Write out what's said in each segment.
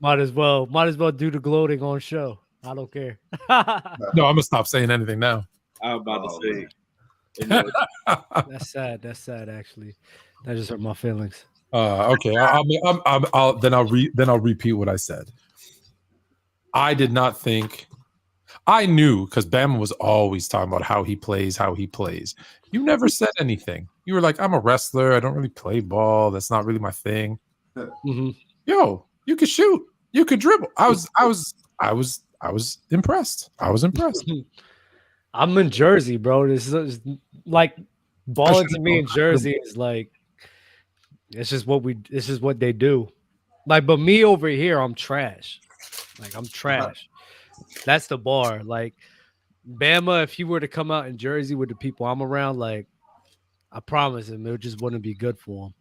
Might as well do the gloating on show. I don't care. No, I'm gonna stop saying anything now. I was about to say. That's sad. That's sad. Actually, that just hurt my feelings. Okay. I'll repeat what I said. I did not think. I knew because Bama was always talking about how he plays. You never said anything. You were like, "I'm a wrestler. I don't really play ball. That's not really my thing." Mm-hmm. Yo, you could shoot. You could dribble. I was impressed. I was impressed. I'm in Jersey, bro. This is like balling to me in Jersey is like it's just what they do. Like, but me over here, I'm trash. Like, I'm trash. That's the bar. Like, Bama, if he were to come out in Jersey with the people I'm around, like, I promise him it just wouldn't be good for him.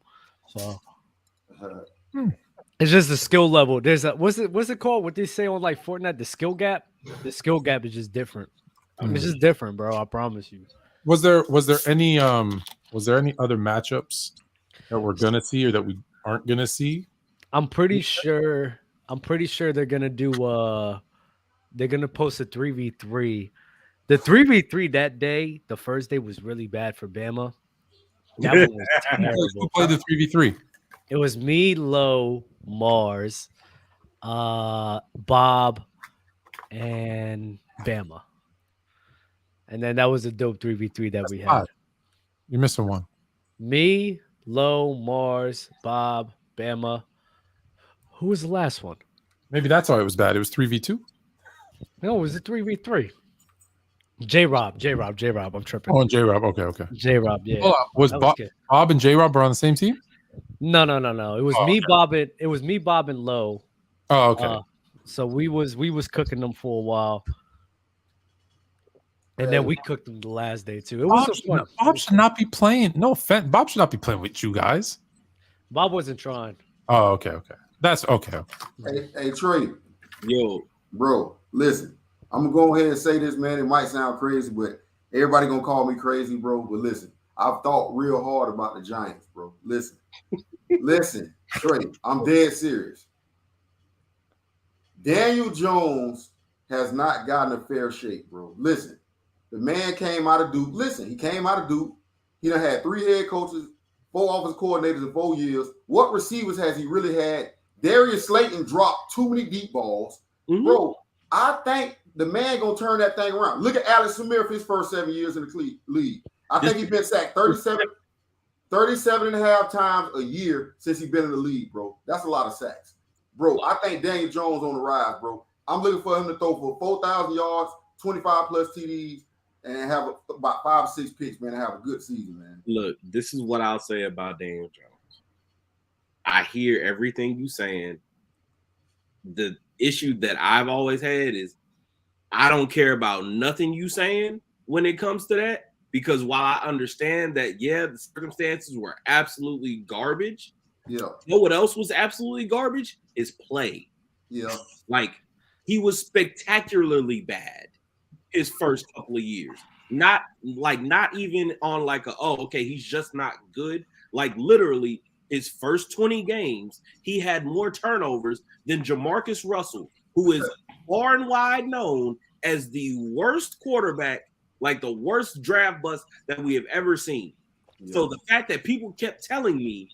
So it's just the skill level. There's a what's it called? What they say on like Fortnite, the skill gap. The skill gap is just different. It's just different, bro. I promise you. Was there any other matchups that we're gonna see or that we aren't gonna see? I'm pretty sure they're gonna do they're gonna post a 3v3. The 3v3 that day, the first day was really bad for Bama. That one was terrible. Who played the 3v3? It was me, Low, Mars, Bob, and Bama. And then that was a dope 3v3 that we had. You're missing one. Me, Low, Mars, Bob, Bama. Who was the last one? Maybe that's why it was bad. It was 3v2? No, it was a 3v3. J-Rob. I'm tripping. Oh, and J-Rob. Okay. J-Rob, yeah. Oh, was Bob and J-Rob were on the same team? No. It was me, okay. Bob, and Low. Oh, okay. So we was cooking them for a while. And then we cooked them the last day too. It was fun. Bob should not be playing. No offense. Bob should not be playing with you guys. Bob wasn't trying. Oh, okay. That's okay. Hey, Trey. Yo. Bro, listen. I'm going to go ahead and say this, man. It might sound crazy, but everybody going to call me crazy, bro. But listen, I've thought real hard about the Giants, bro. Listen, Trey, I'm dead serious. Daniel Jones has not gotten a fair shake, bro. Listen. The man came out of Duke. Listen, he came out of Duke. He done had 3 head coaches, 4 offensive coordinators in 4 years. What receivers has he really had? Darius Slayton dropped too many deep balls. Mm-hmm. Bro, I think the man going to turn that thing around. Look at Alex Smith, his first 7 years in the league. I think he's been sacked 37 and a half times a year since he's been in the league, bro. That's a lot of sacks. Bro, I think Daniel Jones on the rise, bro. I'm looking for him to throw for 4,000 yards, 25 plus TDs, and have about 5 or 6 picks, man, and have a good season, man. Look, this is what I'll say about Daniel Jones. I hear everything you saying. The issue that I've always had is I don't care about nothing you saying when it comes to that, because while I understand that, yeah, the circumstances were absolutely garbage. Yeah. You know what else was absolutely garbage? Is play. Yeah. Like, he was spectacularly bad his first couple of years. Not even on like he's just not good. Like, literally his first 20 games, he had more turnovers than Jamarcus Russell, who is far and wide known as the worst quarterback, like the worst draft bust that we have ever seen. Yeah. So the fact that people kept telling me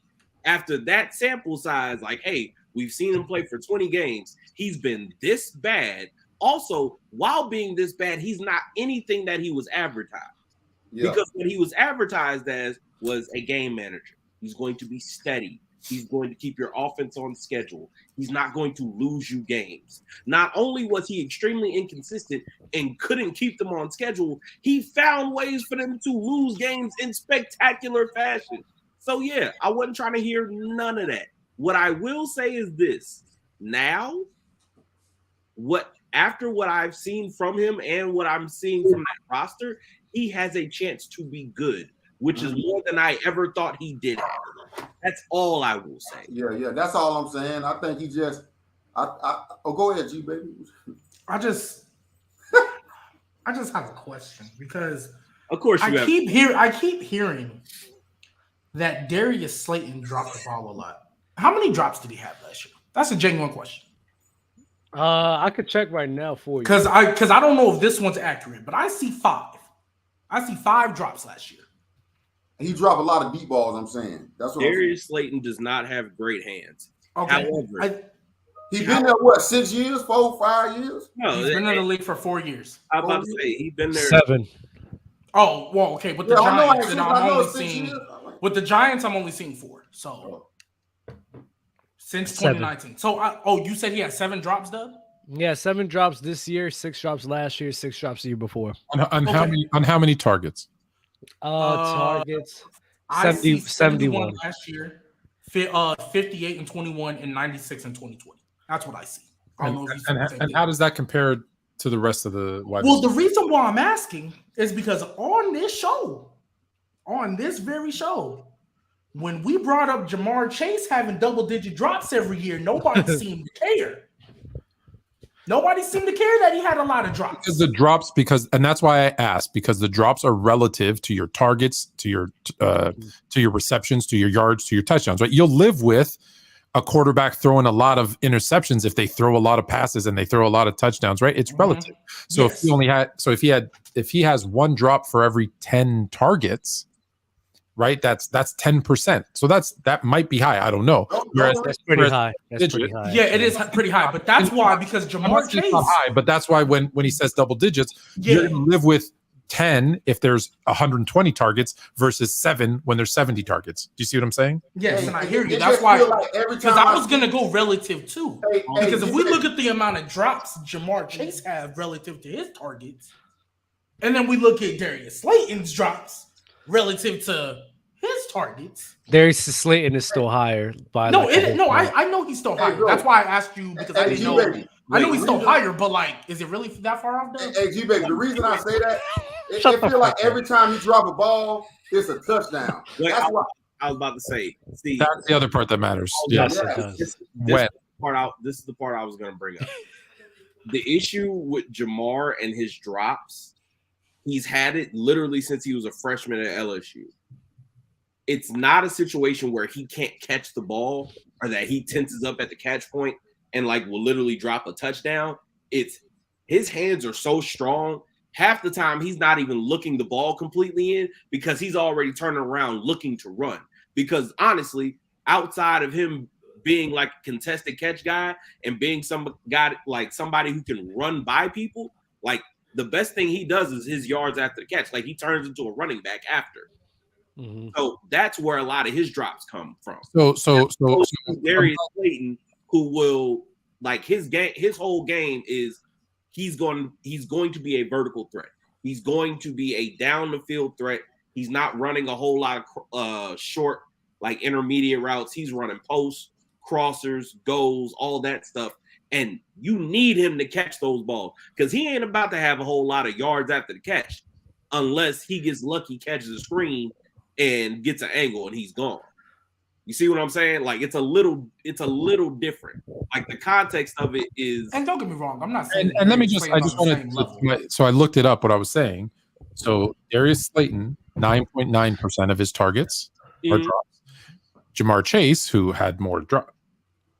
after that sample size, like, hey, we've seen him play for 20 games, he's been this bad. Also, while being this bad, he's not anything that he was advertised. Yeah. Because what he was advertised as was a game manager. He's going to be steady. He's going to keep your offense on schedule. He's not going to lose you games. Not only was he extremely inconsistent and couldn't keep them on schedule, he found ways for them to lose games in spectacular fashion. So, yeah, I wasn't trying to hear none of that. What I will say is this. Now, after what I've seen from him and what I'm seeing from that roster, he has a chance to be good, which is more than I ever thought he did. That's all I will say. Yeah, that's all I'm saying. I think he just go ahead, GBaby. I just have a question because of course I keep hearing that Darius Slayton dropped the ball a lot. How many drops did he have last year? That's a genuine question. I could check right now for you. Because I don't know if this one's accurate, but I see 5. I see 5 drops last year. He dropped a lot of deep balls. I'm saying that's what. Darius Slayton does not have great hands. Okay. However, he's been there what 6 years, 4, 5 years? no, He's been in the league for 4 years. I'm about to say he's been there 7. Oh, well, okay. With the Giants, with the Giants, I'm only seeing 4. So since 2019. So you said he had 7 drops, Dub? Yeah, 7 drops this year, 6 drops last year, 6 drops the year before. On how many targets? Targets. I 70, see 71 last year, 58 and 21 and 96 and 2020. That's what I see. And how does that compare to the rest of the wide Well, the reason why I'm asking is because on this very show, when we brought up Jamar Chase having double-digit drops every year, nobody seemed to care. Nobody seemed to care that he had a lot of drops. Because the drops, and that's why I asked, because the drops are relative to your targets, to your receptions, to your yards, to your touchdowns, right? You'll live with a quarterback throwing a lot of interceptions if they throw a lot of passes and they throw a lot of touchdowns, right? It's relative. So if he has 1 drop for every 10 targets, right? That's 10%. So that might be high. I don't know. That's pretty high. That's pretty high. Yeah, it is pretty high. But that's why, because Jamar Chase, not high, but that's why when he says double digits, you're going to live with 10 if there's 120 targets versus 7 when there's 70 targets. Do you see what I'm saying? Yes, and I hear you. That's why, because I was going to go relative too. Because if we look at the amount of drops Jamar Chase have relative to his targets, and then we look at Darius Slayton's drops relative to his targets, Darius Slayton is still higher. By I know he's still higher. That's why I asked you, because I didn't know. I know he's still higher, but is it really that far off? Hey, GBaby, the reason I say that, it feel like every time you drop a ball, it's a touchdown. That's why I was about to say. See, that's the other part that matters. Yes, Yeah. it does. This is the part I was going to bring up. The issue with Jamar and his drops, he's had it literally since he was a freshman at LSU. It's not a situation where he can't catch the ball or that he tenses up at the catch point and will literally drop a touchdown. It's his hands are so strong. Half the time he's not even looking the ball completely in because he's already turning around looking to run. Because honestly, outside of him being a contested catch guy and being somebody who can run by people, the best thing he does is his yards after the catch. He turns into a running back after. Mm-hmm. So that's where a lot of his drops come from. So Darius Slayton, who will his whole game is he's going to be a vertical threat. He's going to be a down the field threat. He's not running a whole lot of short intermediate routes. He's running posts, crossers, goals, all that stuff. And you need him to catch those balls because he ain't about to have a whole lot of yards after the catch unless he gets lucky, catches a screen, and gets an angle, and he's gone. You see what I'm saying? It's a little different. The context of it is. And don't get me wrong, I'm not saying. And let me I just wanted to. So I looked it up. What I was saying. So Darius Slayton, 9.9% of his targets are drops. Jamar Chase, who had more drop,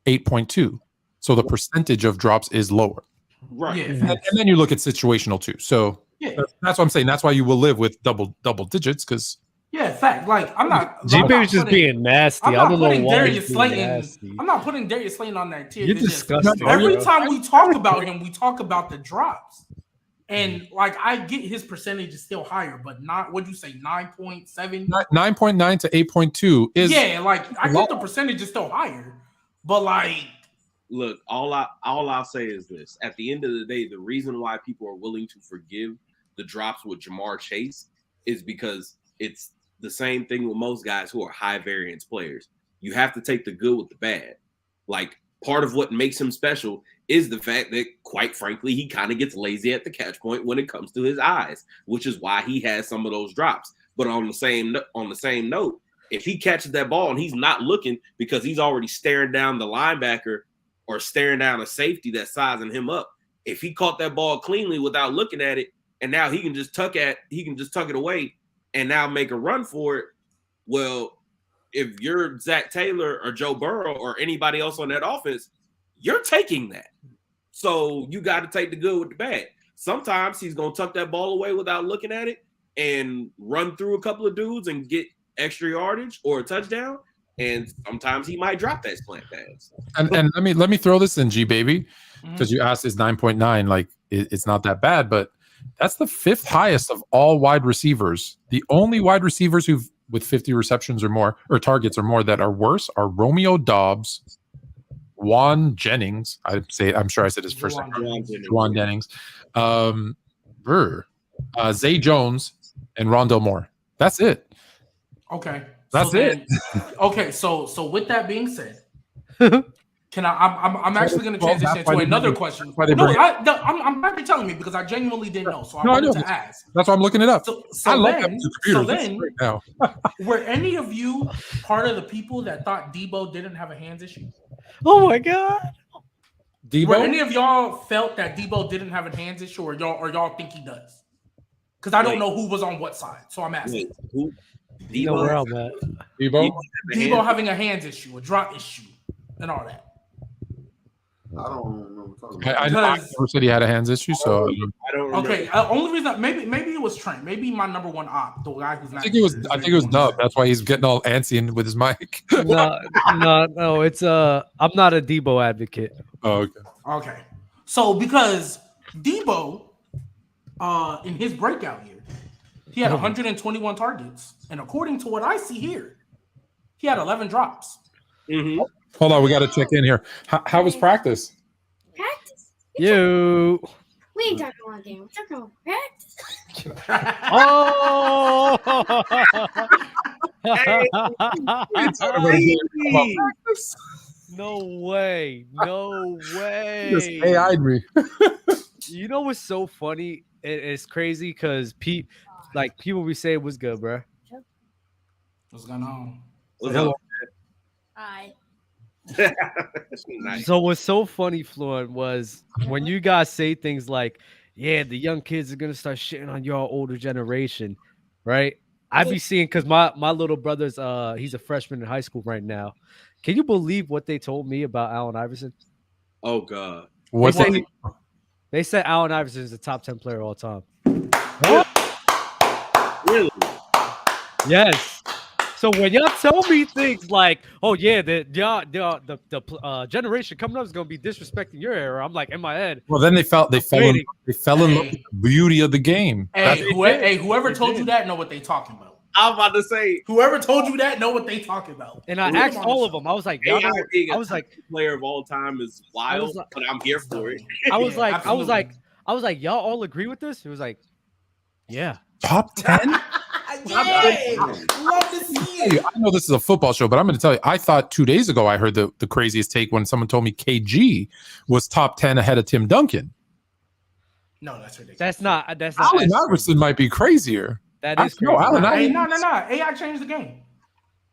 8.2. So the percentage of drops is lower. Right. Yeah. And then you look at situational too. So that's what I'm saying. That's why you will live with double digits because. Yeah, fact. I'm not. GBaby's just being nasty. I don't know why Darius Slayton. I'm not putting Darius Slayton on that tier. You're disgusting. Every time we talk about him, we talk about the drops, and I get his percentage is still higher, but not. What'd you say? 9.7. 9.9 to 8.2 is. Yeah, I get the percentage is still higher, but Look, all I'll say is this: at the end of the day, the reason why people are willing to forgive the drops with Jamar Chase is because it's the same thing with most guys who are high variance players. You have to take the good with the bad. Part of what makes him special is the fact that, quite frankly, he kind of gets lazy at the catch point when it comes to his eyes, which is why he has some of those drops. But on the same note, if he catches that ball and he's not looking because he's already staring down the linebacker or staring down a safety that's sizing him up, if he caught that ball cleanly without looking at it, and now he can just tuck it away and now make a run for it. Well, if you're Zach Taylor or Joe Burrow or anybody else on that offense, you're taking that. So you got to take the good with the bad. Sometimes he's going to tuck that ball away without looking at it and run through a couple of dudes and get extra yardage or a touchdown. And sometimes he might drop that slant pass. And let me throw this in, GBaby, because you asked is 9.9 like it's not that bad, but that's the 5th highest of all wide receivers. The only wide receivers who've with 50 receptions or more or targets or more that are worse are Romeo Doubs, Juan Jennings. I'm sure I said his first name. Juan Jennings, Zay Jones, and Rondell Moore. That's it. Okay. That's it. Okay, so with that being said, can I'm actually going to transition to another question. I'm happy you're telling me because I genuinely didn't know, so I wanted to ask. That's why I'm looking it up. So then, were any of you part of the people that thought Debo didn't have a hands issue? Oh my God. Debo? Were any of y'all felt that Debo didn't have a hands issue, or y'all think he does? Because I don't know who was on what side, so I'm asking. Who? Debo having a hands issue, a drop issue, and all that. I don't remember talking about. I never said he had a hands issue, so I don't remember. Okay, only reason maybe it was Trent, maybe my number one op, the guy who's not. I think it was Dub. That's why he's getting all antsy with his mic. No. It's I'm not a Debo advocate. Oh, okay. Okay, so because Debo, in his breakout year, he had 121 targets, and according to what I see here, he had 11 drops. Mm-hmm. Hold on, we got to check in here. How was practice? Practice? We ain't talking about game. We're talking about practice. No way. He just AI'd me. You know what's so funny? It's crazy because people be saying what's good, bro. What's going on? Hello. Hi. Nice. So what's so funny, Floyd, was when you guys say things like, yeah, the young kids are gonna start shitting on your older generation, right? I be seeing because my little brother's he's a freshman in high school right now. Can you believe what they told me about Allen Iverson? Oh God. They said Allen Iverson is the top 10 player of all time. What? Really? Yes. So when y'all tell me things like, "Oh yeah, the generation coming up is gonna be disrespecting your era," I'm like in my head. Well, then they fell in love with the beauty of the game. Whoever told you that know what they talking about. I'm about to say, whoever told you that know what they talking about. And I asked all of them. I was like, I was like, player of all time is wild, but I'm here for it. I was like, y'all all agree with this? It was like, yeah, top 10. Yay! Love to see it. I know this is a football show, but I'm going to tell you, I thought 2 days ago I heard the craziest take when someone told me KG was top 10 ahead of Tim Duncan. No, that's ridiculous. That's not. Allen Iverson might be crazier. That is crazy. No, Allen Iverson. No. AI changed the game.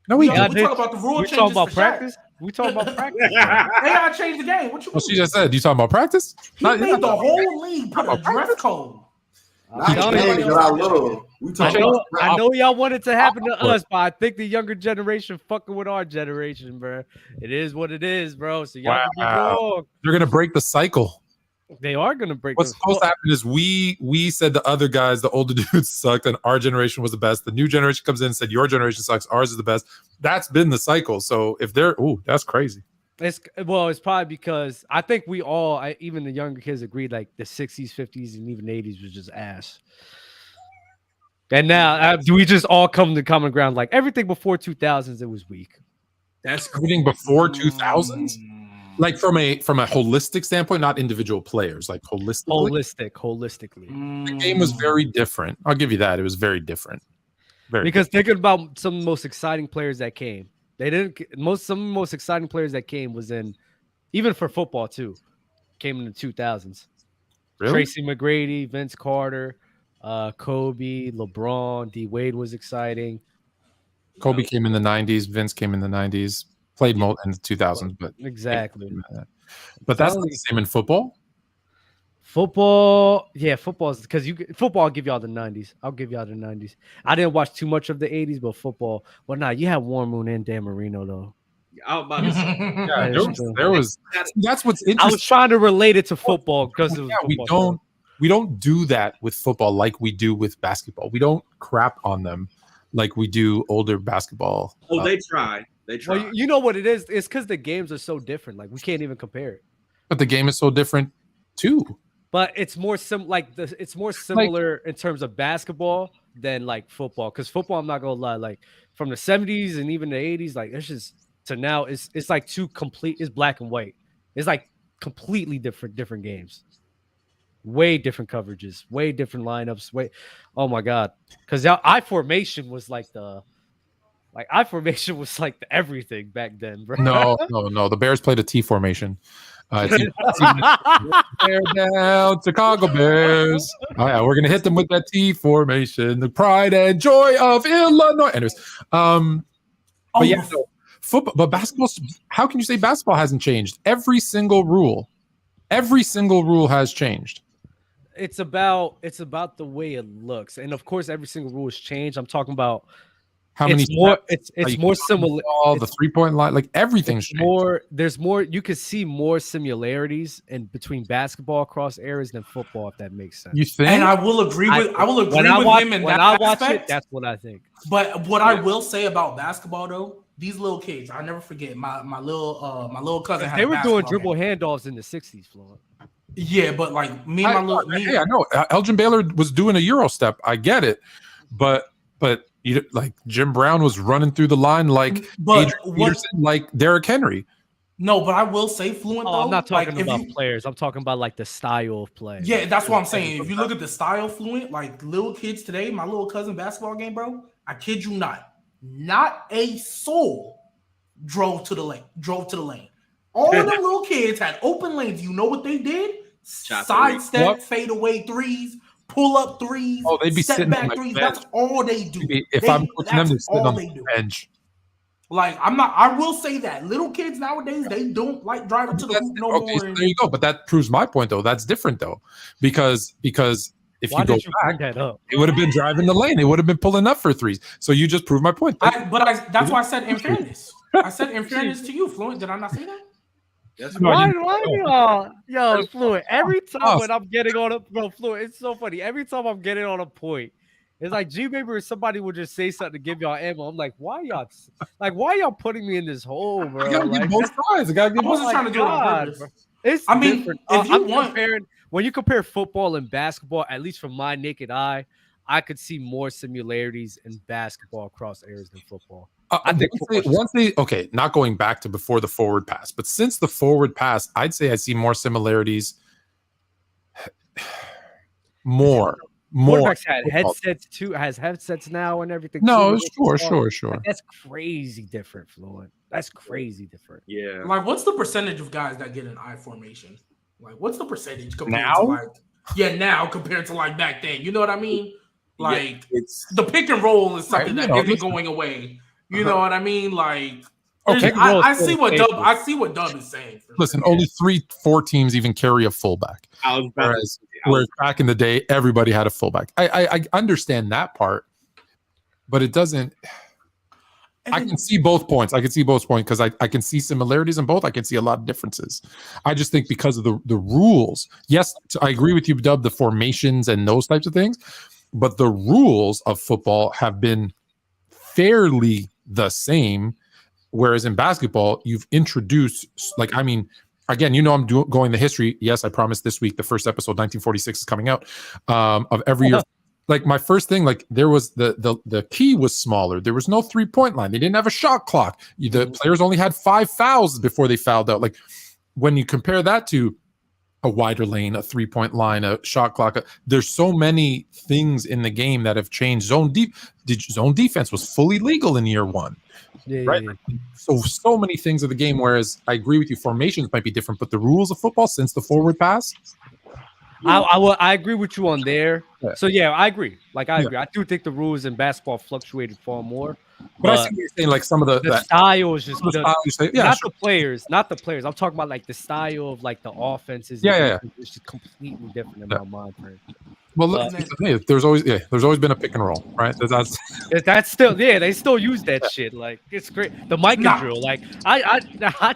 No, we talk about the rule changes. We talking about practice. We talking about practice. AI changed the game. What you? Well, she just said. You talking about practice? He made the whole league put a dress code. I know y'all want it to happen to us, but I think the younger generation fucking with our generation, bro. It is what it is, bro. So y'all they're gonna break the cycle. They are gonna break. What's supposed to happen is we said the other guys, the older dudes sucked, and our generation was the best. The new generation comes in and said your generation sucks, ours is the best. That's been the cycle. So if they're that's crazy. It's probably because I think we all, even the younger kids, agreed like the 60s, 50s, and even 80s was just ass. And now do we just all come to common ground? Like everything before 2000s, it was weak. That's everything before 2000s. Like from a holistic standpoint, not individual players, like holistically. The game was very different. I'll give you that. It was very different. Because thinking about some of the most exciting players that came. Some of the most exciting players that came was in, even for football too, came in the 2000s. Really? Tracy McGrady, Vince Carter, Kobe, LeBron, D Wade was exciting. Kobe came in the 90s. Vince came in the 90s. Played in the 2000s, but exactly. But that's not the same in football. Football, yeah, football's because football. I'll give y'all the 90s. I'll give y'all the 90s. I didn't watch too much of the 80s, but football. Well, nah, you had Warren Moon and Dan Marino though. I was about to say, Yeah, there was. That's what's interesting. I was trying to relate it to football because we don't do that with football like we do with basketball. We don't crap on them like we do older basketball. Oh, they try. They try. Well, you know what it is? It's because the games are so different. Like we can't even compare it. But the game is so different too. But it's more it's more similar in terms of basketball than like football. Because football, I'm not gonna lie, like from the 70s and even the 80s, like it's just to now, it's like it's black and white. It's like completely different games. Way different coverages, way different lineups. Oh my god! Because I formation was like the everything back then, bro. No. The Bears played a T formation. Bear down, Chicago Bears. Oh, yeah, we're gonna hit them with that T formation, the pride and joy of Illinois. Anyways, but yeah, football, but basketball. How can you say basketball hasn't changed? Every single rule has changed. It's about the way it looks, and of course, every single rule has changed. I'm talking about. How many? It's more similar. All the 3-point line, like everything's more. There's more. You can see more similarities in between basketball across eras than football, if that makes sense. You think? And I will agree with him in that aspect. That's what I think. But what I will say about basketball, though, these little kids, I never forget my little cousin. They were doing dribble handoffs in the 60s, Floyd. Yeah, but like I know Elgin Baylor was doing a Euro step. I get it, but. Like Jim Brown was running through the line like Adrian Peterson, like Derrick Henry. No, but I will say Fluent. I'm not talking about players. I'm talking about like the style of play. Yeah, that's what I'm saying. If you look at the style Fluent, like little kids today, my little cousin basketball game, bro. I kid you not a soul drove to the lane. All the little kids had open lanes. You know what they did? Sidestep, fadeaway threes. Pull up threes. Oh, they'd be sitting back threes. That's all they do. If I'm coaching them, they sit on the bench. Like I will say that little kids nowadays, they don't like driving to the hoop no more. So there you go. But that proves my point, though. That's different, though, because if you go back, it would have been driving the lane. It would have been pulling up for threes. So you just proved my point. That's why I said in fairness. I said in fairness to you, Fluent. Did I not say that? Why y'all Fluent? Every time when I'm getting on Fluent, it's so funny. Every time I'm getting on a point, it's like GBaby or somebody would just say something to give y'all ammo. I'm like, why y'all putting me in this hole, bro? I gotta give both sides. I wasn't trying to do it on purpose. It's different. When you compare football and basketball, at least from my naked eye, I could see more similarities in basketball across eras than football. I think not going back to before the forward pass, but since the forward pass, I'd say I see more similarities. More. Quarterbacks had headsets too. Has headsets now and everything. No, sure. Like, that's crazy different, Floyd. That's crazy different. Yeah. Like, what's the percentage of guys that get an I formation? Like, what's the percentage compared to now compared to like back then? You know what I mean? Like, it's the pick and roll is something that isn't going away. You know what I mean? Like, I see what Dub is saying. Listen, only 3-4 teams even carry a fullback. Whereas back in the day, everybody had a fullback. I understand that part, but it doesn't. I can see both points. Because I can see similarities in both. I can see a lot of differences. I just think because of the rules. Yes, I agree with you, Dub. The formations and those types of things, but the rules of football have been fairly the same, whereas in basketball you've introduced, again, I'm going the history. Yes, I promised this week the first episode 1946 is coming out of every year. Like my first thing, like there was the key was smaller. There was no 3-point line. They didn't have a shot clock. The players only had 5 fouls before they fouled out. Like when you compare that to a wider lane, a 3-point line, a shot clock. There's so many things in the game that have changed. Zone defense was fully legal in year one. Right? Yeah. So many things of the game, whereas I agree with you, formations might be different, but the rules of football since the forward pass. I agree with you on there. Yeah. So yeah, I agree. I agree. I do think the rules in basketball fluctuated far more. But I see what you're saying, like some of the style is just not sure. not the players. I'm talking about like the style of like the offenses. Yeah. It's just completely different in my mind frame. Well, look, hey, there's always been a pick and roll, right? That's still they still use that shit. Like it's great. The mic and drill, like I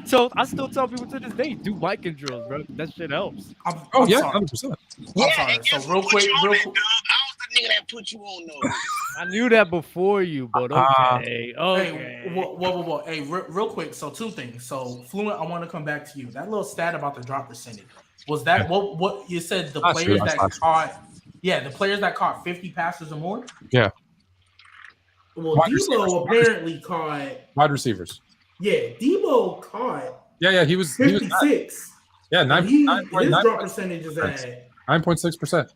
still tell people to this day, do mic and drills, bro. That shit helps. I'm 100%. Yeah, so real quick. I was the nigga that put you on those. I knew that before you, but okay. Hey, whoa. Hey, real quick. So 2 things. So Fluent, I want to come back to you. That little stat about the drop percentage. Was that what you said? The players that caught. Yeah, the players that caught 50 passes or more. Yeah. Well, Debo apparently caught wide receivers. Yeah, Debo caught. Yeah, he was 56. Yeah, his drop percentage is at 9.6%.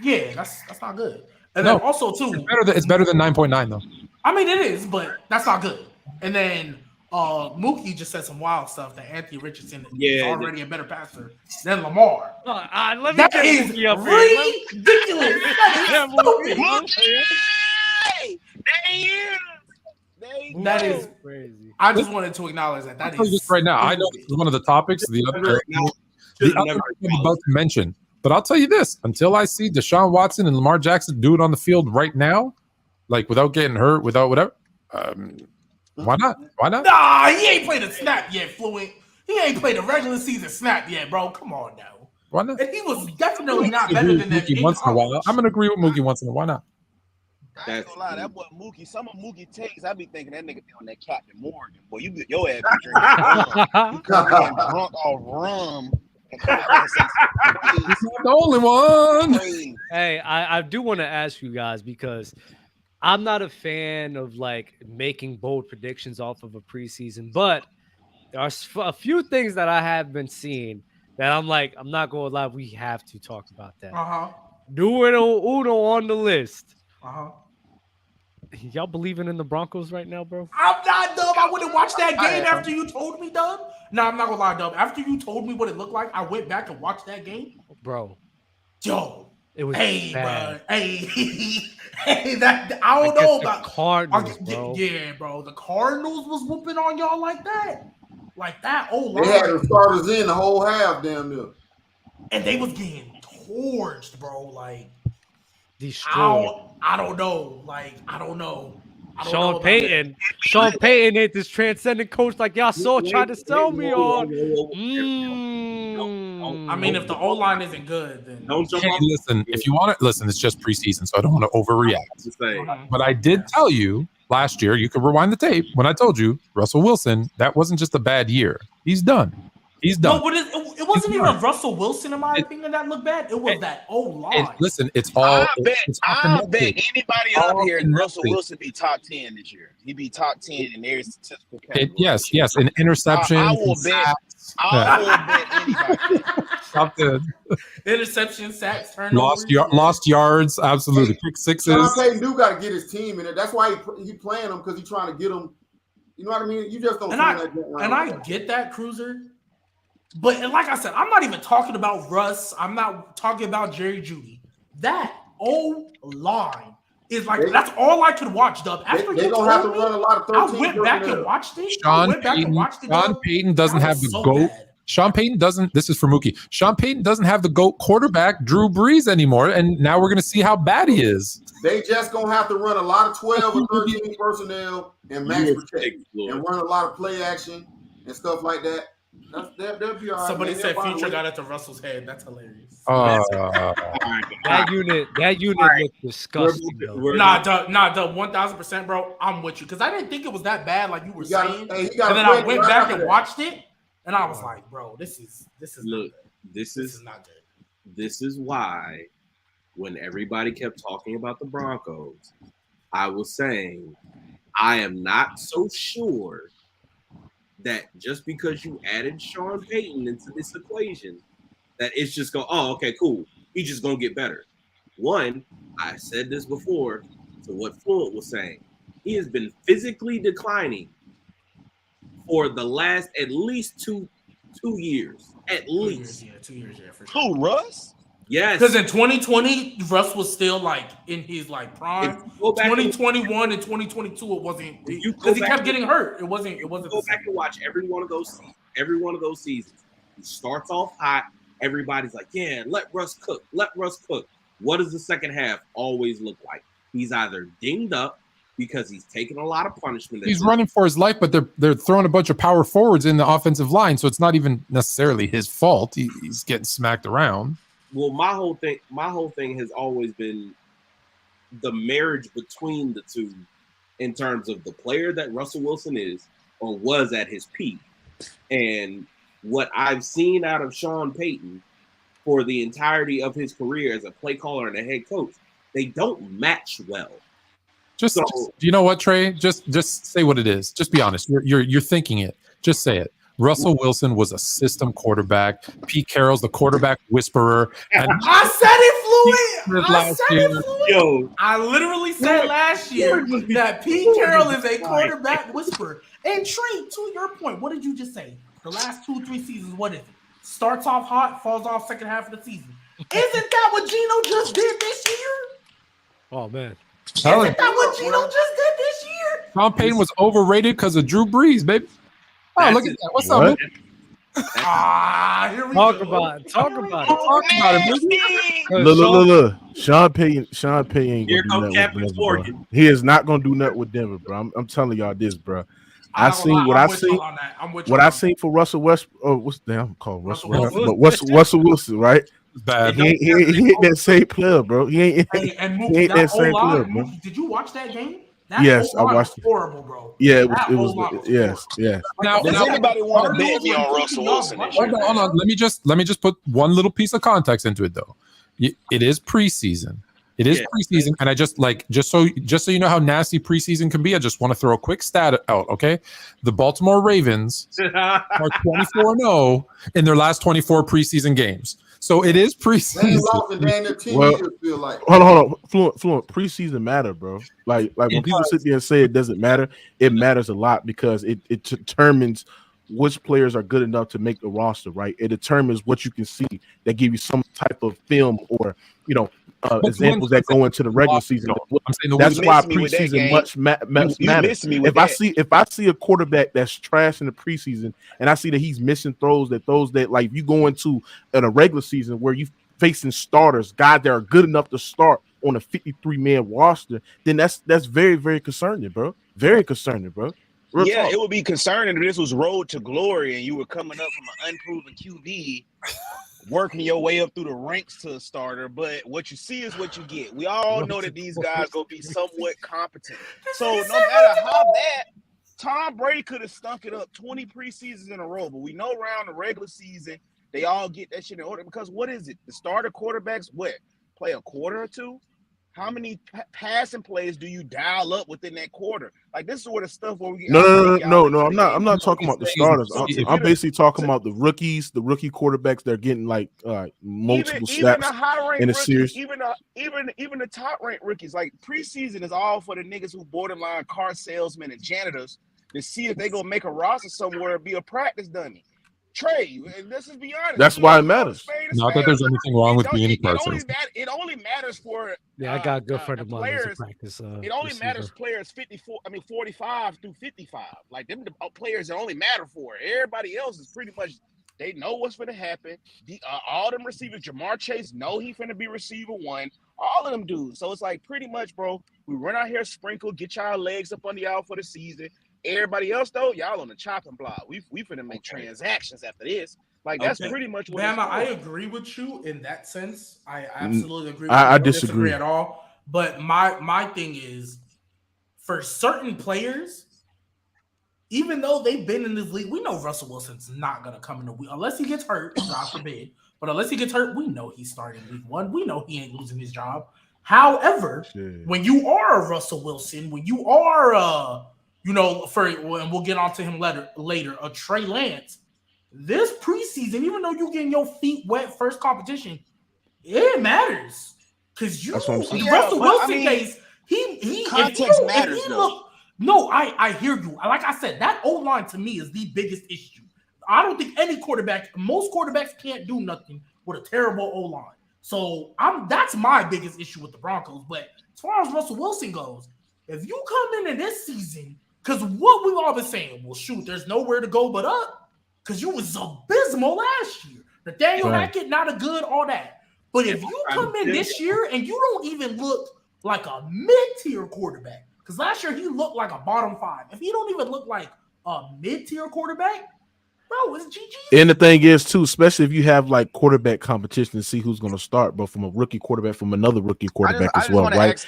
Yeah, that's not good. And then also too, it's better than 9.9 though. I mean, it is, but that's not good. And then Mookie just said some wild stuff that Anthony Richardson is already a better passer than Lamar. That is ridiculous. That is crazy. I just wanted to acknowledge that is just right now. I know this is one of the topics. The other I'm about to mention, but I'll tell you this: until I see Deshaun Watson and Lamar Jackson do it on the field right now, like without getting hurt, without whatever. Why not? Nah, he ain't played a snap yet, Fluent. He ain't played a regular season snap yet, bro. Come on now. Why not? And he was definitely not better than that. Once in a while, I'm gonna agree with Mookie once in a while. Why not? I ain't gonna lie, that boy Mookie. Some of Mookie takes, I be thinking that nigga be on that Captain Morgan. Boy, you get your ass be drinking drunk off rum. He's not the only one. Hey, I do want to ask you guys because I'm not a fan of like making bold predictions off of a preseason, but there are a few things that I have been seeing that I'm like, I'm not going to lie, we have to talk about that. Numero uno on the list. Y'all believing in the Broncos right now, bro? I'm not dumb. I wouldn't watch that game after you told me, Dub. No, I'm not gonna lie, Dub. After you told me what it looked like, I went back and watched that game. Bro. Yo. It was bad. Bro. Hey, that I don't know about Cardinals, bro. Yeah, bro. The Cardinals was whooping on y'all like that. Like that. Oh, they had the starters in the whole half, damn near. And they was getting torched, bro. Like destroyed. I don't know. Like, I don't know. Sean Payton ain't this transcendent coach like y'all saw trying to sell me on. I mean, if the O-line isn't good, then don't jump off. Listen, if you want to listen, it's just preseason, so I don't want to overreact. But I did tell you last year, you could rewind the tape when I told you Russell Wilson, that wasn't just a bad year. He's done. No, but it wasn't even Russell Wilson, in my opinion, that looked bad. It was that O-line. Listen, it's all. I bet anybody up here and Russell Wilson be top 10 this year. He'd be top 10 in every statistical category. Yes, an interception. I will bet anybody. Top 10. Interception, sacks, turnovers. Lost yards, absolutely. Pick sixes. Sean Payton do got to get his team in it. That's why he playing them, because he's trying to get them. You know what I mean? You just don't. I get that, Cruiser. But like I said, I'm not even talking about Russ. I'm not talking about Jerry Jeudy. That O-line is like that's all I could watch, Dub. After they don't have to run a lot of 13. I went back and watched it. Sean Payton doesn't have the GOAT. Sean Payton doesn't. This is for Mookie. Sean Payton doesn't have the GOAT quarterback, Drew Brees, anymore, and now we're going to see how bad he is. They just going to have to run a lot of 12 or 13 personnel and max protect and run a lot of play action and stuff like that. That'll be all right. Somebody said Future got it to Russell's head. That's hilarious. That unit looked disgusting. Nah, 1,000%, bro. I'm with you because I didn't think it was that bad, like you were saying. And then I went back and watched it, and I was like, bro, this is look, this is not good. This is why when everybody kept talking about the Broncos, I was saying I am not so sure that just because you added Sean Payton into this equation, that it's just going, oh, okay, cool. He's just going to get better. One, I said this before to what Fluent was saying. He has been physically declining for the last at least two years. At least. 2 years, yeah, for sure. Who, Russ? Yes, because in 2020, Russ was still like in his like prime. 2021 and 2022, it wasn't because he kept getting hurt. It wasn't. Go back and watch every one of those seasons. He starts off hot. Everybody's like, "Yeah, let Russ cook. Let Russ cook." What does the second half always look like? He's either dinged up because he's taking a lot of punishment. He's running for his life, but they're throwing a bunch of power forwards in the offensive line, so it's not even necessarily his fault. He's getting smacked around. Well, my whole thing has always been the marriage between the two in terms of the player that Russell Wilson is or was at his peak, and what I've seen out of Sean Payton for the entirety of his career as a play caller and a head coach. They don't match well. Just you know what, Trey? Just say what it is. Just be honest. You're thinking it. Just say it. Russell Wilson was a system quarterback. Pete Carroll's the quarterback whisperer. And I said it fluent. Yo, I literally said last year that Pete Carroll is a quarterback whisperer. And Trey, to your point, what did you just say? The last 2-3 seasons, what is it? Starts off hot, falls off second half of the season. Isn't that what Geno just did this year? Oh man. Isn't that what Geno just did this year? Sean Payton was overrated because of Drew Brees, baby. Oh, look at that. What's up, man? Here we Talk go. about it. Talk about it. Look. Sean Payton ain't here gonna comes do nothing Captain with Denver, bro. Morgan. He is not gonna do nothing with Denver, bro. I'm telling y'all this, bro. I seen what I seen for Russell West. Oh, what's the damn called Russell Wilson? But Russell Wilson, right? Bad. He ain't that same player, bro. He ain't that same player, bro. Did you watch that game? That yes, I watched it. Horrible, bro. Yeah, it was yes. Now, does anybody want to bet me on Russell Wilson? Hold on. Let me just put one little piece of context into it, though. It is preseason. It is preseason, and I just so you know how nasty preseason can be. I just want to throw a quick stat out. Okay, the Baltimore Ravens are 24-0 in their last 24 preseason games. So it is preseason. Hold on. Fluent. Preseason matter, bro. Like when people sit there and say it doesn't matter, it matters a lot because it determines which players are good enough to make the roster, right? It determines what you can see that give you some type of film or examples that go into the regular season. That's why preseason matters. If I see a quarterback that's trash in the preseason and I see that he's missing throws that like you go into in a regular season where you facing starters, guys that are good enough to start on a 53-man roster, then that's very, very concerning, bro. Very concerning, bro. Real talk. It would be concerning if this was road to glory and you were coming up from an unproven QB, working your way up through the ranks to a starter. But what you see is what you get. We all know that these guys gonna be somewhat competent. So no matter how bad, Tom Brady could have stunk it up 20 preseasons in a row. But we know around the regular season, they all get that shit in order. Because what is it? The starter quarterbacks, play a quarter or two? How many passing plays do you dial up within that quarter? Like this is where the stuff where we get. No. I'm not talking about the starters. I'm basically talking about the rookies, the rookie quarterbacks that are getting like multiple snaps in a series. Even the top ranked rookies, like preseason is all for the niggas who borderline car salesmen and janitors to see if they gonna make a roster somewhere or be a practice dummy. Trey, let's just be honest. That's why it matters. Not that there's anything wrong with being a person. It only matters for I got a good friend of mine who's a practice. It only matters players 45 through 55. Like them the players that only matter for. Everybody else is pretty much they know what's going to happen. All them receivers, Jamar Chase know he finna be receiver one. All of them dudes. So it's like pretty much, bro. We run out here, sprinkle, get y'all legs up on the out for the season. Everybody else though, y'all on the chopping block. We finna make transactions after this. Like that's pretty much what. Bama, I agree with you in that sense. I absolutely agree. I disagree at all. But my thing is, for certain players, even though they've been in this league, we know Russell Wilson's not gonna come in the week unless he gets hurt. God forbid. But unless he gets hurt, we know he's starting week one. We know he ain't losing his job. However, when you are a Russell Wilson, when you are and we'll get onto him later, a Trey Lance, this preseason, even though you're getting your feet wet first competition, it matters. Because Russell Wilson case, he context matters though. No, I hear you. Like I said, that O-line to me is the biggest issue. I don't think most quarterbacks can't do nothing with a terrible O-line. So that's my biggest issue with the Broncos. But as far as Russell Wilson goes, if you come in this season, because what we've all been saying, well, shoot, there's nowhere to go but up, because you was abysmal last year. Nathaniel Hackett, not a good, all that. But if you come in this year and you don't even look like a mid-tier quarterback, because last year he looked like a bottom 5. If he don't even look like a mid-tier quarterback, bro, it's GG. And the thing is, too, especially if you have like quarterback competition to see who's going to start, but from a rookie quarterback, from another rookie quarterback as well, right?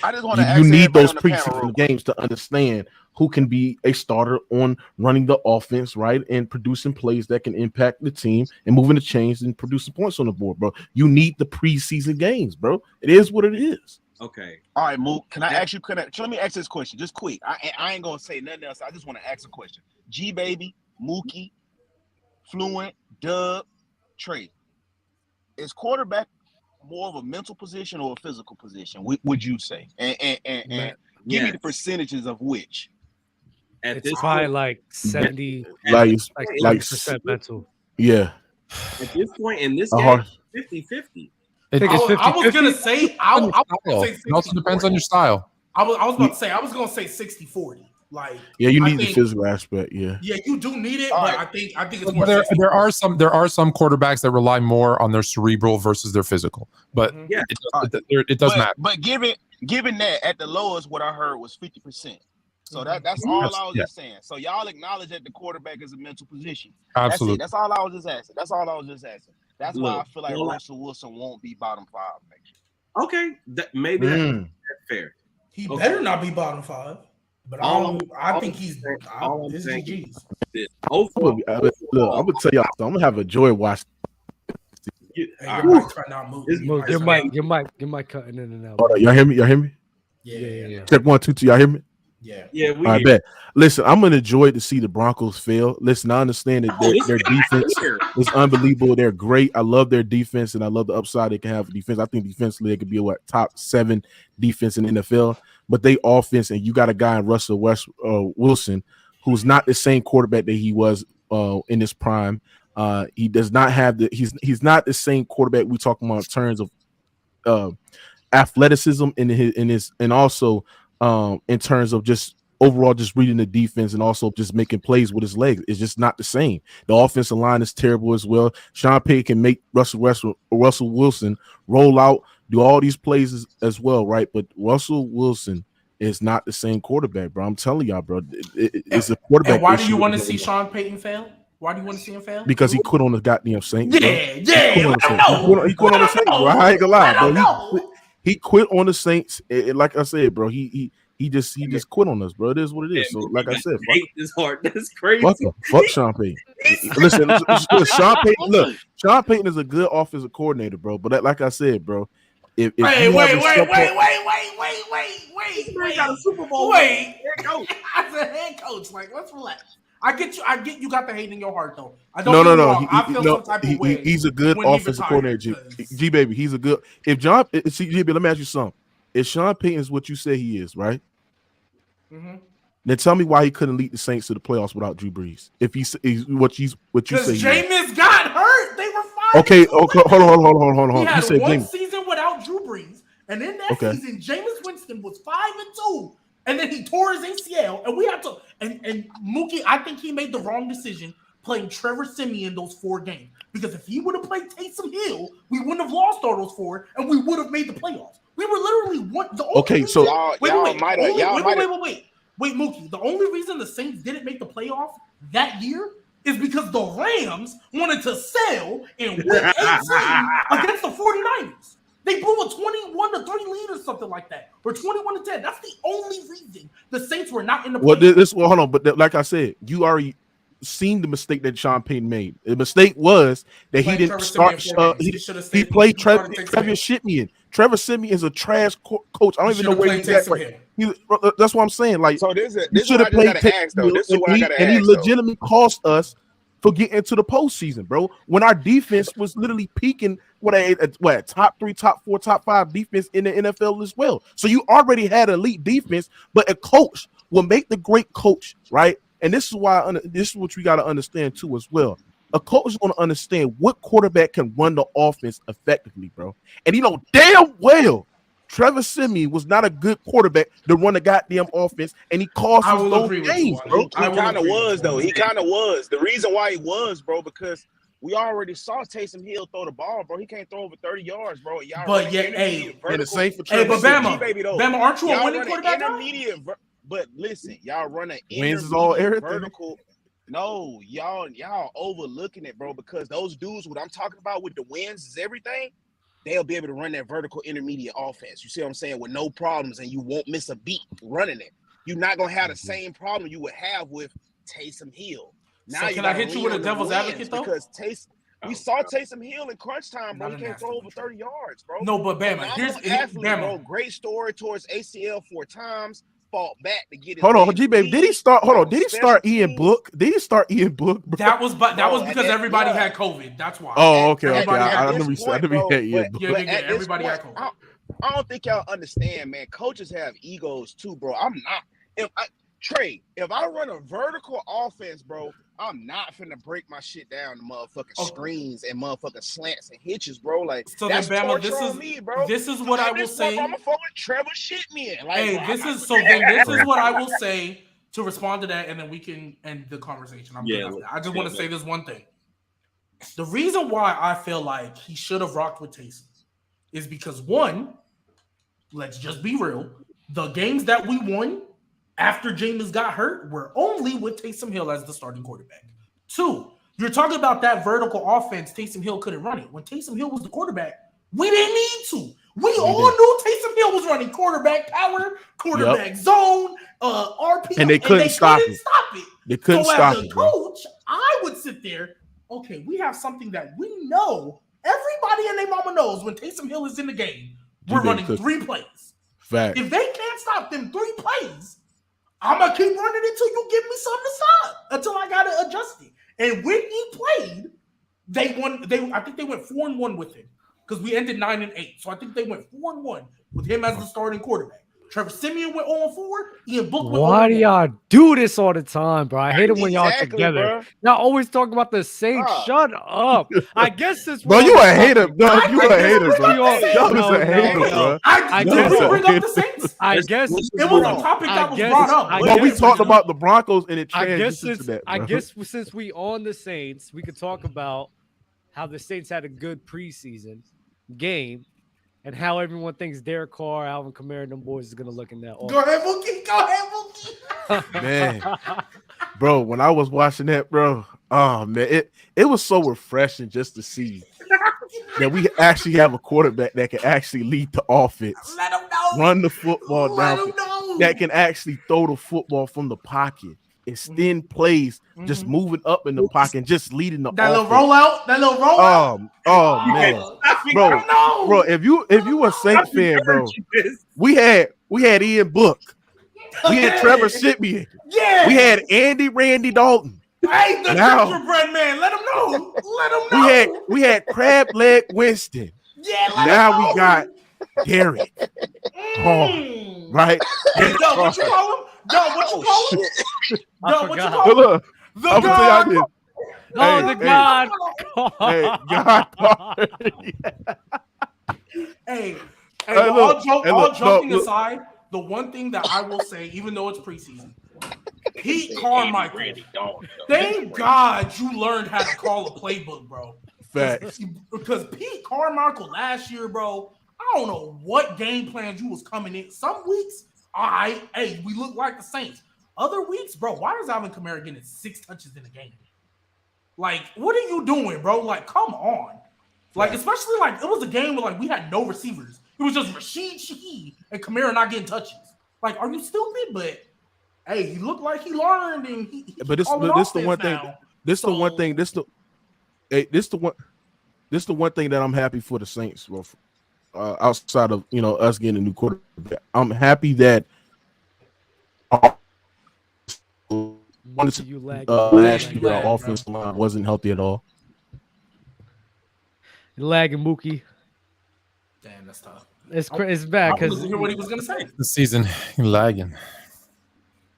You need those preseason games to understand who can be a starter on running the offense, right? And producing plays that can impact the team and moving the chains and producing points on the board, bro. You need the preseason games, bro. It is what it is. Okay. All right, Mook. Can I ask you? Let me ask this question, just quick. I ain't gonna say nothing else. I just want to ask a question. GBaby, Mookie, Fluent, Dub, Trey. Is quarterback more of a mental position or a physical position? Would you say? And give me the percentages of which. It's probably like 70, like 70% mental. Yeah. At this point in this game, 50-50. I was gonna say, I was gonna say it also depends on your style. I was about to say, I was gonna say 60-40. Like, yeah, you need the physical aspect. Yeah, you do need it, but I think it's more. There are some quarterbacks that rely more on their cerebral versus their physical, but it does matter. But given that at the lowest, what I heard was 50%. So that's all I was just saying. So y'all acknowledge that the quarterback is a mental position. Absolutely. That's all I was just asking. That's why I feel like Russell Wilson won't be bottom 5 next year. Okay, that's fair. He better not be bottom 5. But I think he's GG's. I'm gonna tell y'all, I'm gonna have a joy watch. Your mic cutting in and out. Y'all hear me? Yeah. Check 1, 2, 2. Y'all hear me? Yeah. All right, bet. Listen, I'm gonna enjoy to see the Broncos fail. Listen, I understand that their defense is unbelievable. They're great. I love their defense, and I love the upside they can have for defense. I think defensively they could be a top 7 defense in the NFL. But they offense, and you got a guy in Russell Wilson who's not the same quarterback that he was in his prime. He does not have he's not the same quarterback we talking about in terms of athleticism and also in terms of just overall just reading the defense and also just making plays with his legs. It's just not the same. The offensive line is terrible as well. Sean Payton can make Russell Wilson roll out, do all these plays as well, right? But Russell Wilson is not the same quarterback, bro. I'm telling y'all, bro. It's a quarterback. And why do you want to see Sean Payton fail? Why do you want to see him fail? Because he quit on the goddamn Saints. He quit on the Saints, bro. I ain't gonna lie, bro. He quit on the Saints. Like I said, bro, he just quit on us, bro. It is what it is. So, like I said, this hard. That's crazy. Fuck Sean Payton. Listen, Sean Payton. Look, Sean Payton is a good offensive coordinator, bro. But like I said, bro, if wait. Got a Super Bowl. Wait, as a head coach, like, let's relax. I get you got the hate in your heart though. I don't. No. I feel some type of way. He's a good offensive coordinator. GBaby, he's a good. GBaby, let me ask you something. If Sean Payton is what you say he is, right? Mm-hmm. Then tell me why he couldn't lead the Saints to the playoffs without Drew Brees. If he's what you say, because Jameis got hurt. They were fine. Okay, hold on. He had one Jameis. season without Drew Brees, and in that season, Jameis Winston was 5-2. And then he tore his ACL, and we had to. And Mookie, I think he made the wrong decision playing Trevor Siemian those 4 games, because if he would have played Taysom Hill, we wouldn't have lost all those 4, and we would have made the playoffs. We were literally one. Wait, Mookie. The only reason the Saints didn't make the playoffs that year is because the Rams wanted to sell in week 18 against the 49ers. They blew a 21-3 lead or something like that, or 21-10. That's the only reason the Saints were not in the playoffs. Hold on, but like I said, you already seen the mistake that Sean Payton made. The mistake was that he didn't start. He played Trevor Siemian. Trevor Siemian is a trash coach. I don't even know where he's at. That's what I'm saying. Like, so this should have played Taysom, and he legitimately cost us for getting into the postseason, bro. When our defense was literally peaking, what top 3, top 4, top 5 defense in the NFL as well. So you already had elite defense, but a coach will make the great coach, right? And this is why this is what you got to understand too as well. a coach is going to understand what quarterback can run the offense effectively, bro. And you know damn well Trevor Siemian was not a good quarterback to run the goddamn offense, and he cost us those games, bro. He kind of was, though. He kind of was. The reason why he was, bro, because we already saw Taysom Hill throw the ball, bro. He can't throw over 30 yards, bro. Y'all but yeah, hey, and the same for Trevor. Hey, but Bama, aren't you a winning quarterback? But listen, y'all run an wins is all vertical. No, y'all overlooking it, bro, because those dudes, what I'm talking about with the wins is everything. They'll be able to run that vertical intermediate offense. You see what I'm saying? With no problems, and you won't miss a beat running it. You're not gonna have the same problem you would have with Taysom Hill. Now so can I hit you with a devil's advocate though? Because we saw Taysom Hill in crunch time, bro. He can't throw over 30 yards, bro. No, but Bama, here's athlete, bro. Great story towards ACL 4 times. Fought back to get it. Hold on, GBaby. Did he start? Hold on. Did he start Ian Book? Did he start Ian Book? Bro? That was because everybody had COVID. That's why. Oh, okay. I never said Ian Book. Yeah, everybody had COVID. I don't think y'all understand, man. Coaches have egos too, bro. I'm not. If I run a vertical offense, bro, I'm not finna break my shit down to motherfucking screens and motherfucking slants and hitches, bro. Like, so that's then, Bama, me, bro. This is what I will say. I'm a fucking Trevor Shitman. Like, hey, this is what I will say to respond to that, and then we can end the conversation. I just want to say this one thing. The reason why I feel like he should have rocked with Taysom is because, one, let's just be real, the games that we won after Jameis got hurt were only with Taysom Hill as the starting quarterback. 2, you're talking about that vertical offense. Taysom Hill couldn't run it. When Taysom Hill was the quarterback, we didn't need to. We all knew Taysom Hill was running quarterback power, quarterback zone, RP, and they couldn't stop it. They couldn't stop it. So as a coach, I would sit there, okay, we have something that we know. Everybody and their mama knows when Taysom Hill is in the game, we're running 3 plays. Fact. If they can't stop them 3 plays, I'm gonna keep running until you give me something to stop. Until I gotta adjust it. And when he played, they won. I think they went 4-1 with him because we ended 9-8. So I think they went 4-1 with him as the starting quarterback. Trevor Siemian went 0-4. Ian Book went 0-4. Why do y'all do this all the time, bro? I hate it when y'all together. Bro. Y'all always talk about the Saints. Shut up. I guess this. Bro, you a hater. No, you a hater, bro. Y'all is a hater, bro. I guess we bring up the Saints. I guess it was a topic that was brought up. Well, we talked about the Broncos and it transitioned to that. I guess since we on the Saints, we could talk about how the Saints had a good preseason game. And how everyone thinks Derek Carr, Alvin Kamara, and them boys is gonna look in that. Go ahead, Mookie. Man, bro, when I was watching that, bro, oh man, it was so refreshing just to see that we actually have a quarterback that can actually lead the offense, let him know, run the football down, that can actually throw the football from the pocket, extend plays, just moving up in the pocket, and just leading the that offense. Little rollout. Oh man, bro, if you a Saints fan, bro, we had Ian Book, we had Trevor Siemian, we had Randy Dalton. Hey, the gingerbread man, let him know. We had Crab Leg Winston. Yeah, we got Derek. Right? Yo, what you call him? Look, I'm gonna tell y'all this. The God. Hey, God. All joking aside, the one thing that I will say, even though it's preseason, Pete Carmichael, thank God you learned how to call a playbook, bro. Facts. Because Pete Carmichael last year, bro, I don't know what game plans you was coming in. Some weeks, we look like the Saints. Other weeks, bro, why is Alvin Kamara getting 6 touches in a game? Like, what are you doing, bro? Like, come on. Like, especially, like, it was a game where, like, we had no receivers. It was just Rashid Shaheed and Kamara not getting touches. Like, are you stupid? But, hey, he looked like he learned. And this the one thing. This the one thing that I'm happy for the Saints, bro. Outside of, us getting a new quarterback. I'm happy that last year our offensive line wasn't healthy at all. Lagging Mookie. Damn, that's tough. It's bad because hear what he was gonna say. The season lagging.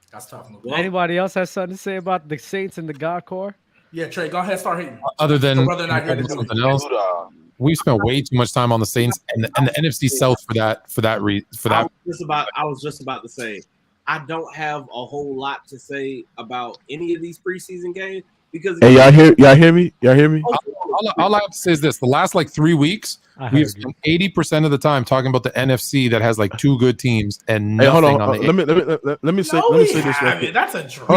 That's tough. Anybody else has something to say about the Saints and the God Core? Yeah, Trey, go ahead, start hitting. Other than whether or not you're something else, we've spent way too much time on the Saints and the NFC South for that. I was just about to say, I don't have a whole lot to say about any of these preseason games because hey, y'all hear me? All I have to say is this: the last like 3 weeks, we've spent 80% of the time talking about the NFC that has like 2 good teams and nothing on the. Let me say this right quick. That's a dream.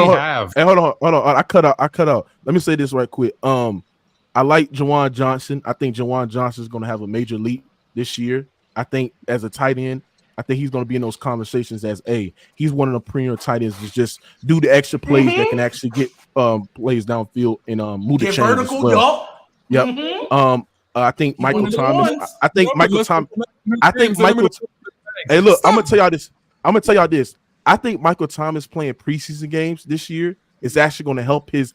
Hey, hold on. I cut out. Let me say this right quick. I like Juwan Johnson. I think Juwan Johnson is going to have a major leap this year. I think as a tight end, I think he's going to be in those conversations as he's one of the premier tight ends to just do the extra plays that can actually get plays downfield and move the chains vertical, as well. Yep. I think Michael Thomas. I think Michael Thomas. Hey, look, I'm gonna tell y'all this. I think Michael Thomas playing preseason games this year is actually going to help his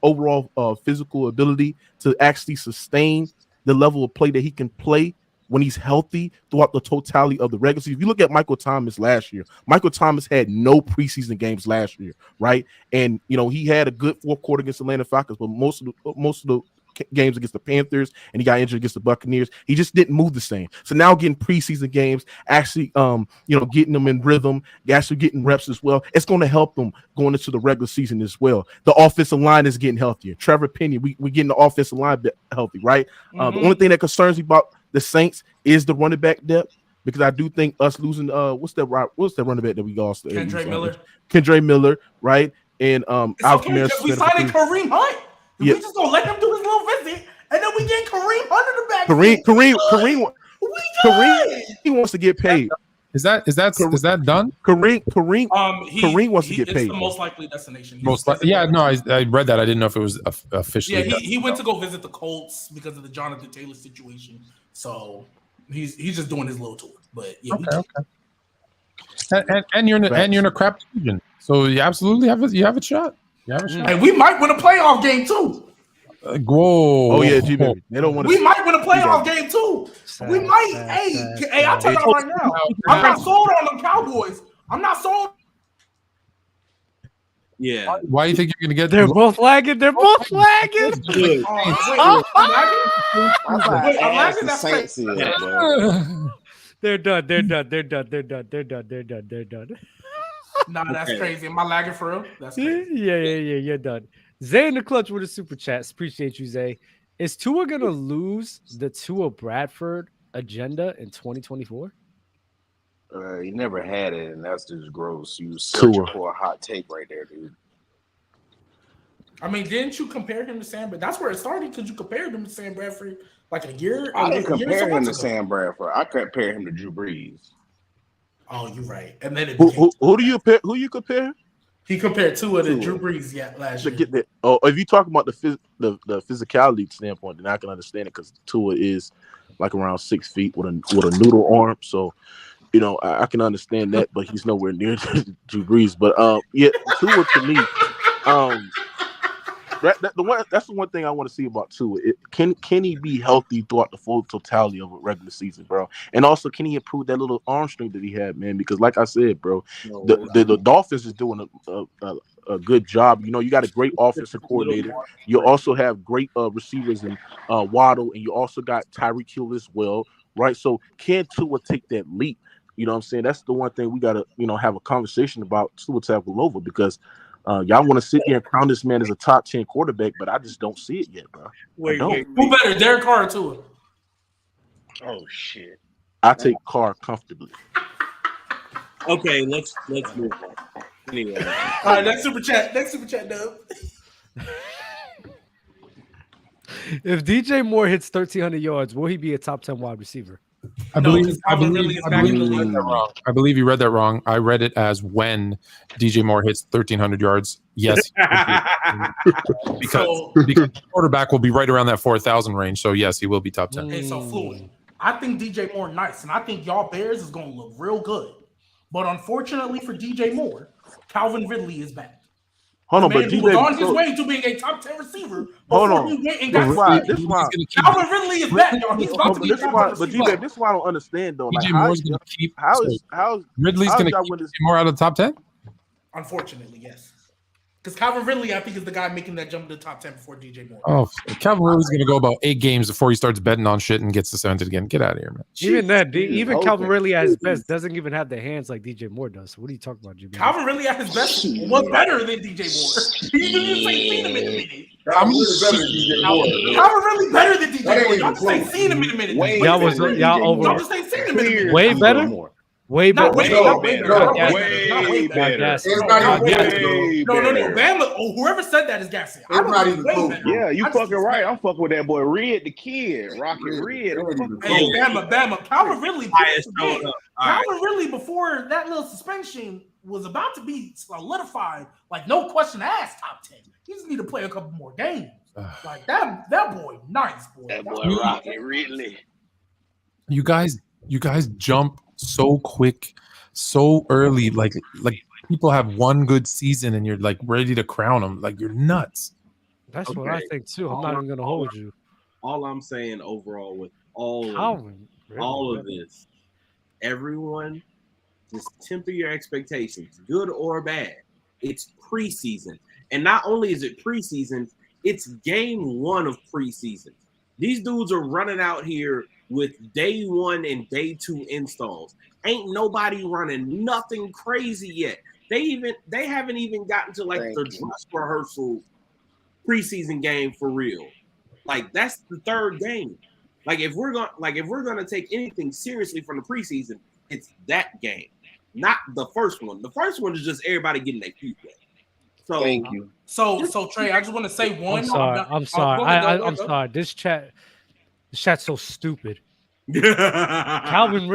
overall physical ability to actually sustain the level of play that he can play when he's healthy throughout the totality of the regular season. If you look at Michael Thomas last year, Michael Thomas had no preseason games last year, right? And he had a good fourth quarter against the Atlanta Falcons, but most of the games against the Panthers and he got injured against the Buccaneers, he just didn't move the same. So now getting preseason games, actually getting them in rhythm, actually getting reps as well, it's going to help them going into the regular season as well. The offensive line is getting healthier. Trevor Penny, we getting the offensive line healthy, right? The only thing that concerns me about the Saints is the running back depth, because I do think us losing what's that running back that we lost? Kendra Miller, right? And it's okay because we signed Kareem Hunt. We just gonna let him do his little visit, and then we get Kareem Hunt in the back. Kareem, he wants to get paid. Is that done? Kareem wants to get paid. It's the most likely destination. I read that. I didn't know if it was officially. Yeah, he went to go visit the Colts because of the Jonathan Taylor situation. So he's just doing his little tour. But yeah, okay. And you're in a crap division, so you absolutely have a shot. And we might win a playoff game too. Whoa! Oh yeah, GBaby. They don't want. We might win a playoff game too. We might. Hey! I'll tell you right now. I'm not sold on them Cowboys. I'm not sold. Yeah. Why do you think you're gonna get? They're both lagging. They're both lagging. Good. I'm lagging. That's crazy. They're done. Nah, that's crazy. Am I lagging for real? That's crazy. Yeah. You're done. Zay in the clutch with a super chat. Appreciate you, Zay. Is Tua gonna lose the Tua Bradford agenda in 2024? He never had it, and that's just gross. You searching for a hot take right there, dude. I mean, didn't you compare him to Sam? But that's where it started, because you compared him to Sam Bradford like a year. I didn't compare him to Sam Bradford. I compared him to Drew Brees. Oh, you're right. And then who do you compare? Who you compare? He compared Tua to Drew Brees, last year. Get that. Oh, if you talk about the physicality standpoint, then I can understand it, because Tua is like around 6 feet with a noodle arm. So, I can understand that, but he's nowhere near Drew Brees. But Tua to me, that's the one thing I want to see about Tua. Can he be healthy throughout the full totality of a regular season, bro? And also, can he improve that little arm strength that he had, man? Because like I said, bro, the Dolphins is doing a good job. You got a great offensive coordinator. You also have great receivers in Waddle, and you also got Tyreek Hill as well, right? So can Tua take that leap? You know what I'm saying? That's the one thing we got to, have a conversation about Tua Tagovailoa, because y'all want to sit here and crown this man as a top 10 quarterback, but I just don't see it yet, bro. Wait. Who better, Derek Carr or Tua? Oh shit! I take Carr comfortably. Okay, let's move on. Anyway, all right, next super chat, Dub. If DJ Moore hits 1,300 yards, will he be a top 10 wide receiver? I believe you read that wrong. I read it as when DJ Moore hits 1,300 yards. Yes, because the quarterback will be right around that 4,000 range. So yes, he will be top 10. Okay, so Fluid, I think DJ Moore nice, and I think y'all Bears is going to look real good. But unfortunately for DJ Moore, Calvin Ridley is back. Hold on, but DJ was on his way to being a top 10 receiver. Hold on, Calvin Ridley is back, y'all. He's about to be a top 10 receiver. But this is why I don't understand, though. DJ Moore's going to keep. Ridley's going to keep DJ Moore out of the top 10. Unfortunately, yes. Because Calvin Ridley, I think, is the guy making that jump to the top 10 before DJ Moore. Oh, Calvin Ridley's going to go about 8 games before he starts betting on shit and gets suspended again. Get out of here, man. Even that, even Calvin Ridley at his best doesn't even have the hands like DJ Moore does. So what are you talking about, GBaby? Calvin Ridley at his best was better than DJ Moore. You didn't say seen him in a minute. Calvin Ridley better than DJ Moore. Calvin Ridley better than DJ Moore. Y'all just ain't seen him in a minute. Y'all just ain't seen him in a minute. Way better. Way better. Way better. No. Bama, whoever said that is gassing. I'm not even close. Yeah, you fucking right. I'm fucking with that boy Red, the kid, Rocket Red. Hey, Bama. Calvin Ridley. Calvin Ridley, before that little suspension, was about to be solidified, like no question asked, top 10. He just need to play a couple more games. Like that boy, nice boy. That boy Rocket Ridley. You guys jump so quick, so early. Like people have one good season and you're like ready to crown them. Like you're nuts. That's what I think too. I'm not even gonna hold you. All I'm saying overall with all of this, everyone, just temper your expectations, good or bad. It's preseason, and not only is it preseason, it's game 1 of preseason. These dudes are running out here with day 1 and day 2 installs. Ain't nobody running nothing crazy yet. They haven't even gotten to like the dress rehearsal preseason game for real. Like that's the 3rd game. Like if we're gonna take anything seriously from the preseason, it's that game, not the first one. The first one is just everybody getting their feet wet. So thank you. So Trey, I just want to say one. I'm sorry. This chat's so stupid. Calvin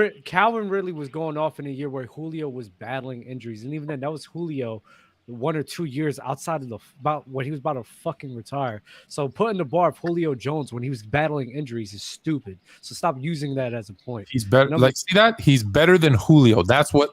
Ridley was going off in a year where Julio was battling injuries, and even then, that was Julio 1 or 2 years outside of about when he was about to fucking retire. So putting the bar of Julio Jones when he was battling injuries is stupid. So stop using that as a point. He's better. See that? He's better than Julio. That's what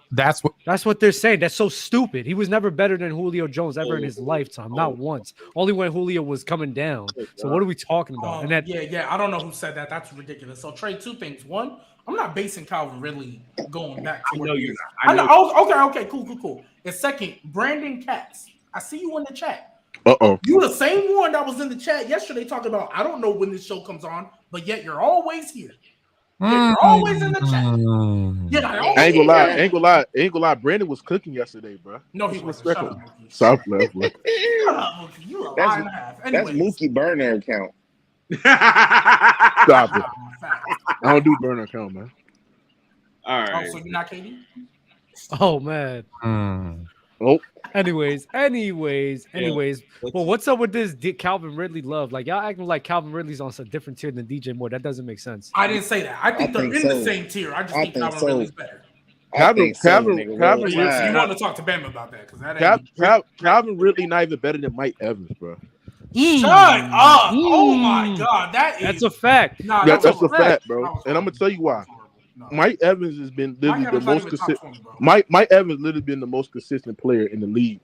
they're saying. That's so stupid. He was never better than Julio Jones ever in his lifetime. Not once. Only when Julio was coming down. So what are we talking about? Yeah. I don't know who said that. That's ridiculous. So Trey, 2 things. One, I'm not basing Calvin Ridley going back to what he is. Okay, cool. And second, Brandon Katz. I see you in the chat. You the same one that was in the chat yesterday talking about, I don't know when this show comes on, but yet you're always here. You're always in the chat. I ain't gonna lie. Brandon was cooking yesterday, bro. No, he was respectful. South left. You a lie and a half. That's Mookie burner account. Stop it. I don't do burner account, man. All right. Oh, so you're not KD? Oh man. Oh. Anyways. Well, what's up with this Calvin Ridley love? Like y'all acting like Calvin Ridley's on a different tier than DJ Moore. That doesn't make sense. I didn't say that. I think they're in the same tier. I just think Calvin Ridley's better. Calvin you want to talk to Bam about that because that Calvin Ridley not even better than Mike Evans, bro. Shut up! Oh my god, that's a fact. Nah, that's a fact, bro. And I'm gonna tell you why. No. Mike Evans has been literally the most consistent. Mike Evans literally been the most consistent player in the league,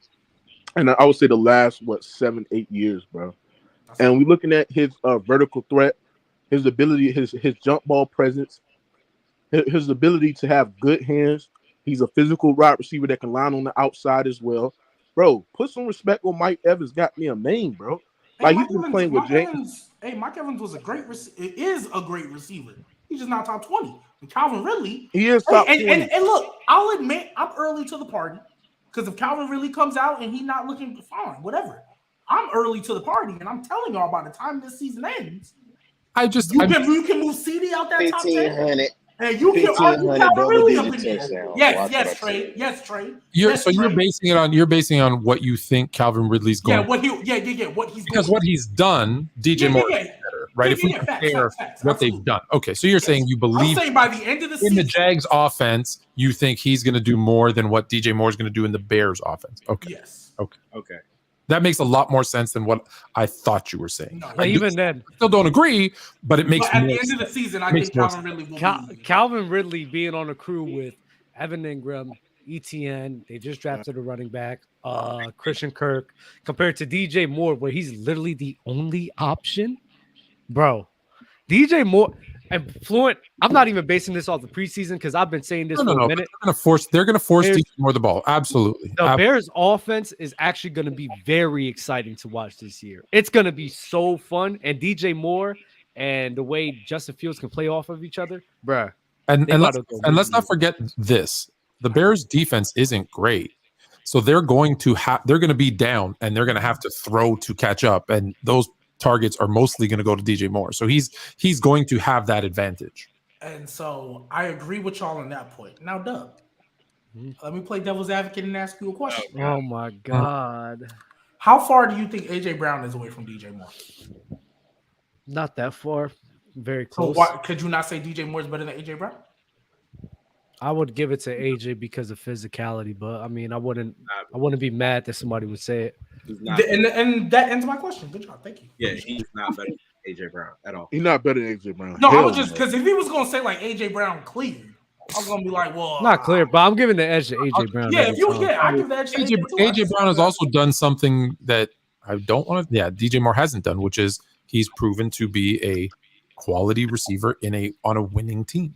and I would say the last 7-8 years, bro. And we're looking at his vertical threat, his ability, his jump ball presence, his ability to have good hands. He's a physical wide receiver that can line on the outside as well, bro. Put some respect on Mike Evans. Got me a name, bro. Like he's been playing with James. Mike Evans was a great receiver. He's just not top 20. And Calvin Ridley, he is top 20. And look, I'll admit I'm early to the party because if Calvin Ridley comes out and he's not looking fine, whatever, I'm early to the party, and I'm telling y'all by the time this season ends, you can move CD out that top 10. And you can Calvin Ridley up in there. Yes, Trey. You're basing it on what you think Calvin Ridley's going. What he's because what he's done, DJ Moore is better, right? If we compare what they've done, okay. So you're saying you believe by the end of the season, in the Jags offense, you think he's going to do more than what DJ Moore is going to do in the Bears offense. Okay. Yes. Okay. That makes a lot more sense than what I thought you were saying. No, even then, still don't agree, but it makes. But at the end of the season, I think Calvin Ridley will be. Calvin Ridley being on a crew with Evan Ingram, ETN, they just drafted a running back, Christian Kirk, compared to DJ Moore, where he's literally the only option, bro. DJ Moore, And Fluent, I'm not even basing this off the preseason because I've been saying this for a minute. They're gonna force DJ Moore the ball. Absolutely. The Bears offense is actually going to be very exciting to watch this year. It's going to be so fun. And DJ Moore and the way Justin Fields can play off of each other, bruh. And let's not forget this. The Bears defense isn't great. So they're going to be down and they're going to have to throw to catch up. And those targets are mostly going to go to DJ Moore. So he's going to have that advantage. And so I agree with y'all on that point. Now, Doug, let me play devil's advocate and ask you a question. Oh my God. How far do you think AJ Brown is away from DJ Moore? Not that far. Very close. So could you not say DJ Moore is better than AJ Brown? I would give it to AJ because of physicality, but I mean, I wouldn't be mad that somebody would say it. And that ends my question. Good job. Thank you. Yeah, he's not better than AJ Brown at all. He's not better than AJ Brown. No, I was just because if he was gonna say like AJ Brown clear, I was gonna be like, well, not clear, but I'm giving the edge to AJ Brown. Yeah, I give the edge to AJ Brown has also done something that I don't want to. Yeah, DJ Moore hasn't done, which is he's proven to be a quality receiver on a winning team.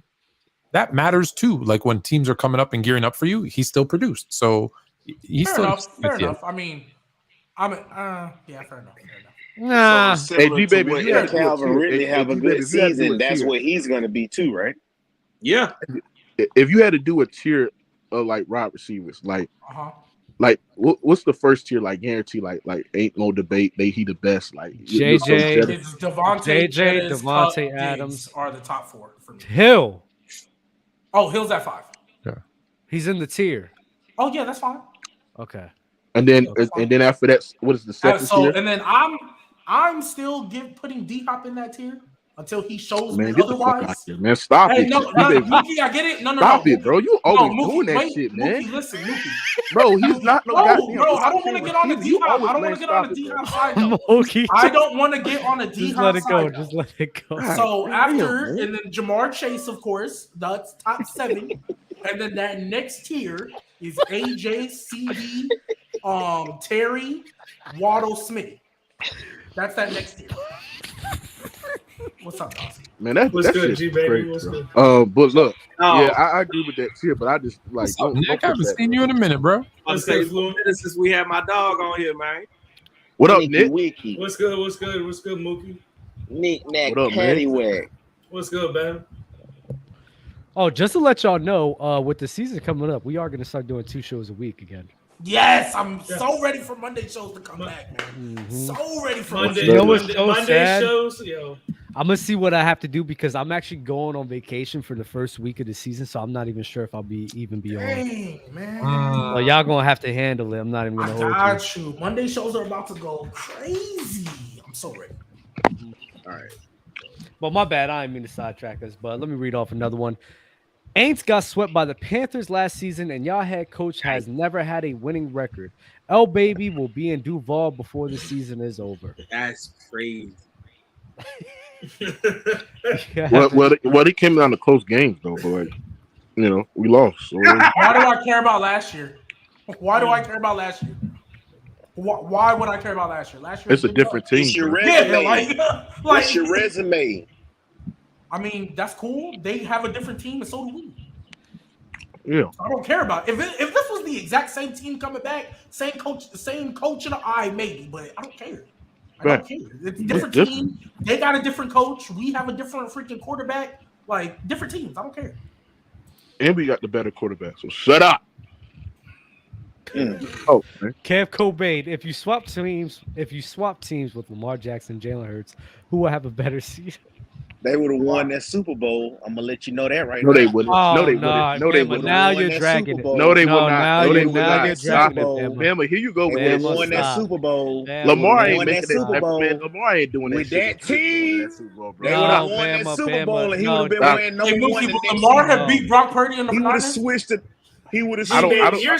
That matters too. Like when teams are coming up and gearing up for you, he still produced. So he's fair enough. I mean, fair enough. Nah. So hey, GBaby, if Calvin really have a good season, that's what he's going to be too, right? Yeah. If you had to do a tier of like wide receivers, like what's the first tier? Like guarantee, like ain't no debate. He the best. Like JJ, it's Devontae Adams are the top 4 for me. Hill. Oh, Hill's at 5. Yeah, he's in the tier. Oh yeah, that's fine. Okay. And then after that, what is the second tier? And then I'm still putting D-Hop in that tier until he shows me get otherwise. The fuck out here, man, stop it. No, Mookie, I get it. No. Stop it, bro. You always doing that shit, man. Mookie, listen, Mookie. Bro, he's not no goddamn. Bro, I don't want to get on the D-Hop. I don't want to get on the D-Hop side. I don't want to get on the D-Hop side. Just let it go. So after, and then Jamar Chase, of course, that's top 7. And then that next tier is AJ, CD, Terry, Waddle, Smith. That's that next tier. What's up, Dawson? Man, that's good, GBaby. What's good? But look, I agree with that tier, but I just like. Nick, I haven't seen you in a minute, bro. Since we have my dog on here, man. What up, Nick? Wiki. What's good, Mookie? Nick Paddywhack. What's good, man? Oh, just to let y'all know, with the season coming up, we are going to start doing 2 shows a week again. Yes, I'm so ready for Monday shows to come back, man. Mm-hmm. So ready for Monday shows. Yo, I'm gonna see what I have to do because I'm actually going on vacation for the first week of the season, so I'm not even sure if I'll be on. Dang, man. Well, y'all gonna have to handle it. I'm not even gonna hold you. Monday shows are about to go crazy. I'm so ready. All right. Well, my bad. I didn't mean to sidetrack us, but let me read off another one. Aints got swept by the Panthers last season, and y'all head coach has never had a winning record. Baby will be in Duval before the season is over. That's crazy. Well, it came down to close games though, but like, we lost. So. Why do I care about last year? Why would I care about last year? Last year it's a different team. It's your resume. Like it's your resume. I mean, that's cool. They have a different team, and so do we. Yeah, I don't care about it. If this was the exact same team coming back, same coach in the eye, maybe, but I don't care. I don't care. It's a different team. They got a different coach. We have a different freaking quarterback. Like different teams. I don't care. And we got the better quarterback. So shut up. Oh, man. Kev Cobain, if you swap teams with Lamar Jackson, Jalen Hurts, who will have a better season? They would have won that Super Bowl. I'm gonna let you know that right now. No, they wouldn't. No, they wouldn't. No, they wouldn't. Now you're dragging it. No, they would not. No, they would not. Stop it. Bama, here you go. They won that Super Bowl. Lamar ain't making that Super Bowl. Lamar ain't doing that with that team. They would have won that Super Bowl, and he would have been wearing number 1. Lamar had beat Brock Purdy in the He would have switched it. He would have switched. You're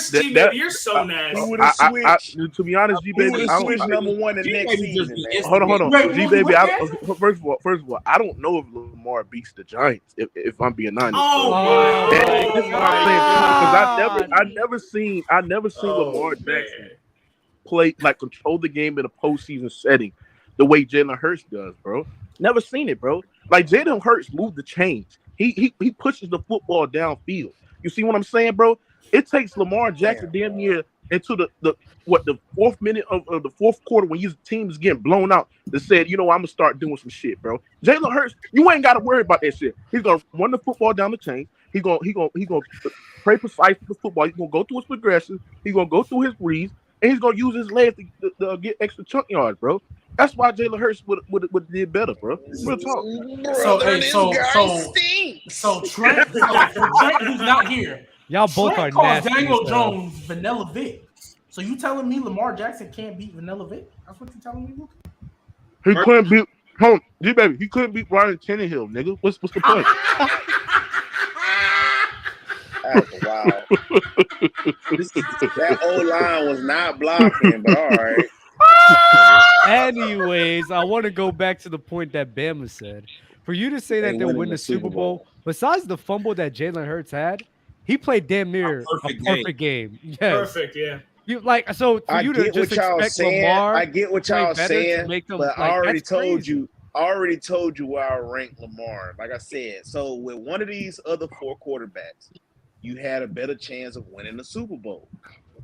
so nasty. He would have switched. To be honest, GBaby, he would have switched number 1 the next season. Hold on, GBaby. First of all, I don't know if Lamar beats the Giants. If I'm being honest, because I never seen Lamar Jackson play control the game in a postseason setting the way Jalen Hurts does, bro. Never seen it, bro. Like Jalen Hurts moved the chains. He pushes the football downfield. You see what I'm saying, bro? It takes Lamar Jackson damn near into the fourth minute of the fourth quarter when his team is getting blown out that said, I'm gonna start doing some shit, bro. Jalen Hurts, you ain't gotta worry about that shit. He's gonna run the football down the chain. He's gonna play precise with the football. He's gonna go through his progressions. He's gonna go through his reads, and he's gonna use his legs to get extra chunk yards, bro. That's why Jalen Hurts would did better, bro. Real talk. So Trent, who's not here. Y'all both Trent are calls nasty. Daniel Jones Vanilla Vic. So you telling me Lamar Jackson can't beat Vanilla Vic? That's what you telling me, Luke? He couldn't beat GBaby. He couldn't beat Ryan Tannehill, nigga. What's the point? Wow. That old line was not blocking, but all right. Anyways, I want to go back to the point that Bama said. For you to say that they'll win the Super Bowl, besides the fumble that Jalen Hurts had, he played damn near a perfect game. Yes. Perfect, yeah. You like so for you to just expect Lamar. I get what y'all saying, but I already told you. I already told you where I rank Lamar. Like I said, so with one of these other four quarterbacks, you had a better chance of winning the Super Bowl.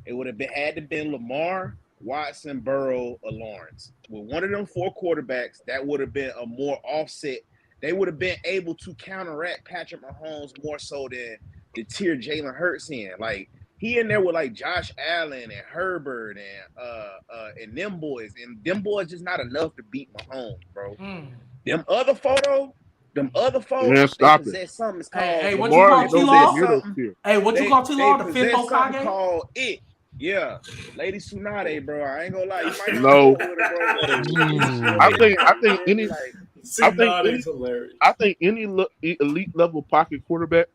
It would have had to been Lamar, Watson, Burrow, or Lawrence. With one of them four quarterbacks, that would have been a more offset. They would have been able to counteract Patrick Mahomes more so than the tier Jalen Hurts in. Like he in there with like Josh Allen and Herbert and them boys, and them boys just not enough to beat Mahomes, bro. Them other photos, yeah, stop it. Something called. Hey, what you call T-Law? Hey, what you call T-Law? The fifth Hokage? Called it. Yeah, Lady Tsunade, bro. I ain't gonna lie. You might no. I think any elite level pocket quarterback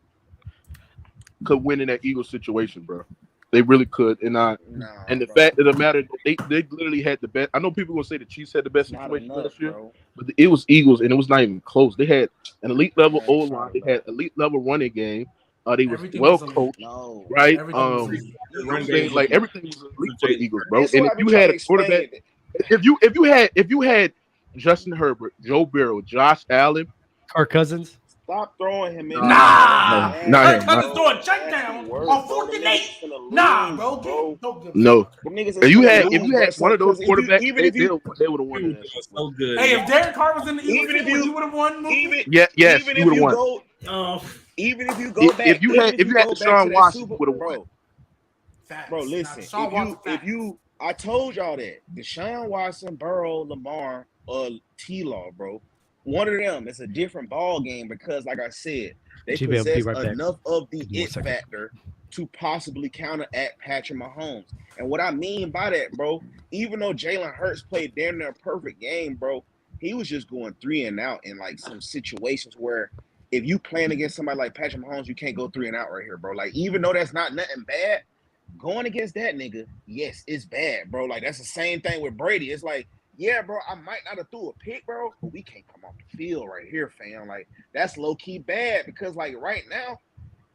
could win in that Eagles situation, bro. They really could, and the fact of the matter, they literally had the best. I know people gonna say the Chiefs had the best situation last year, but it was Eagles, and it was not even close. They had an elite level O line, they had elite level running game. They was well coached, right? Everything was elite for the Eagles, bro. And if you had a quarterback, if you had Justin Herbert, Joe Burrow, Josh Allen, Kirk Cousins. Stop throwing him in. Nah. Kirk Cousins throwing a check down on 4th and 8. Nah, bro. No. If you had one of those quarterbacks, they would have won. So good. Hey, if Derek Carr was in the Eagles, you would have won. Yes, you would have won. Even if you go back, if you had Deshaun Watson, would have won. Bro, listen. I told y'all that Deshaun Watson, Burrow, Lamar, T-Law, bro. One of them, it's a different ball game because, like I said, they possess enough of the it factor to possibly counteract Patrick Mahomes. And what I mean by that, bro, even though Jalen Hurts played damn near a perfect game, bro, he was just going 3 and out in like some situations where if you playing against somebody like Patrick Mahomes, you can't go 3 and out right here, bro. Like, even though that's not nothing bad, going against that nigga, yes, it's bad, bro. Like, that's the same thing with Brady. It's like, yeah, bro, I might not have threw a pick, bro, but we can't come off the field right here, fam. Like, that's low-key bad because, like, right now,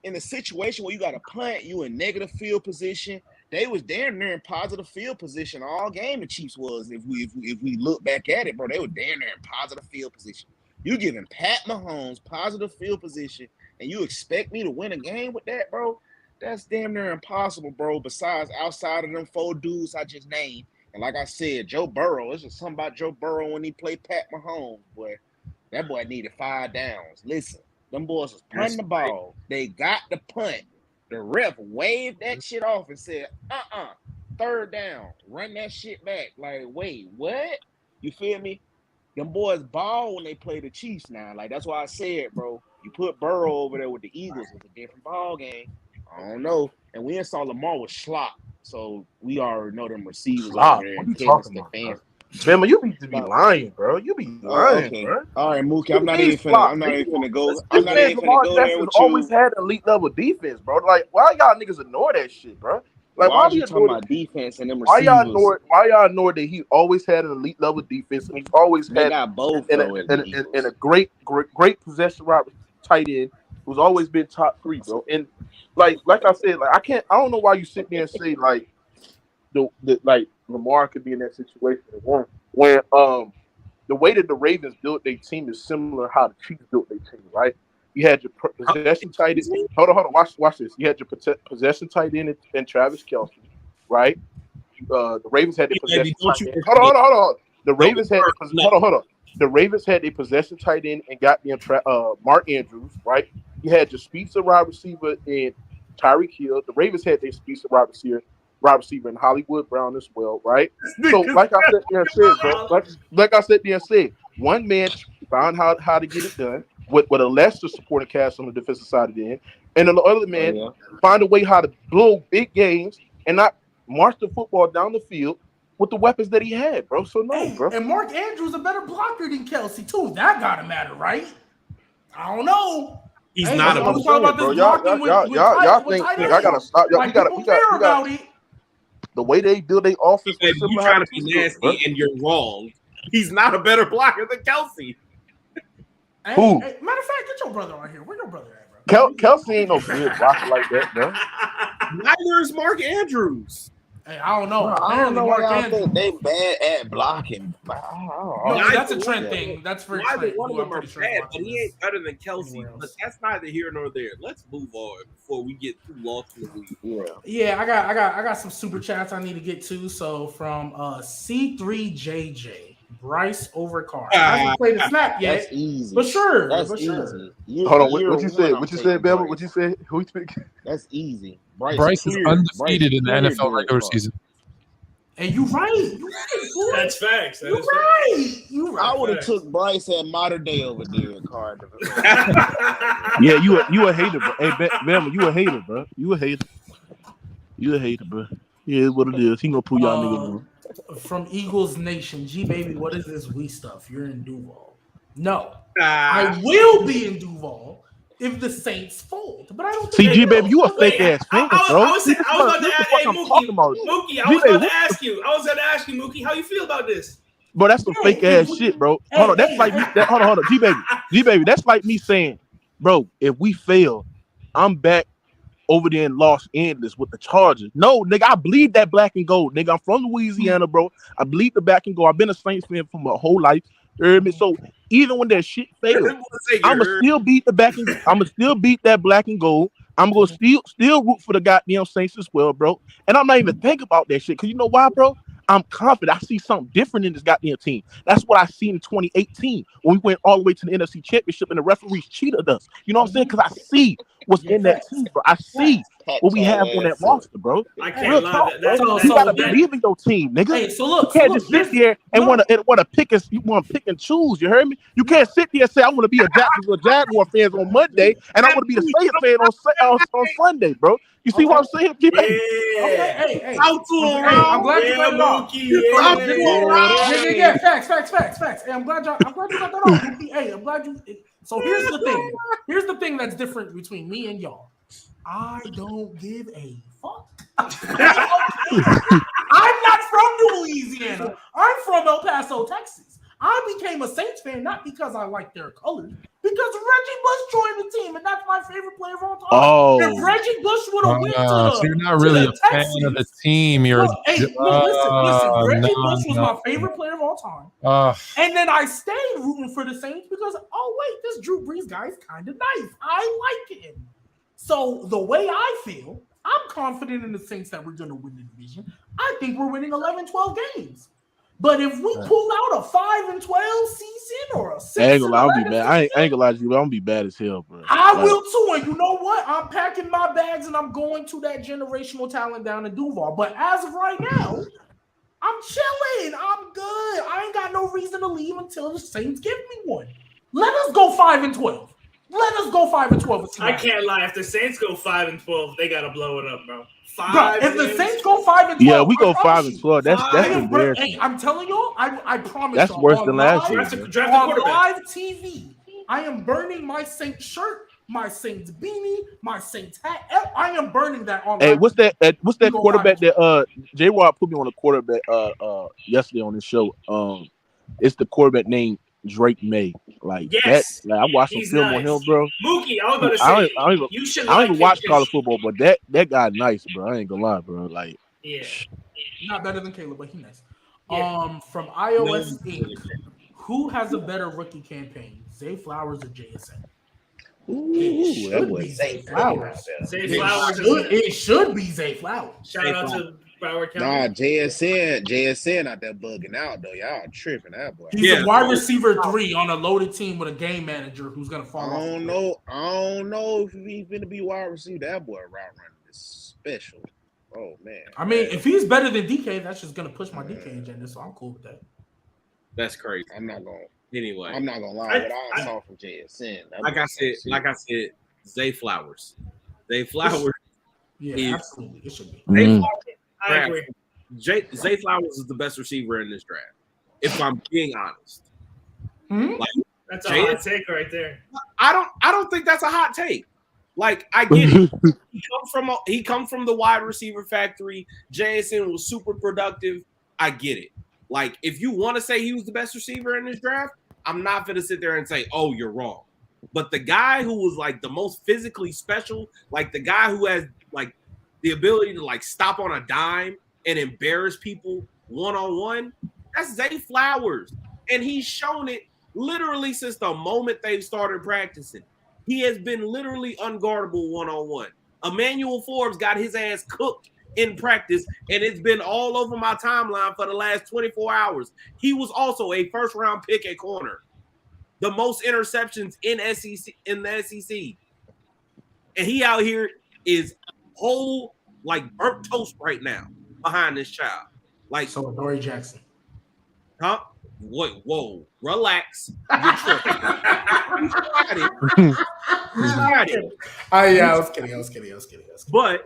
in a situation where you got a punt, you in negative field position, they was damn near in positive field position all game, the Chiefs was. If we look back at it, bro, they were damn near in positive field position. You giving Pat Mahomes positive field position, and you expect me to win a game with that, bro? That's damn near impossible, bro, besides outside of them 4 dudes I just named. And like I said, Joe Burrow, it's just something about Joe Burrow when he played Pat Mahomes, boy. That boy needed 5 downs. Listen, them boys was punting the ball. They got the punt. The ref waved that shit off and said, 3rd down. Run that shit back. Like, wait, what? You feel me? Them boys ball when they play the Chiefs now. Like, that's why I said, bro, you put Burrow over there with the Eagles, it's a different ball game. I don't know. And we saw Lamar was slop. So we already know them receivers over there. What are you talking about, Bama, you be lying, bro. You be lying, bro. All right, Mookie, I'm not even finna go. I'm not even finna go there with you. Always had elite level defense, bro. Like, why y'all niggas ignore that shit, bro? Like, why you talking about defense and them receivers? Why y'all ignore that he always had an elite level defense and he's always had both and a great possession route tight end who's always been top 3, bro. And like I said, like I don't know why you sit there and say like the Lamar could be in that situation when the the way that the Ravens built their team is similar how the Chiefs built their team, right? You had your possession tight end. Hold on. Watch this. You had your possession tight end and Travis Kelce, right? The Ravens had their possession tight end. Hold on. The Ravens had hold on. The Ravens had their possession tight end and got them Mark Andrews, right? You had your speedster wide receiver in Tyreek Hill. The Ravens had their speedster wide receiver in Hollywood Brown as well, right? So, like I said there and said, bro, like I said there and said, one man found how to get it done with a lesser supporting cast on the defensive side of the end, and the other man find a way how to blow big games and not march the football down the field with the weapons that he had, bro. So no, bro. And Mark Andrews a better blocker than Kelce too. That gotta matter, right? I don't know. He's not a talking about this blocking y'all think I gotta stop. Y'all, we gotta. The way they build their offense, you trying to be nasty and you're wrong. He's not a better blocker than Kelce. Who? Matter of fact, get your brother on here. Where your brother at, bro? Kelce ain't no good blocker like that, bro. Neither is Mark Andrews. Hey, I don't know. I don't know why y'all think they bad at blocking. No, that's a trend thing. That's for neither one of them are bad, but he ain't better than Kelce. But that's neither here nor there. Let's move on before we get too lost in the weeds. Yeah, I got some super chats I need to get to. So from C3JJ, Bryce over Carr. I haven't played a snap yet. That's easy. But sure. That's easy. Hold on, what you said? What you said, Bevel? What you said? Who you speaking? That's easy. Bryce is undefeated in the NFL regular season. And you right. That's facts. You right. I would have took Bryce at modern day over Derek Carr. Yeah, you a hater, bro. Hey, Bama, you a hater, bro. You a hater, bro. Yeah, it's what it is. He gonna pull y'all niggas on. From Eagles Nation, GBaby, what is this we stuff? You're in Duval. No, I will be in Duval if the Saints fold. But I don't see, GBaby, you a fake ass fan, bro. I was about to ask Mookie. I was going to ask you, Mookie, how you feel about this? Bro, that's some fake ass shit, bro. Hold on, that's like me. Hold on, GBaby, that's like me saying, bro, if we fail, I'm back over there in Los Angeles with the Chargers. No, nigga, I bleed that black and gold, nigga. I'm from Louisiana, bro. I bleed the black and gold. I've been a Saints fan for my whole life. So even when that shit fails, I'ma still beat the back and I'ma still beat that black and gold. I'm gonna still root for the goddamn Saints as well, bro. And I'm not even thinking about that shit. Cause you know why, bro? I'm confident. I see something different in this goddamn team. That's what I seen in 2018 when we went all the way to the NFC Championship and the referees cheated us. You know what I'm saying? Because I see what's in that team, bro. I see what we have on that roster, bro. I can't lie. You gotta believe in your team, nigga. Hey, so look, you can't just sit there and want to pick and choose. You heard me? You can't sit there and say I want to be a Jaguar fan on Monday and I want to be a Saints fan on Sunday, bro. You see what I'm saying? Yeah. Hey. I'm glad you got it off. Yeah. Facts. Hey, I'm glad you got that off. Hey, I'm glad you. So here's the thing. Here's the thing that's different between me and y'all. I don't give a fuck. I'm not from Louisiana. I'm from El Paso, Texas. I became a Saints fan not because I like their colors, because Reggie Bush joined the team, and that's my favorite player of all time. Oh, if Reggie Bush would have went to the, so you're not really a fan of the team. You're listen. Reggie Bush was my favorite player of all time, and then I stayed rooting for the Saints because this Drew Brees guy is kind of nice. I like him. So the way I feel, I'm confident in the Saints that we're going to win the division. I think we're winning 11, 12 games. But if we pull out a 5-12 season or a 6, I ain't gonna lie, I'll be mad. I ain't gonna lie to you, but I'm gonna be bad as hell, bro. I will too. And you know what? I'm packing my bags and I'm going to that generational talent down in Duval. But as of right now, I'm chilling. I'm good. I ain't got no reason to leave until the Saints give me one. Let us go 5-12. Let us go 5-12. I can't lie. If the Saints go 5-12, they gotta blow it up, bro. If the Saints go 5-12, yeah, we go 5-12. That's embarrassing. Hey, I'm telling y'all, I promise. That's worse than last year. On live TV, I am burning my Saints shirt, my Saints beanie, my Saints hat. I am burning that on. Hey, what's that quarterback that J Rod put me on a quarterback yesterday on his show? It's the quarterback named Drake May. Like yes, that, I watched some film on him, bro. Mookie, I was gonna say I don't even watch college football, but that guy nice, bro. I ain't gonna lie, bro. Like, yeah, not better than Caleb, but he nice. Yeah. From iOS Inc. Who has a better rookie campaign, Zay Flowers or JSN? Ooh, that was Zay Flowers. Zay Flowers. It should be Zay Flowers. Shout out to Broward County. Nah, JSN out there bugging out though. Y'all tripping that boy. He's a wide receiver 3 on a loaded team with a game manager who's gonna fall off. I don't know if he's gonna be wide receiver. That boy route running is special. Oh man. I mean, if he's better than DK, that's just gonna push my DK agenda. So I'm cool with that. That's crazy. I'm not gonna lie. What I saw from JSN. Like I said, Zay Flowers. Zay Flowers. Yeah, absolutely. It should be. Zay Flowers. I agree. Zay Flowers is the best receiver in this draft. If I'm being honest, like that's a hot take right there. I don't think that's a hot take. Like I get it. He comes from the wide receiver factory. JSN was super productive. I get it. Like if you want to say he was the best receiver in this draft, I'm not going to sit there and say, "Oh, you're wrong." But the guy who was like the most physically special, like the guy who has like the ability to like stop on a dime and embarrass people one-on-one, that's Zay Flowers. And he's shown it literally since the moment they've started practicing. He has been literally unguardable one-on-one. Emmanuel Forbes got his ass cooked in practice, and it's been all over my timeline for the last 24 hours. He was also a first-round pick at corner. The most interceptions in the SEC. And he out here is whole like burnt toast right now behind this child. Like so Dory Jackson. Huh? Whoa, relax. You're tripping. I was kidding. But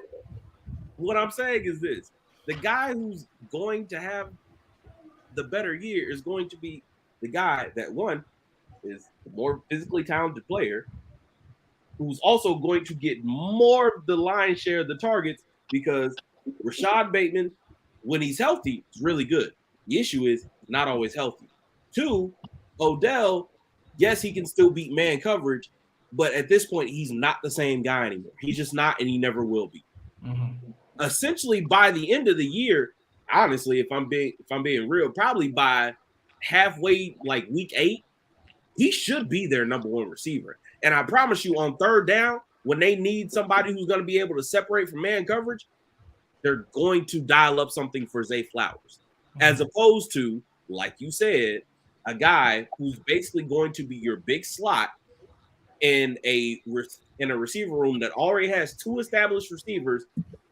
what I'm saying is this: the guy who's going to have the better year is going to be the guy that one is the more physically talented player, who's also going to get more of the lion's share of the targets because Rashad Bateman, when he's healthy, is really good. The issue is not always healthy. 2, Odell, yes, he can still beat man coverage, but at this point, he's not the same guy anymore. He's just not, and he never will be. Mm-hmm. Essentially, by the end of the year, honestly, if I'm being real, probably by halfway, like week 8, he should be their number 1 receiver. And I promise you, on third down, when they need somebody who's going to be able to separate from man coverage, they're going to dial up something for Zay Flowers, as opposed to, like you said, a guy who's basically going to be your big slot in a receiver room that already has 2 established receivers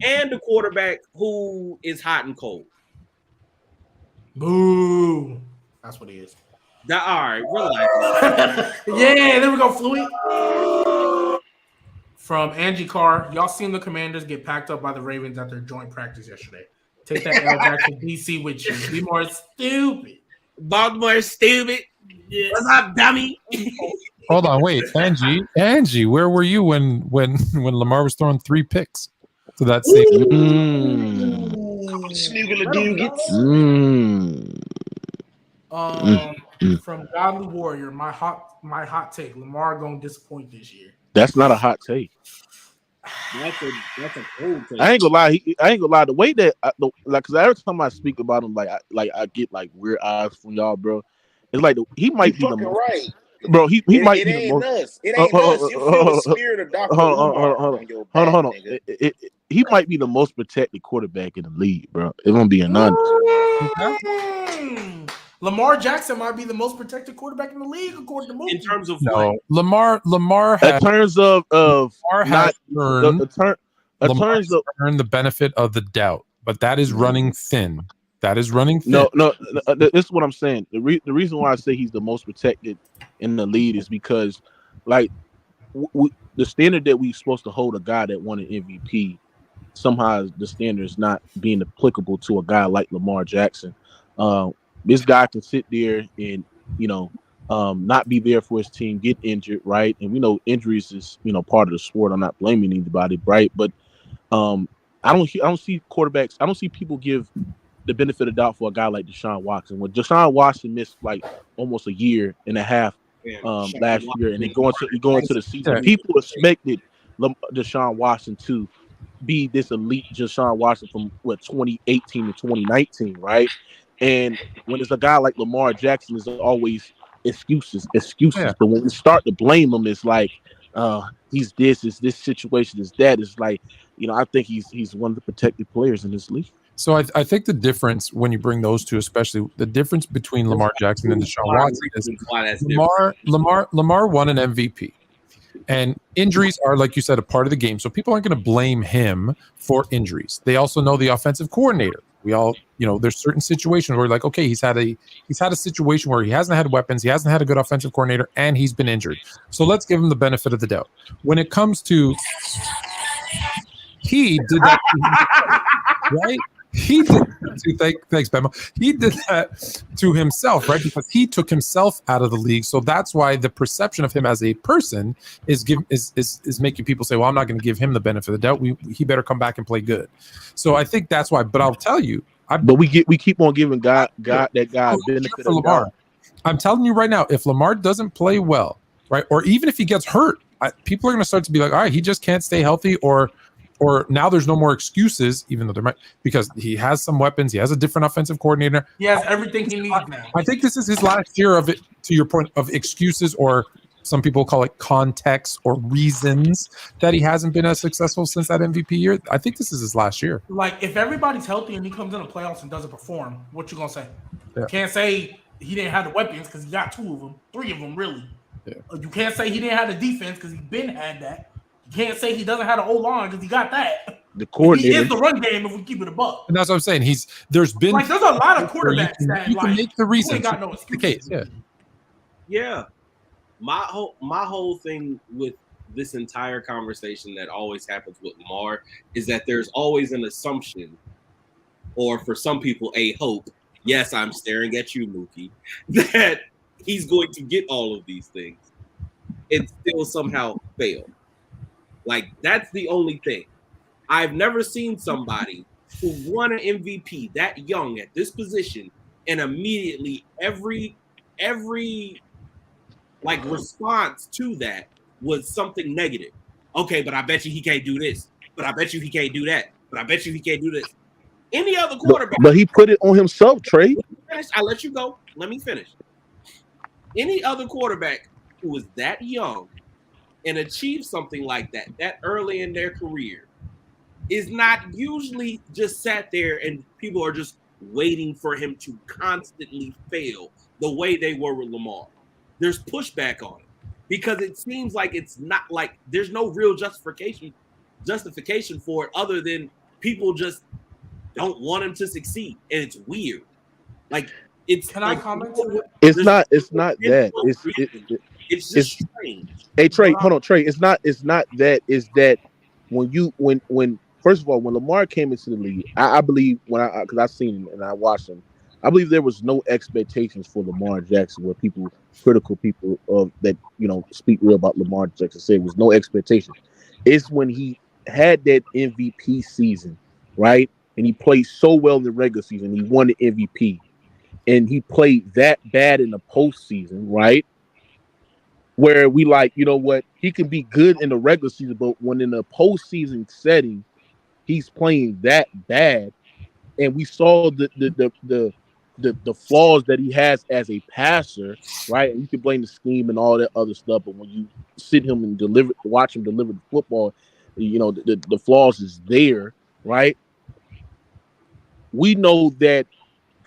and a quarterback who is hot and cold. Boo. That's what he is. All right, relax. Yeah, there we go, Fluey. From Angie Carr, y'all seen the Commanders get packed up by the Ravens at their joint practice yesterday. Take that L back to DC with you. Be more stupid. Baltimore stupid. Yeah. What's up, dummy? Hold on, wait, Angie, where were you when Lamar was throwing 3 picks to that safety? From Godly Warrior, my hot take: Lamar gonna disappoint this year. That's not a hot take. That's a cold take. I ain't gonna lie. The way that, because every time I speak about him, I get like weird eyes from y'all, bro. It's like he might be the most. Right. Bro, he might be the most. Us. It ain't us. You feel the spirit of Dr. Hold on. He might be the most protected quarterback in the league, bro. If I'm being honest. Lamar Jackson might be the most protected quarterback in the league, according to Mookie. In terms of Lamar has, in terms of Lamar has earned the benefit of the doubt, but that is running thin. No, this is what I'm saying. The reason why I say he's the most protected in the league is because, like, the standard that we're supposed to hold a guy that won an MVP, somehow the standard is not being applicable to a guy like Lamar Jackson. This guy can sit there and, not be there for his team, get injured, right? And we know injuries is, part of the sport. I'm not blaming anybody, right? But I don't see quarterbacks. I don't see people give the benefit of doubt for a guy like Deshaun Watson. When Deshaun Watson missed like almost a year and a half last year, and then going to the season, people expected Deshaun Watson to be this elite Deshaun Watson from 2018 to 2019, right? And when it's a guy like Lamar Jackson, there's always excuses. Yeah. But when we start to blame him, it's like he's this, is this situation, is that. It's like, I think he's one of the protected players in this league. So I think the difference when you bring those two, especially the difference between Lamar Jackson and Deshaun Watson, is Lamar won an MVP. And injuries are, like you said, a part of the game. So people aren't going to blame him for injuries. They also know the offensive coordinator. We all, there's certain situations where like, okay, he's had a situation where he hasn't had weapons, he hasn't had a good offensive coordinator, and he's been injured. So let's give him the benefit of the doubt. When it comes to, he did that, right? He did that to, thanks, Bama. He did that to himself, right? Because he took himself out of the league. So that's why the perception of him as a person is making people say, well, I'm not going to give him the benefit of the doubt. He better come back and play good. So I think that's why. But I'll tell you, but we keep on giving God benefit of the doubt. I'm telling you right now, if Lamar doesn't play well, right, or even if he gets hurt, people are going to start to be like, all right, he just can't stay healthy, or now there's no more excuses, even though there might, because he has some weapons, he has a different offensive coordinator. He has everything he needs now. I think this is his last year of it, to your point, of excuses, or some people call it context or reasons that he hasn't been as successful since that MVP year. I think this is his last year. Like, if everybody's healthy and he comes in the playoffs and doesn't perform, what you gonna say? Yeah. Can't say he didn't have the weapons because he got 2 of them, 3 of them really. Yeah. You can't say he didn't have the defense because he been had that. You can't say he doesn't have an O-line because he got that. The coordinator. He is the run game if we keep it above. And that's what I'm saying. There's a lot of quarterbacks that you can make the reason. Got no excuse. The case, yeah. Yeah. My whole thing with this entire conversation that always happens with Lamar is that there's always an assumption, or for some people, a hope. Yes, I'm staring at you, Mookie, that he's going to get all of these things and still somehow fail. Like, that's the only thing. I've never seen somebody who won an MVP that young at this position, and immediately every like response to that was something negative. Okay, but I bet you he can't do this. But I bet you he can't do that. But I bet you he can't do this. Any other quarterback. But he put it on himself, Trey. I'll let you go. Let me finish. Any other quarterback who was that young and achieved something like that early in their career, is not usually just sat there and people are just waiting for him to constantly fail the way they were with Lamar. There's pushback on it because it seems like it's not, like there's no real justification for it other than people just don't want him to succeed, and it's weird. Like, it's. Can I comment? It's not that. It's just strange. Hey, Trey, hold on, Trey. It's not that. It's that when first of all, when Lamar came into the league, I believe because I've seen him and I watched him, I believe there was no expectations for Lamar Jackson. Where critical people of that speak real about Lamar Jackson say was no expectations. It's when he had that MVP season, right? And he played so well in the regular season, he won the MVP, and he played that bad in the postseason, right? Where we he can be good in the regular season, but when in the postseason setting, he's playing that bad, and we saw the flaws that he has as a passer, right? And you can blame the scheme and all that other stuff, but when you sit him and watch him deliver the football, the flaws is there, right? We know that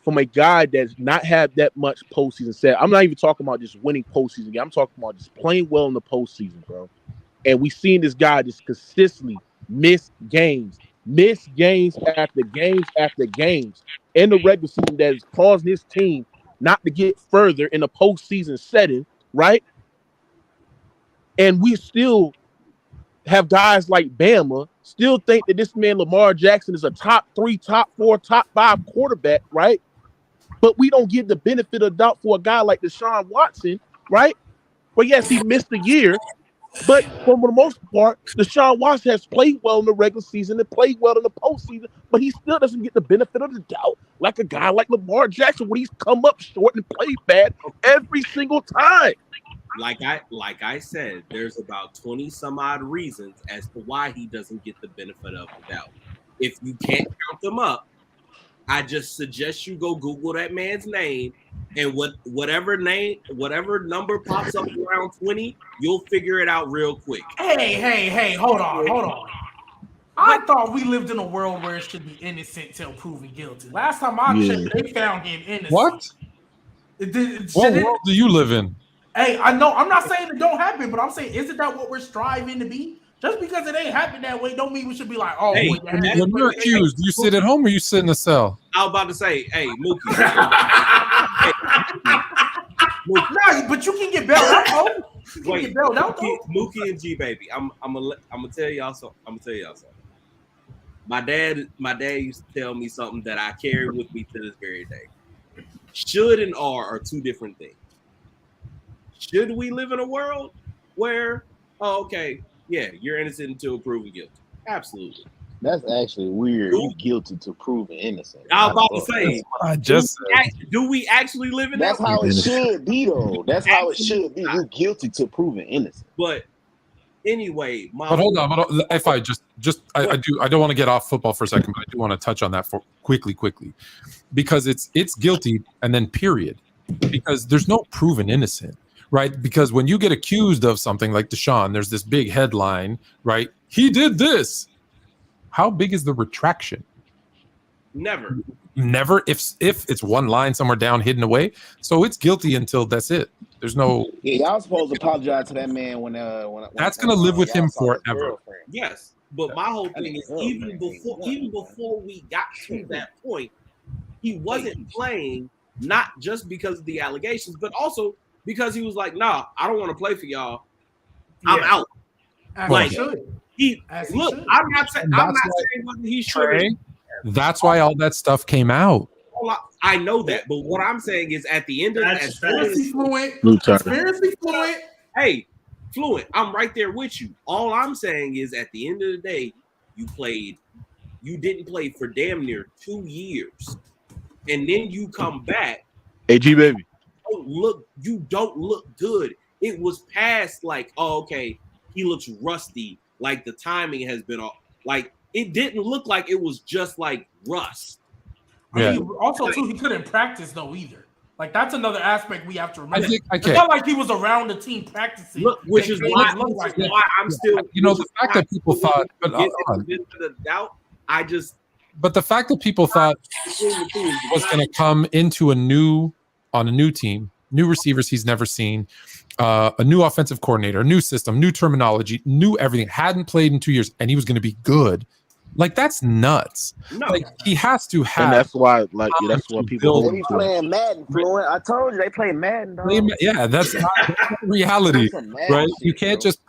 from a guy that's not had that much postseason set. I'm not even talking about just winning postseason game. I'm talking about just playing well in the postseason, bro. And we've seen this guy just consistently miss games after games after games in the regular season that is causing his team not to get further in the postseason setting, right? And we still have guys like Bama still think that this man Lamar Jackson is a top 3, top 4, top 5 quarterback, right? But we don't give the benefit of doubt for a guy like Deshaun Watson, right? Well, yes, he missed a year, but for the most part, Deshaun Watson has played well in the regular season and played well in the postseason, but he still doesn't get the benefit of the doubt like a guy like Lamar Jackson, when he's come up short and played bad every single time. Like I said, there's about 20 some odd reasons as to why he doesn't get the benefit of the doubt. If you can't count them up, I just suggest you go Google that man's name, and whatever number pops up around 20, you'll figure it out real quick. Hey, hold on. I thought we lived in a world where it should be innocent till proven guilty. Last time I checked, they found him innocent. What? What world do you live in? Hey, I know. I'm not saying it don't happen, but I'm saying, isn't that what we're striving to be? Just because it ain't happened that way, don't mean we should be like, oh. Hey, when you're accused, do you sit at home or you sit in a cell? I was about to say, hey, Mookie. No, but you can get bailed out, though. Wait, Mookie and GBaby. I'm gonna tell y'all something. My dad used to tell me something that I carry with me to this very day. Should and are two different things. Should we live in a world where, you're innocent until proven guilty? Absolutely. That's actually weird. You guilty to proven innocent. I was about to say, do we actually live in that? That's how it should be, though. That's how it should be. You're guilty to proven innocent. But anyway, but hold on. If I I don't want to get off football for a second, but I do want to touch on that for quickly, because it's guilty and then period. Because there's no proven innocent, right? Because when you get accused of something like Deshaun, there's this big headline, right? He did this. How big is the retraction? Never. If it's one line somewhere down hidden away, so it's guilty until that's it. There's no. Yeah, y'all supposed to apologize to that man when that's gonna live with him forever. Yes, but my whole thing is even before we got to that point, he wasn't playing not just because of the allegations, but also because he was like, "Nah, I don't want to play for y'all. I'm out." I'm not saying whether he should. That's why all that stuff came out. I know that, but what I'm saying is at the end of that, conspiracy fluent. Hey, fluent. I'm right there with you. All I'm saying is at the end of the day, you didn't play for damn near 2 years, and then you come back. Hey, GBaby. You don't look good. It was past like, he looks rusty. Like the timing has been off. Like it didn't look like it was just like rust. Yeah. I mean, also, too, he couldn't practice though either. Like that's another aspect we have to remember. It's not like he was around the team practicing, which is why I'm still. The fact that people thought, but the fact that people thought was going to come into on a new team, new receivers he's never seen, a new offensive coordinator, a new system, new terminology, new everything, hadn't played in 2 years, and he was going to be good. Like that's nuts. No, like he has to have, and that's why, that's why people they playing Madden. Fluent. I told you they play Madden. Dog. Yeah, that's not reality, right? You can't just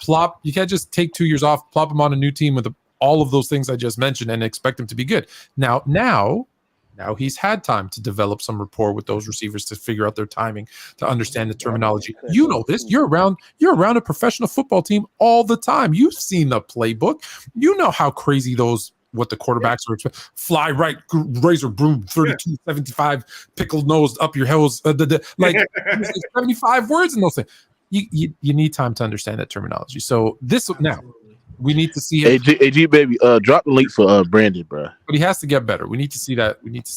You can't just take 2 years off, plop him on a new team with all of those things I just mentioned, and expect him to be good. Now he's had time to develop some rapport with those receivers to figure out their timing, to understand the terminology. You know this. You're around a professional football team all the time. You've seen the playbook. You know how crazy what the quarterbacks are. Fly right, razor broom, 32, 75, pickled nose up your hills. Like 75 words in those things. You need time to understand that terminology. So now. We need to see him. Hey, GBaby, drop the link for Brandon, bro. But he has to get better. We need to see that. We gonna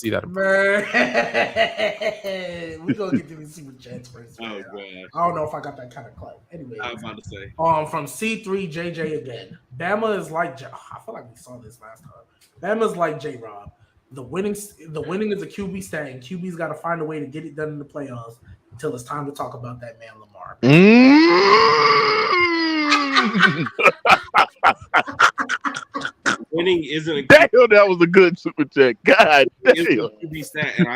get to the Superchats first. Oh, God. I don't know if I got that kind of clout. Anyway, I was about to say. From C3JJ again. Bama is like I feel like we saw this last time. Bama's like J-Rob. The winning is a QB stat, and QB's got to find a way to get it done in the playoffs until it's time to talk about that man Lamar. Winning isn't a damn. That was a good super chat. God damn. QB stat, and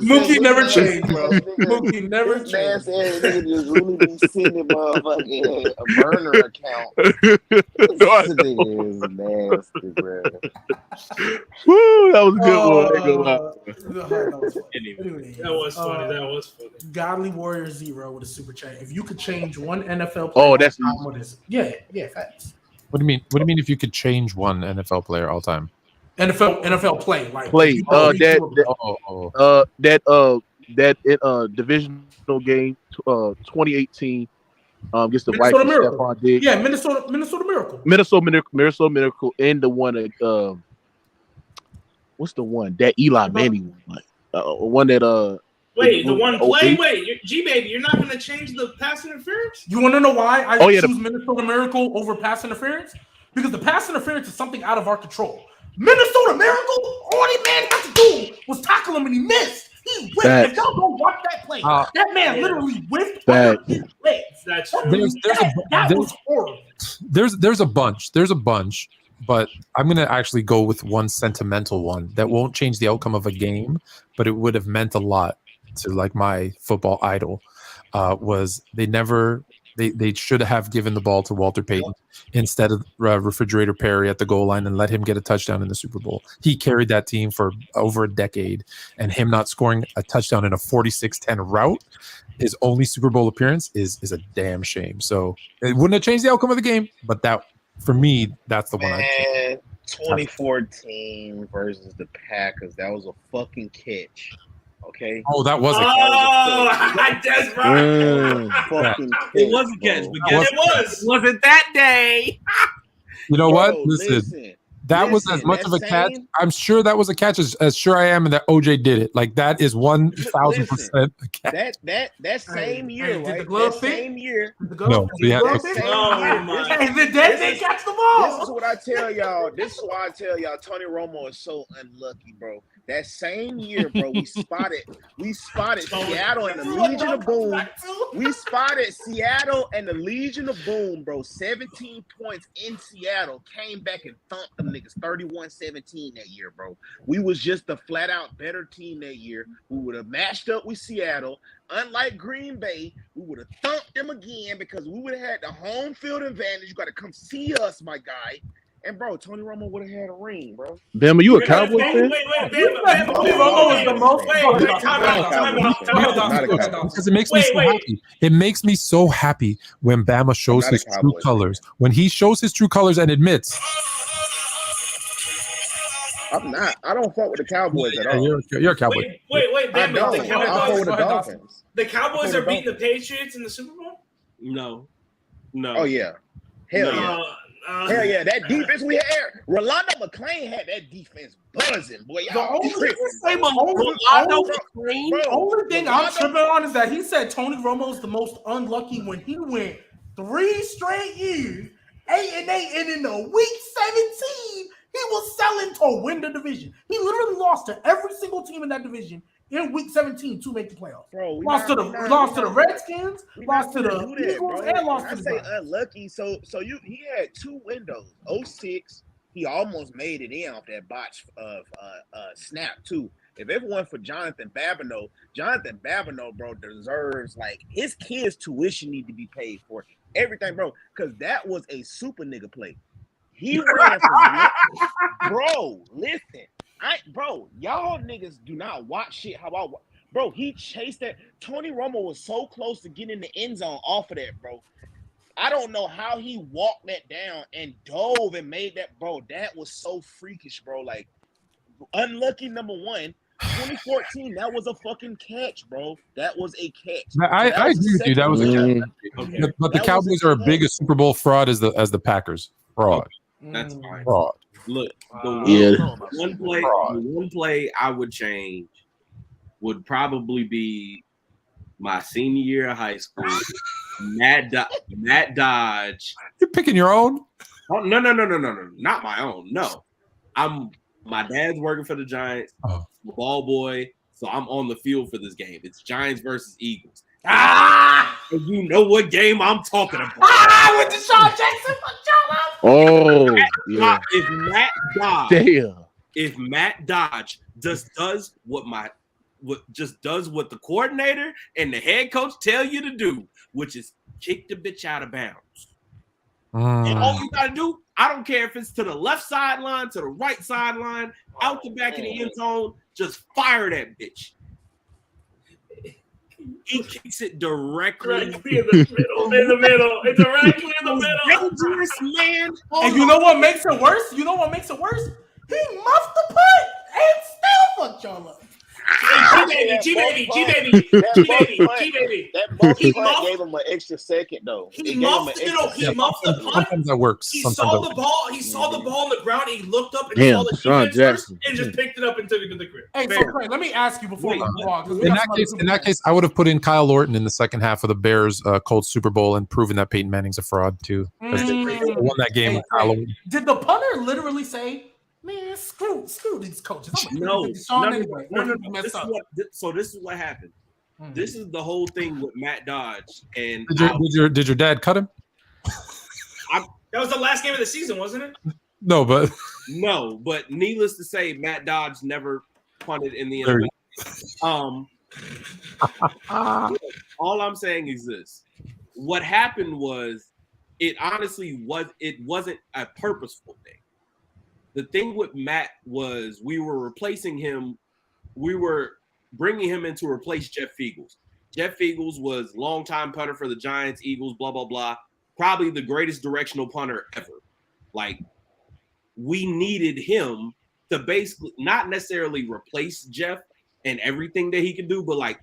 Mookie never changed, bro. Mookie never changed. Man said nigga just really be sending motherfucking a burner account. This nigga is nasty, bro. Woo, that was a good one. Anyway, that was funny. Godly Warrior 0 with a super chat. If you could change one NFL player, oh, that's yeah, facts. What do you mean? If you could change one NFL player all time? NFL play. That divisional game 2018 against the Minnesota Vikings. Miracle. Yeah, Minnesota Miracle. Minnesota Miracle, and the one what's the one that Eli Manning one? One that Wait, the one play. Wait, GBaby, you're not going to change the pass interference? You want to know why I choose Minnesota Miracle over pass interference? Because the pass interference is something out of our control. Minnesota Miracle, all that man had to do was tackle him and he missed. He whiffed. If y'all don't watch that play, that man literally whiffed under his legs. That's true. That was horrible. There's a bunch, but I'm gonna actually go with one sentimental one that won't change the outcome of a game, but it would have meant a lot to like my football idol. Was they should have given the ball to Walter Payton instead of Refrigerator Perry at the goal line and let him get a touchdown in the Super Bowl. He carried that team for over a decade, and him not scoring a touchdown in a 46-10 route, his only Super Bowl appearance, is a damn shame. So it wouldn't have changed the outcome of the game, but that, for me, that's the one. 2014 versus the Packers. That was a fucking catch. Okay. Oh, that was a catch. That's right. It was a catch, but guess it was. It wasn't that day. You know what? Listen. That was as much of a catch. I'm sure that was a catch as sure I am that OJ did it. Like that is 1,000% a catch. That same year, right? The glove that same year. No, we had they catch the ball. This is what I tell y'all. This is why I tell y'all Tony Romo is so unlucky, bro. That same year, bro, we spotted Seattle and the Legion of Boom. We spotted Seattle and the Legion of Boom, bro. 17 points in Seattle. Came back and thumped them niggas 31-17 that year, bro. We was just a flat out better team that year. We would have matched up with Seattle. Unlike Green Bay, we would have thumped them again because we would have had the home field advantage. You got to come see us, my guy. And bro, Tony Romo would have had a ring, bro. Bam, are you a Cowboy fan? Tony Romo is the most. Because it makes me so happy. It makes me so happy when Bama shows his true colors. When he shows his true colors and admits, I'm not. I don't fuck with the Cowboys at all. You're a Cowboy. Wait, I don't. I fuck with the Dolphins. The Cowboys are beating the Patriots in the Super Bowl? No. Oh yeah. Hell yeah. Hell yeah, that defense we had. Rolando McClain had that defense buzzing, boy. The only thing I'm tripping on is that he said Tony Romo's the most unlucky when he went 3 straight years, 8-8, and in the week 17, he was selling to win the division. He literally lost to every single team in that division in week 17 to make the playoffs. Bro, lost to the Redskins, lost to the Eagles, and lost to the Browns. Unlucky. So he had 2 windows. 06, he almost made it in off that botch of snap too. If it weren't for Jonathan Babineau, bro, deserves like his kids' tuition need to be paid for everything, bro, because that was a super nigga play. He ran from bro. Listen. Bro, y'all niggas do not watch shit. How about, bro? He chased that. Tony Romo was so close to getting in the end zone off of that, bro. I don't know how he walked that down and dove and made that, bro. That was so freakish, bro. Like, unlucky number 1. 2014, that was a fucking catch, bro. That was a catch. I agree with you. That was a catch. Okay. But the Cowboys are as big a Super Bowl fraud as the Packers. Fraud. That's fine. Fraud. Look, one play I would change would probably be my senior year of high school. Matt Dodge. You're picking your own? Oh, no, not my own. No, my dad's working for the Giants. Oh. I'm a ball boy, so I'm on the field for this game. It's Giants versus Eagles. And you know what game I'm talking about? With Deshaun Jackson. Oh, yeah. If Matt Dodge just does what the coordinator and the head coach tell you to do, which is kick the bitch out of bounds. And all you gotta do, I don't care if it's to the left sideline, to the right sideline, out the back of the end zone, just fire that bitch. He kicks it directly in the middle. It's directly in the middle. Dangerous, man. And you know what makes it worse? He muffed the punt and still fucked y'all up. G-Baby. That monkey punt gave him an extra second, though. He muffed the punt. Sometimes that works. He saw the ball. He saw the ball on the ground. He looked up and saw the Deshaun defense Jackson. first and just picked it up and took it to the crib. Hey, so Craig, let me ask you before we move on. In that case, I would have put in Kyle Orton in the second half of the Bears Colts Super Bowl and proven that Peyton Manning's a fraud too. They won that game with Kyle Orton. Did the punter literally say, "Man, screw these coaches"? No. So this is what happened. This is the whole thing with Matt Dodge and did your dad cut him? That was the last game of the season, wasn't it? No, but needless to say, Matt Dodge never punted in the NFL. All I'm saying is this: what happened was, it wasn't a purposeful thing. The thing with Matt was we were replacing him. We were bringing him in to replace Jeff Fiegels. Jeff Fiegels was longtime punter for the Giants, Eagles, blah, blah, blah. Probably the greatest directional punter ever. Like, we needed him to basically not necessarily replace Jeff and everything that he can do, but like,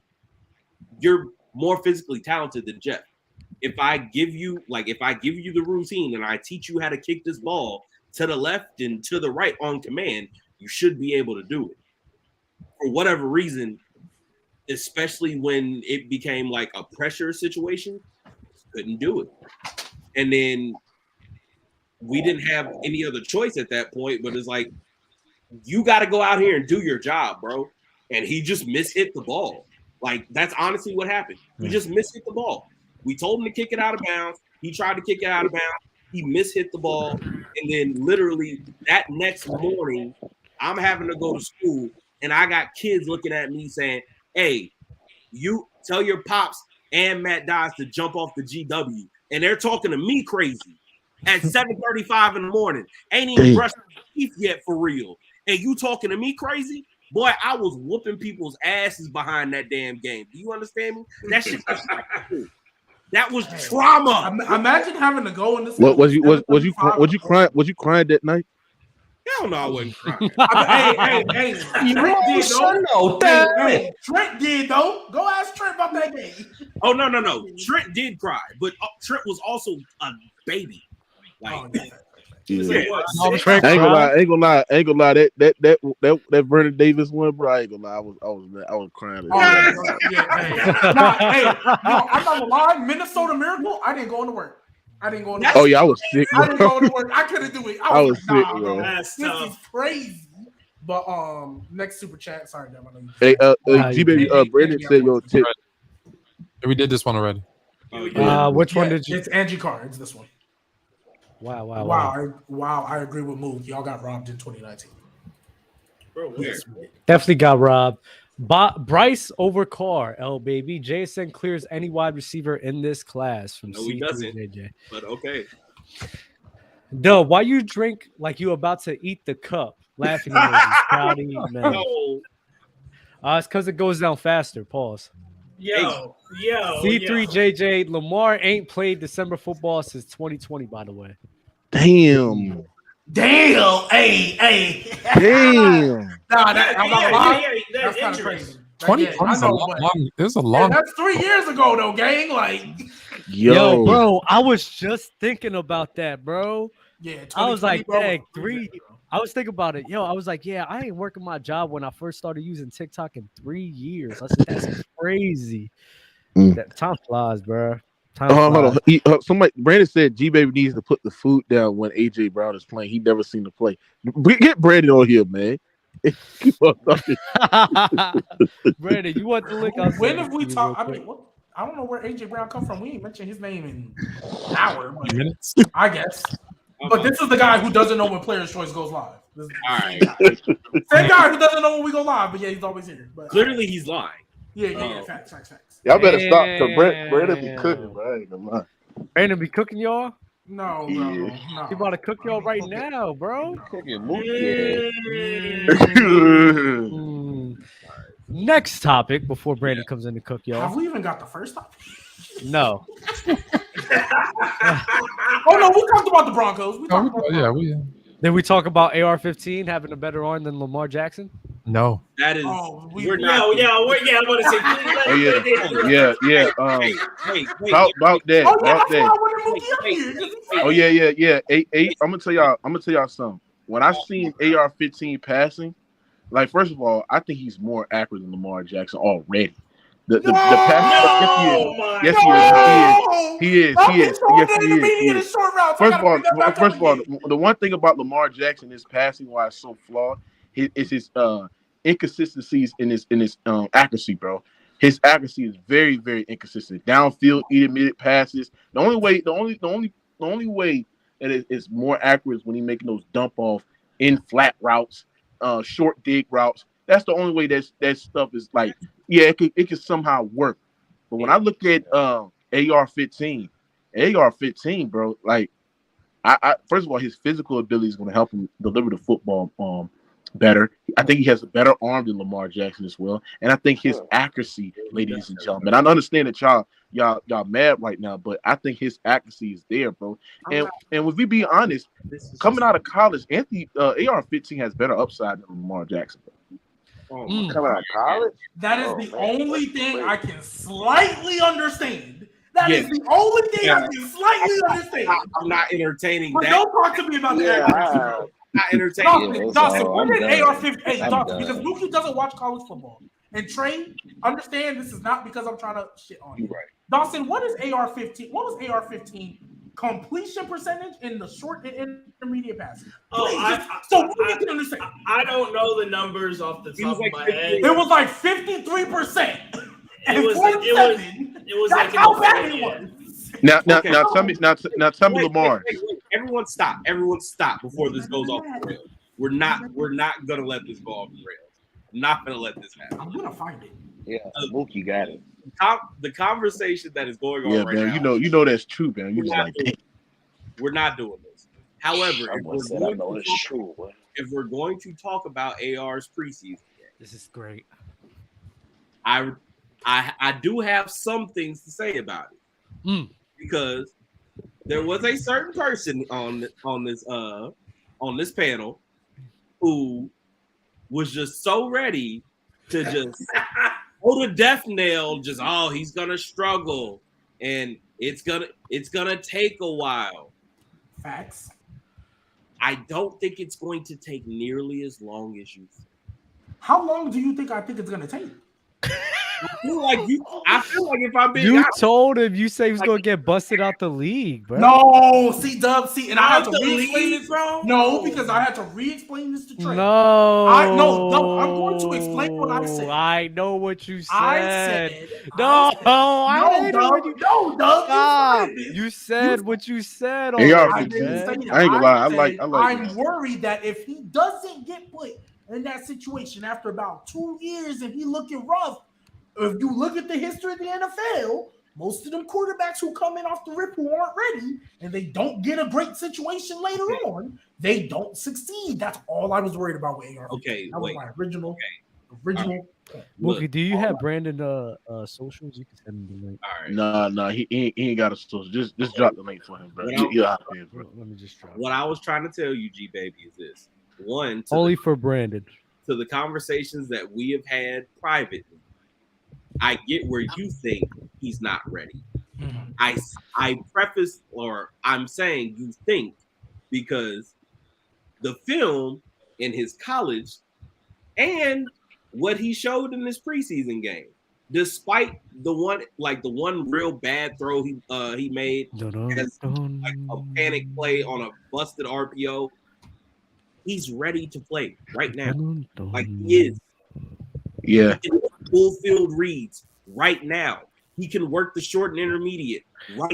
you're more physically talented than Jeff. If I give you the routine and I teach you how to kick this ball to the left and to the right on command, you should be able to do it. For whatever reason, especially when it became like a pressure situation, couldn't do it. And then we didn't have any other choice at that point, but it's like, you got to go out here and do your job, bro. And he just mishit the ball. Like, that's honestly what happened. He just mishit the ball. We told him to kick it out of bounds. He tried to kick it out of bounds. He mishit the ball. And then literally that next morning, I'm having to go to school, and I got kids looking at me saying, hey, you tell your pops and Matt Dodge to jump off the GW. And they're talking to me crazy at 7:35 in the morning. Ain't even brushed my teeth yet for real. And you talking to me crazy? Boy, I was whooping people's asses behind that damn game. Do you understand me? That shit that was trauma. Imagine having to go in this. Was you crying? Was you crying that night? Hell no, I wasn't crying. Trent did though. Go ask Trent about that game. Oh no. Trent did cry, but Trent was also a baby. Like, I ain't gonna lie. That Vernon Davis one, bro. I ain't gonna lie. I was crying. I'm not gonna lie. Minnesota Miracle. I didn't go into work. Oh yeah, I was sick. I didn't go to work. I couldn't do it. I was sick, bro. That's this tough. is crazy. But next super chat. Sorry, damn. Hey, GBaby, Brandon said your tip. We did this one already. Which one did you? It's Angie Carr. It's this one. Wow. I agree with Moog. Y'all got robbed in 2019. bro, Definitely got robbed. Bryce over Carr, baby. JSN clears any wide receiver in this class from no, he doesn't. JJ. But okay. Duh, why you drink like you about to eat the cup? Laughing emojis, Cloudy, man. No. It's because it goes down faster. Pause. Yo. C3JJ, Lamar ain't played December football since 2020, by the way. Damn. Hey. Damn. Nah, I'm not lying. That's kind of crazy. 2020 is a long. It was a long. That's 3 years ago, though, gang. Like, yo, bro, I was just thinking about that, bro. Yeah, I was like, dang, 3. I was thinking about it. Yo, I was like, yeah, I ain't working my job when I first started using TikTok in 3 years. I said, that's crazy. That time flies, bro. Hold on. Somebody, Brandon said GBaby needs to put the food down when AJ Brown is playing. He never seen the play. Get Brandon on here, man. Brandon, you want the link? When have we talked? I mean, what? I don't know where AJ Brown come from. We ain't mentioned his name in an hour, but I guess. But this is the guy who doesn't know when Players' Choice goes live. All right. Same guy who doesn't know when we go live, but yeah, he's always here. But, clearly, he's lying. Yeah. Facts. Y'all better stop because Brandon be cooking, bro. I ain't gonna lie. Brandon be cooking y'all? No. He about to cook y'all right now, bro. Next topic before Brandon comes in to cook y'all. Have we even got the first topic? No. Oh no, we talked about the Broncos. Did we talk about AR-15 having a better arm than Lamar Jackson? No. That is. Oh, we're not. I'm going to say. About that. Oh, yeah, About that's why I that. wanted Mookie up here. 'cause he's Oh yeah. I'm gonna tell y'all something. When I seen AR-15 passing, like first of all, I think he's more accurate than Lamar Jackson already. The pass, yes he is. First of all, the one thing about Lamar Jackson is passing why it's so flawed is his inconsistencies in his accuracy, bro. His accuracy is very, very inconsistent. Downfield, intermediate passes. The only way that it's more accurate is when he's making those dump off in flat routes, short dig routes. That's the only way that stuff is like, yeah, it could somehow work. But when I look at AR-15, bro, like I first of all, his physical ability is going to help him deliver the football better. I think he has a better arm than Lamar Jackson as well, and I think his accuracy, ladies and gentlemen. I understand that y'all mad right now, but I think his accuracy is there, bro. And if we be honest, coming out of college, AR-15 has better upside than Lamar Jackson. Coming out of college, that is the only thing I can slightly understand. That is the only thing I can slightly understand. I'm not entertaining but that. Don't talk to me about that. Not entertaining. Dawson, when did AR-15? Dawson, because Mookie doesn't watch college football. And Trey, understand this is not because I'm trying to shit on you. Right. Dawson, what is AR-15? What was AR-15 completion percentage in the short and intermediate passes? So we can understand. I don't know the numbers off the top of my head. It was like 53%. It was That's like how bad it was. Now tell me, Lamar. Wait. Everyone stop before this goes off the rails. We're not gonna let this go off the rails. I'm not gonna let this happen. I'm gonna find it. Yeah, Mookie got it. The conversation that is going on right man, now. you know that's true, man. You just like, we're not doing this. However, if we're going to talk about AR's preseason, this is great. I do have some things to say about it because there was a certain person on this panel who was just so ready to just hold a death nail. Just he's gonna struggle and it's gonna take a while. Facts. I don't think it's going to take nearly as long as you think. How long do you think I think it's gonna take? I feel like if I'm being you honest, told him you say he was gonna get busted out the league, bro. No, and I had to re-explain this, bro. No, because I had to re-explain this to Trey. No, I'm going to explain what I said. I know what you said. I You said what you said. I ain't gonna lie. I'm worried that if he doesn't get put in that situation after about 2 years and he looking rough, if you look at the history of the NFL, most of them quarterbacks who come in off the rip who aren't ready and they don't get a great situation later on, they don't succeed. That's all I was worried about with AR. Okay, that was my original. Mookie, do you have Brandon socials? You can send him the link. All right. No, he ain't got a social. Just drop the link for him, bro. Let me just drop. What I was trying to tell you, GBaby, is this: one, only for Brandon. To the conversations that we have had privately, I get where you think he's not ready. Mm-hmm. I preface, or I'm saying you think, because the film in his college and what he showed in this preseason game, despite the one real bad throw he made as like a panic play on a busted RPO, he's ready to play right now. Like he is. Yeah. Full field reads right now. He can work the short and intermediate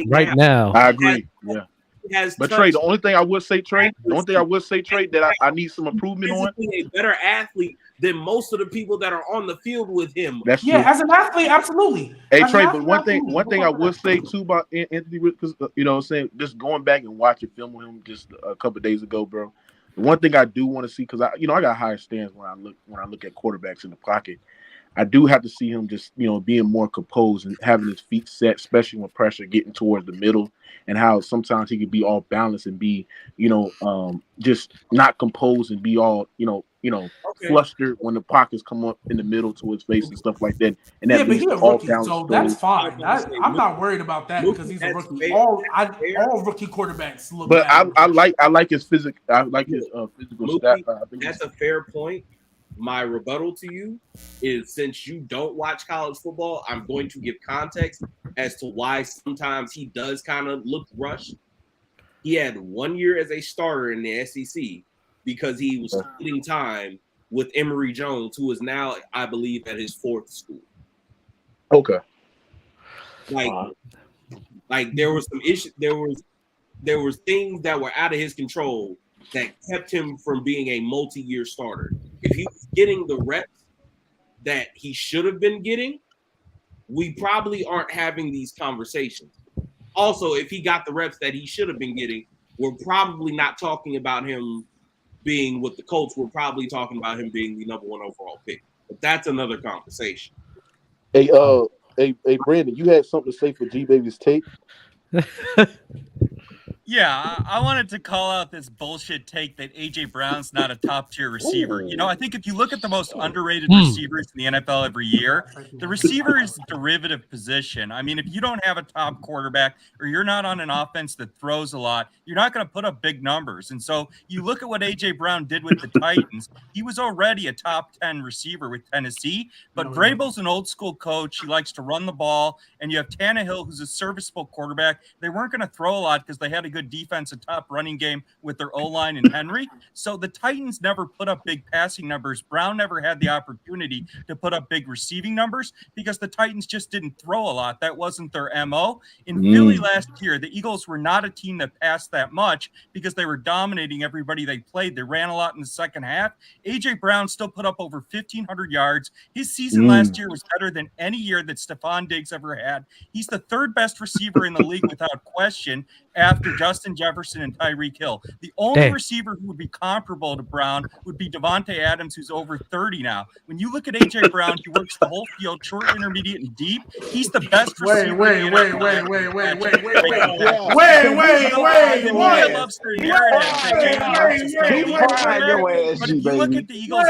right now. I agree. But Trey, the only thing I would say, Trey, that I need some improvement on. A better athlete than most of the people that are on the field with him. That's true. As an athlete, absolutely. Hey Trey, but one thing I would say too about Anthony, because you know what I'm saying, just going back and watching film with him just a couple of days ago, bro. The one thing I do want to see, because I got higher stands when I look at quarterbacks in the pocket. I do have to see him just, being more composed and having his feet set, especially when pressure getting towards the middle, and how sometimes he could be all balanced and be, just not composed and be all, flustered when the pockets come up in the middle to his face and stuff like that. And that but he's a rookie, so that's fine. I'm not worried about that because he's a rookie. All rookie quarterbacks look. But I like his physical. I like his physical stat. That's a fair point. My rebuttal to you is, since you don't watch college football, I'm going to give context as to why sometimes he does kind of look rushed. He had 1 year as a starter in the SEC because he was splitting time with Emory Jones, who is now, I believe, at his fourth school. Okay. Like there was some issues. There was things that were out of his control that kept him from being a multi-year starter. If he was getting the reps that he should have been getting, we probably aren't having these conversations. Also, if he got the reps that he should have been getting, we're probably not talking about him being with the Colts. We're probably talking about him being the number 1 overall pick. But that's another conversation. Hey, Brandon, you had something to say for GBaby's take? Yeah, I wanted to call out this bullshit take that A.J. Brown's not a top-tier receiver. You know, I think if you look at the most underrated receivers in the NFL every year, the receiver is a derivative position. I mean, if you don't have a top quarterback or you're not on an offense that throws a lot, you're not going to put up big numbers. And so you look at what A.J. Brown did with the Titans. He was already a top 10 receiver with Tennessee, but Vrabel's an old-school coach. He likes to run the ball, and you have Tannehill, who's a serviceable quarterback. They weren't going to throw a lot because they had a good defense, a top running game with their O-line and Henry. So the Titans never put up big passing numbers. Brown never had the opportunity to put up big receiving numbers because the Titans just didn't throw a lot. That wasn't their MO. In Philly last year, the Eagles were not a team that passed that much because they were dominating everybody they played. They ran a lot in the second half. A.J. Brown still put up over 1,500 yards. His season last year was better than any year that Stephon Diggs ever had. He's the third best receiver in the league without question after Justin Jefferson and Tyreek Hill. The only receiver who would be comparable to Brown would be Devontae Adams, who's over 30 now. When you look at A.J. Brown, he works the whole field, short, intermediate, and deep. He's the best receiver. Wait. But if you look at the Eagles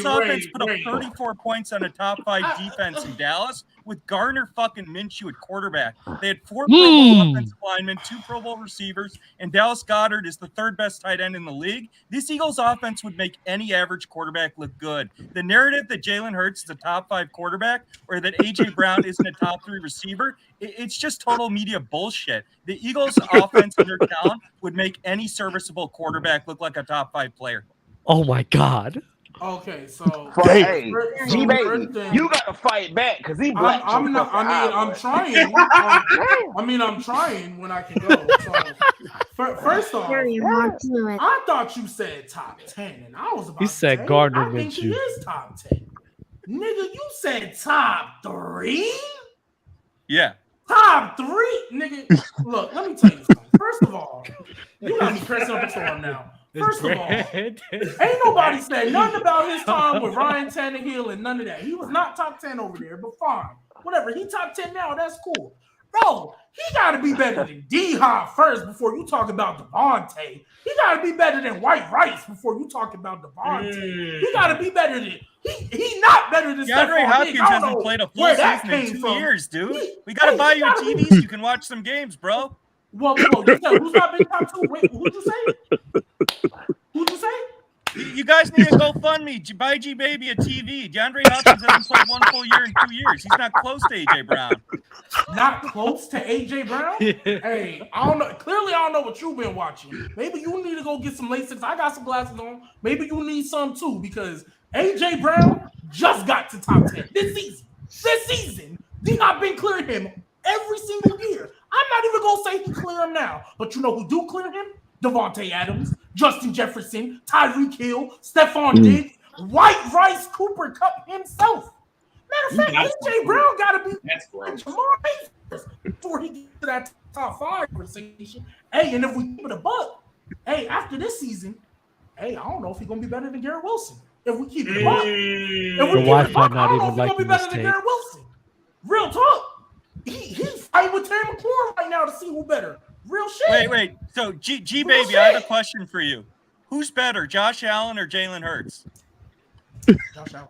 offense put up 34 points on a top 5 defense in Dallas with Gardner fucking Minshew at quarterback. They had 4 Pro Bowl offensive linemen, 2 Pro Bowl receivers, and Dallas Goedert is the 3rd best tight end in the league. This Eagles offense would make any average quarterback look good. The narrative that Jalen Hurts is a top 5 quarterback or that A.J. Brown isn't a top 3 receiver, it's just total media bullshit. The Eagles offense and their talent would make any serviceable quarterback look like a top 5 player. Oh my God. Okay, so hey, GBaby, you got to fight back because he black. I'm trying. I'm trying when I can go. So, first off, I thought you said top 10, and I was about. He said Gardner Minshew. I think he is top 10. Nigga, you said top 3. Yeah. Top 3, nigga. Look, let me tell you something. First of all, you got me pressing up the storm now. First of all, ain't nobody said nothing about his time with Ryan Tannehill and none of that. He was not top 10 over there, but fine. Whatever. He top 10 now. That's cool. Bro, he got to be better than D-Hop first before you talk about Devontae. He got to be better than White Rice before you talk about Devontae. He got to be better than he not better than DeAndre Hopkins hasn't played a full season in 2 years, dude. We got to buy you TVs so you can watch some games, bro. Well, you said who's not been top 2? Wait, who'd you say? Who'd you say? You guys need to GoFundMe. Buy GBaby a TV. DeAndre Hopkins hasn't played 1 full year in 2 years. He's not close to A.J. Brown. Not close to A.J. Brown? Hey, I don't know. Clearly, I don't know what you've been watching. Maybe you need to go get some LASIK. I got some glasses on. Maybe you need some too because A.J. Brown just got to top 10 this season. This season, D-Hop been clearing him every single year. I'm not even going to say he clear him now. But you know who do clear him? Devontae Adams, Justin Jefferson, Tyreek Hill, Stephon Diggs, White Rice Cooper Cup himself. Matter of fact, A.J. Brown got to be Jamar Chase before he gets to that top 5 conversation. Hey, and if we keep it a buck, hey, after this season, hey, I don't know if he's going to be better than Garrett Wilson. If we keep it a buck, I don't know if he's going to be better than Garrett Wilson. Real talk. He's fighting with Terry McLaurin right now to see who better. Real shit. Wait. So, GBaby, I have a question for you. Who's better, Josh Allen or Jalen Hurts? Josh Allen.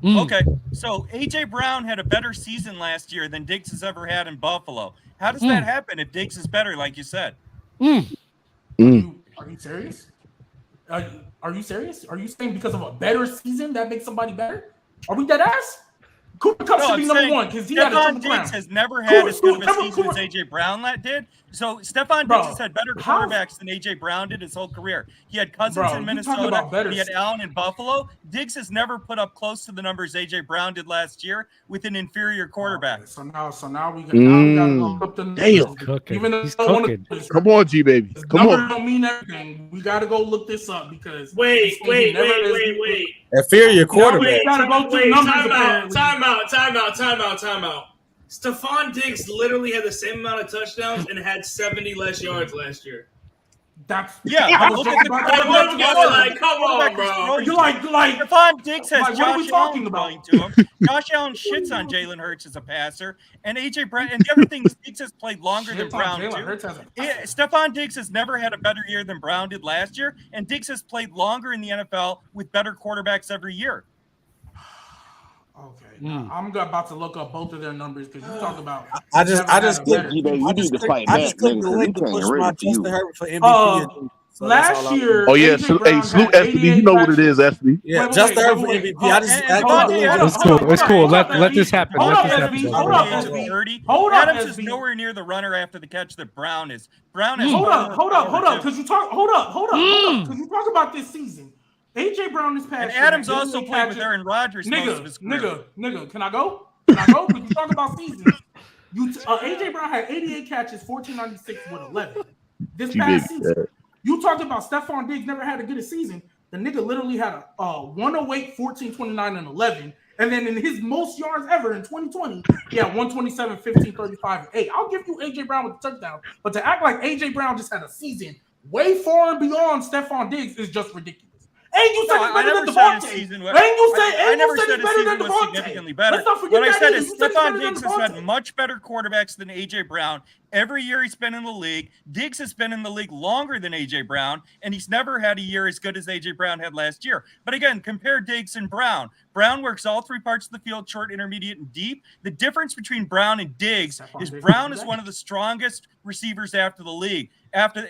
Okay, so A.J. Brown had a better season last year than Diggs has ever had in Buffalo. How does that happen if Diggs is better, like you said? Are you serious? Are you serious? Are you saying because of a better season that makes somebody better? Are we dead ass? Cooper Kupp should be number one because he had a triple crown. Diggs has never had as good of a season as A.J. Brown did. So Stephon Diggs has had better quarterbacks than A.J. Brown did his whole career. He had Cousins in Minnesota. He had Allen in Buffalo. Diggs has never put up close to the numbers A.J. Brown did last year with an inferior quarterback. Okay, so now we gotta go up the numbers. Even though he's cooking. Come on, GBaby. Come on. Numbers don't mean everything. We gotta go look this up because wait. Inferior quarterback. Time out. Stephon Diggs literally had the same amount of touchdowns and had 70 less yards last year. Look at the come on, bro. You like Stephon Diggs has what are we Josh talking Allen about? going to him. Josh Allen shits on Jalen Hurts as a passer, and A.J. Brown. And the other thing is Diggs has played longer than Brown too. Stephon Diggs has never had a better year than Brown did last year, and Diggs has played longer in the NFL with better quarterbacks every year. Okay, I'm about to look up both of their numbers because you talk about. I just you need to fight back, clicked the link to push my Justin Herbert for MVP. So last year, oh yeah, salute SB. You know what it is, SB. Yeah, Justin Herbert for MVP. It's cool. Let this happen. Hold up, Adams is nowhere near the runner after the catch that Brown is. Brown is. Hold up, because you talk. Hold up, because you talk about this season. A.J. Brown this past year. Adams also played with Aaron Rodgers. Nigga, can I go? Because you talk about seasons. A.J. Brown had 88 catches, 1496 with 11. This past season. You talked about Stephon Diggs never had a good season. The nigga literally had a 108, 14, 29, and 11. And then in his most yards ever in 2020, he had 127, 15, 35, and 8. I'll give you A.J. Brown with the touchdown. But to act like A.J. Brown just had a season way far and beyond Stephon Diggs is just ridiculous. And you said it's better than Devontae. I never said his season was significantly better. What I said is Stephon Diggs has had much better quarterbacks than A.J. Brown. Every year he's been in the league. Diggs has been in the league longer than A.J. Brown, and he's never had a year as good as A.J. Brown had last year. But again, compare Diggs and Brown. Brown works all three parts of the field, short, intermediate, and deep. The difference between Brown and Diggs is Brown is one of the strongest receivers after the league.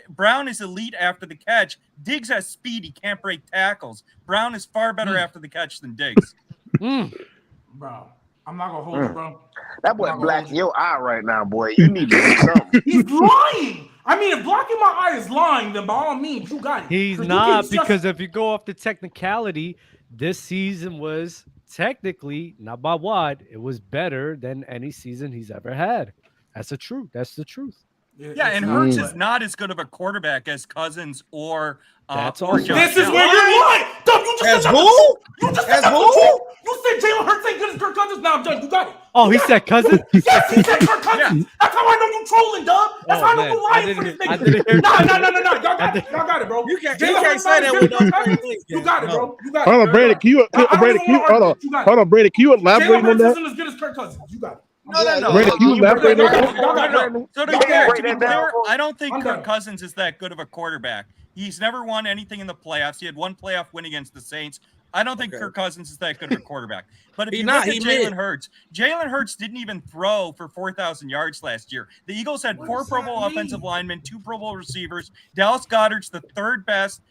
Brown is elite after the catch. Diggs has speed. He can't break tackles. Brown is far better after the catch than Diggs. Bro, I'm not gonna hold you, bro. That boy blacking your eye right now, boy. You need to do something. He's lying. I mean, if blocking my eye is lying, then by all means, you got it. He's not, because if you go off the technicality, this season was technically, not by what, it was better than any season he's ever had. That's the truth. That's the truth. Yeah, and Hurts is not as good of a quarterback as Cousins or that's or also. This is where you're lying. Dub, you just said who? You just said who? You said Jalen Hurts ain't good as Kirk Cousins. Now, Dub, you got it. Oh, he said Cousins. Yes, he said Kirk Cousins. Yeah. That's how I know you trolling, Dub. That's how I know you lying for this nigga. No. Y'all got it, bro. You can't say that with no. You got it, bro. You got it. Hold on, Brandon. Can you hold on, Brandon? Can you elaborate on that? Jalen Hurts isn't as good as Kirk Cousins. You got it. No. Brandon, can you elaborate on that? So to be clear, I don't think Kirk Cousins is that good of a quarterback. He's never won anything in the playoffs. He had one playoff win against the Saints. I don't think Kirk Cousins is that good of a quarterback. But if you look at Jalen Hurts didn't even throw for 4,000 yards last year. The Eagles had 4 Pro Bowl offensive linemen, 2 Pro Bowl receivers. Dallas Goedert's the third best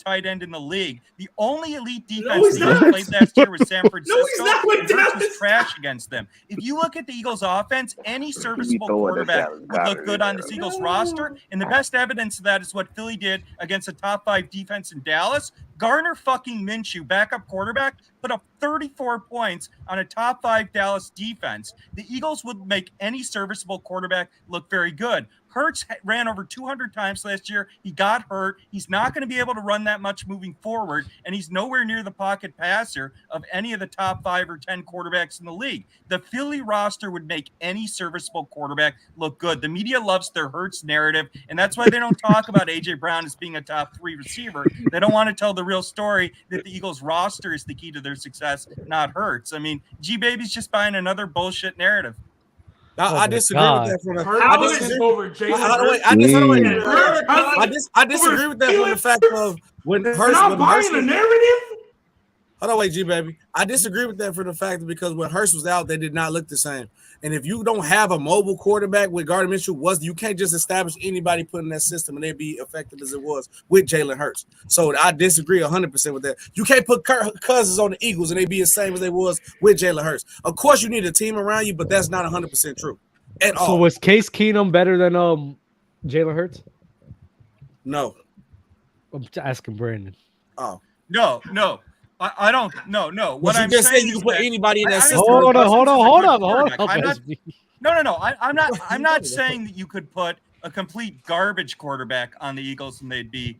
tight end in the league. The only elite defense the Eagles played last year was San Francisco. And Hurts was trash against them. If you look at the Eagles offense, any serviceable quarterback would look good on this Eagles roster. And the best evidence of that is what Philly did against a top 5 defense in Dallas. Gardner fucking Minshew, backup quarterback, put up 34 points on a top 5 Dallas defense. The Eagles would make any serviceable quarterback look very good. Hurts ran over 200 times last year. He got hurt. He's not going to be able to run that much moving forward, and he's nowhere near the pocket passer of any of the top 5 or 10 quarterbacks in the league. The Philly roster would make any serviceable quarterback look good. The media loves their Hurts narrative, and that's why they don't talk about A.J. Brown as being a top 3 receiver. They don't want to tell the real story that the Eagles roster is the key to their success, not Hurts. I mean, GBaby's just buying another bullshit narrative. I disagree with that from the. How is over Jalen Hurts? I disagree with that from the fact of when Hurts. Not buying the narrative. Hold on, wait, GBaby. I disagree with that for the fact because when Hurts was out, they did not look the same. And if you don't have a mobile quarterback with Gardner Minshew, you can't just establish anybody put in that system and they'd be effective as it was with Jalen Hurts. So I disagree 100% with that. You can't put Kirk Cousins on the Eagles and they be the same as they was with Jalen Hurts. Of course, you need a team around you, but that's not 100% true at all. So was Case Keenum better than Jalen Hurts? No. I'm asking Brandon. Oh. No. I don't. No. What I'm just saying, you can put anybody in that system. Hold on. No. I'm not saying that you could put a complete garbage quarterback on the Eagles and they'd be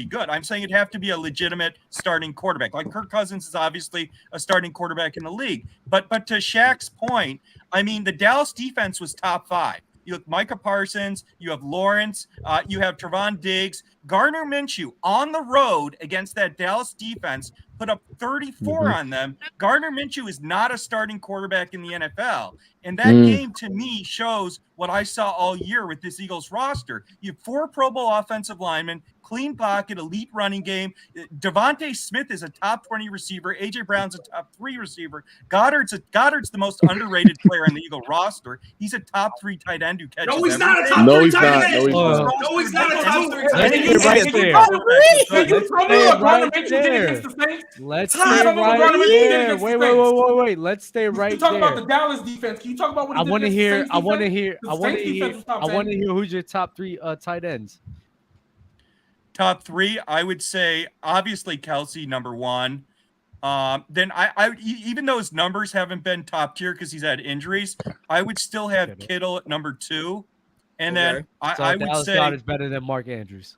good. I'm saying it'd have to be a legitimate starting quarterback. Like Kirk Cousins is obviously a starting quarterback in the league. But to Shaq's point, I mean, the Dallas defense was top 5. You have Micah Parsons, you have Lawrence, you have Trevon Diggs. Gardner Minshew on the road against that Dallas defense put up 34 on them. Gardner Minshew is not a starting quarterback in the NFL. And that game, to me, shows what I saw all year with this Eagles roster. You have 4 Pro Bowl offensive linemen, clean pocket, elite running game. Devontae Smith is a top 20 receiver. A.J. Brown's a top 3 receiver. Goddard's the most underrated player on the Eagle roster. He's a top 3 tight end who catches No, he's everything. not a top 3 tight end. No, he's not a top 3 tight end. Let's stay right there. Wait. Let's stay right there. You talk about the Dallas defense. Can you talk about what I want to hear who's your top 3 tight ends. Top 3, I would say obviously Kelsey number 1. Then I even though his numbers haven't been top tier because he's had injuries, I would still have Kittle at number 2. And then I would say Goddard's better than Mark Andrews.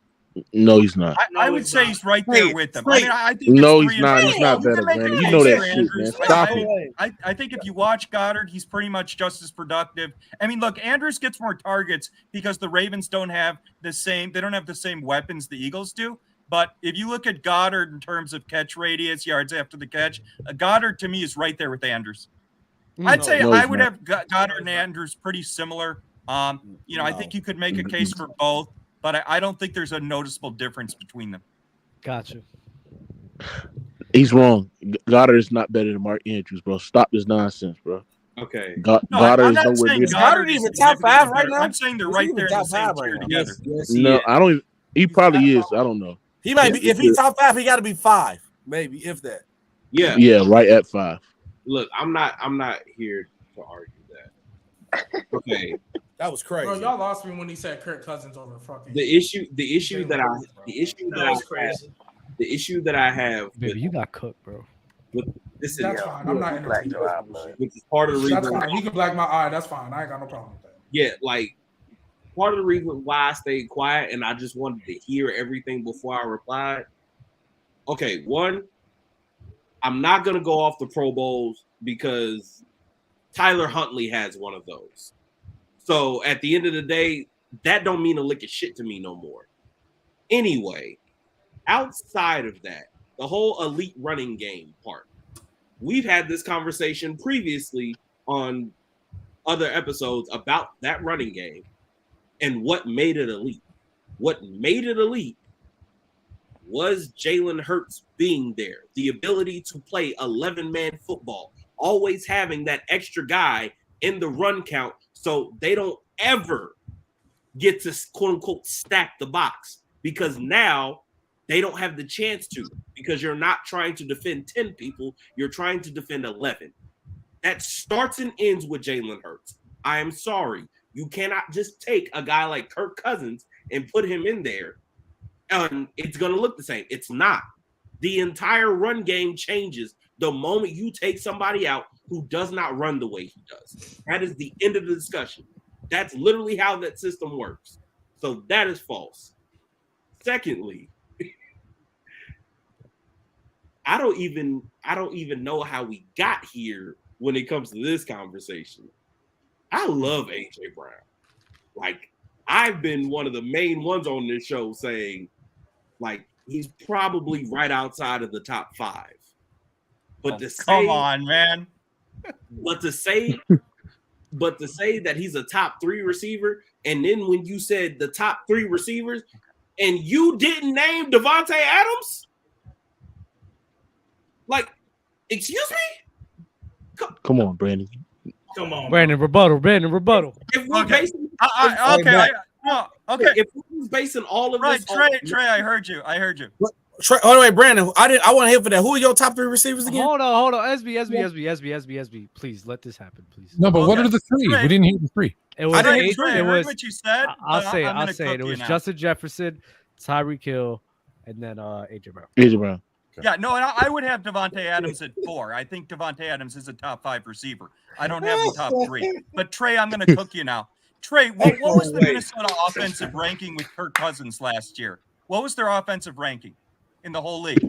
No, he's not. I would say he's right there with them. I mean, I think no, he's not. He's not better, Brandon. You know that shit, man. Stop it. I think if you watch Goddard, he's pretty much just as productive. I mean, look, Andrews gets more targets because the Ravens don't have the same weapons the Eagles do. But if you look at Goddard in terms of catch radius, yards after the catch, Goddard to me is right there with Andrews. I'd say I would have Goddard and Andrews pretty similar. I think you could make a case for both. But I don't think there's a noticeable difference between them. Gotcha. He's wrong. Goddard is not better than Mark Andrews, bro. Stop this nonsense, bro. Okay. Goddard is nowhere near. Goddard even top 5 right now. I'm saying they're right there in the same tier together. No, I don't. He probably is. I don't know. He might be. If he's top 5, he got to be 5, maybe if that. Yeah. Yeah, right at 5. Look, I'm not here to argue that. Okay. That was crazy. Bro, y'all lost me when he said Kirk Cousins over fucking. The issue that I have. Baby, you got cooked, bro. That's fine. I'm not interested. Which is part of the reason. That's fine. You can black my eye. That's fine. I ain't got no problem with that. Yeah, like part of the reason why I stayed quiet and I just wanted to hear everything before I replied. Okay, one, I'm not gonna go off the Pro Bowls because Tyler Huntley has one of those. So at the end of the day, that don't mean a lick of shit to me no more. Anyway, outside of that, the whole elite running game part, we've had this conversation previously on other episodes about that running game and what made it elite. What made it elite was Jalen Hurts being there, the ability to play 11-man football, always having that extra guy in the run count so they don't ever get to quote unquote stack the box, because now they don't have the chance to, because you're not trying to defend 10 people, you're trying to defend 11. That starts and ends with Jalen Hurts. I am sorry. You cannot just take a guy like Kirk Cousins and put him in there and it's going to look the same. It's not. The entire run game changes the moment you take somebody out who does not run the way he does. That is the end of the discussion. That's literally how that system works. So that is false. Secondly, I don't even know how we got here when it comes to this conversation. I love AJ Brown. Like, I've been one of the main ones on this show saying, like, he's probably right outside of the top 5. But come on, man. But to say But to say that he's a top 3 receiver, and then when you said the top 3 receivers, and you didn't name Davante Adams, like, excuse me? Come on, Brandon. Come on, Brandon, rebuttal. Brandon, rebuttal. If we're basing, okay. If we're basing all of Right, this, Trey, I heard you. Trey, hold on, wait, Brandon. I want to hear for that. Who are your top 3 receivers again? Hold on. SB. Please let this happen, please. No, but what are the 3? Trey. We didn't hear the 3. It was. I It heard was. what you said. I'll but say I'm gonna it. cook It you was now. Justin Jefferson, Tyreek Hill, and then AJ Brown. AJ Brown. Yeah, no, and I would have Davante Adams at 4. I think Davante Adams is a top 5 receiver. I don't have the top 3. But Trey, I'm going to cook you now. Trey, what was the Minnesota offensive ranking with Kirk Cousins last year? What was their offensive ranking in the whole league?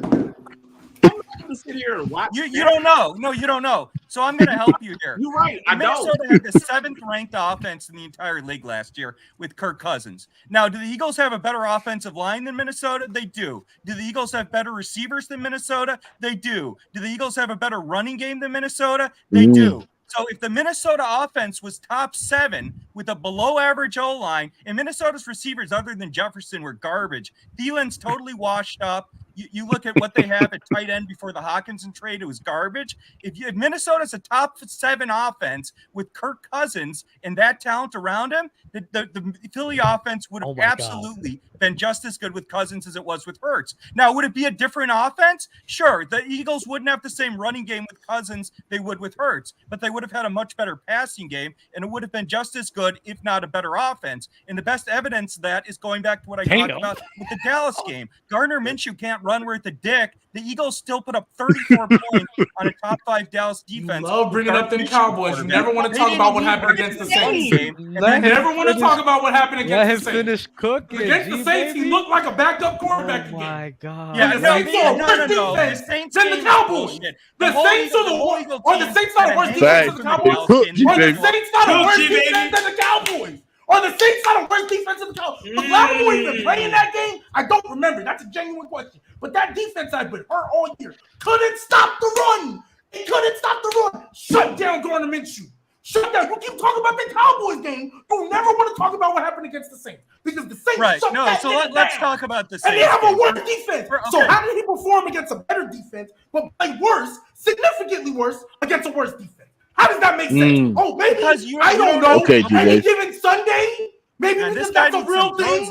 sit here and watch. You don't know. No, you don't know. So I'm going to help you here. You're right. Minnesota had the 7th ranked offense in the entire league last year with Kirk Cousins. Now, do the Eagles have a better offensive line than Minnesota? They do. Do the Eagles have better receivers than Minnesota? They do. Do the Eagles have a better running game than Minnesota? They do. So if the Minnesota offense was top 7 with a below average O-line, and Minnesota's receivers other than Jefferson were garbage, Thielen's totally washed up. You look at what they have at tight end before the Hawkinson trade, it was garbage. If Minnesota's a top 7 offense with Kirk Cousins and that talent around him, the Philly offense would have absolutely been just as good with Cousins as it was with Hurts. Now, would it be a different offense? Sure. The Eagles wouldn't have the same running game with Cousins they would with Hurts, but they would have had a much better passing game, and it would have been just as good, if not a better offense. And the best evidence of that is going back to what I talked about with the Dallas game. Gardner Minshew can't run worth a dick. The Eagles still put up 34 points on a top 5 Dallas defense. You love bringing up them Cowboys. You never want to talk about what happened against the Saints. You never want to talk about what happened against the Saints. Finish cooking. Against the Saints, he looked like a backup quarterback again. Oh my God. Yeah, the Saints are a worse defense than the Cowboys. The Saints are the worst. Or the Saints not a worse defense than the Cowboys. Or the Saints not a worse defense than the Cowboys. Or the Saints not a worse defense than the Cowboys. Was Lamar even playing that game? I don't remember. That's a genuine question. But that defense has been hurt all year. Couldn't stop the run. He couldn't stop the run. Shut down Gardner Minshew. Shut down. You keep talking about the Cowboys game. You never want to talk about what happened against the Saints. Because the Saints shut that nigga let's down. talk about the And Saints. they have a worse defense. Okay. So how did he perform against a better defense, but play worse, significantly worse, against a worse defense? How does that make sense? Oh, maybe. I don't know. Okay, Any given Sunday? Maybe because that's a real thing.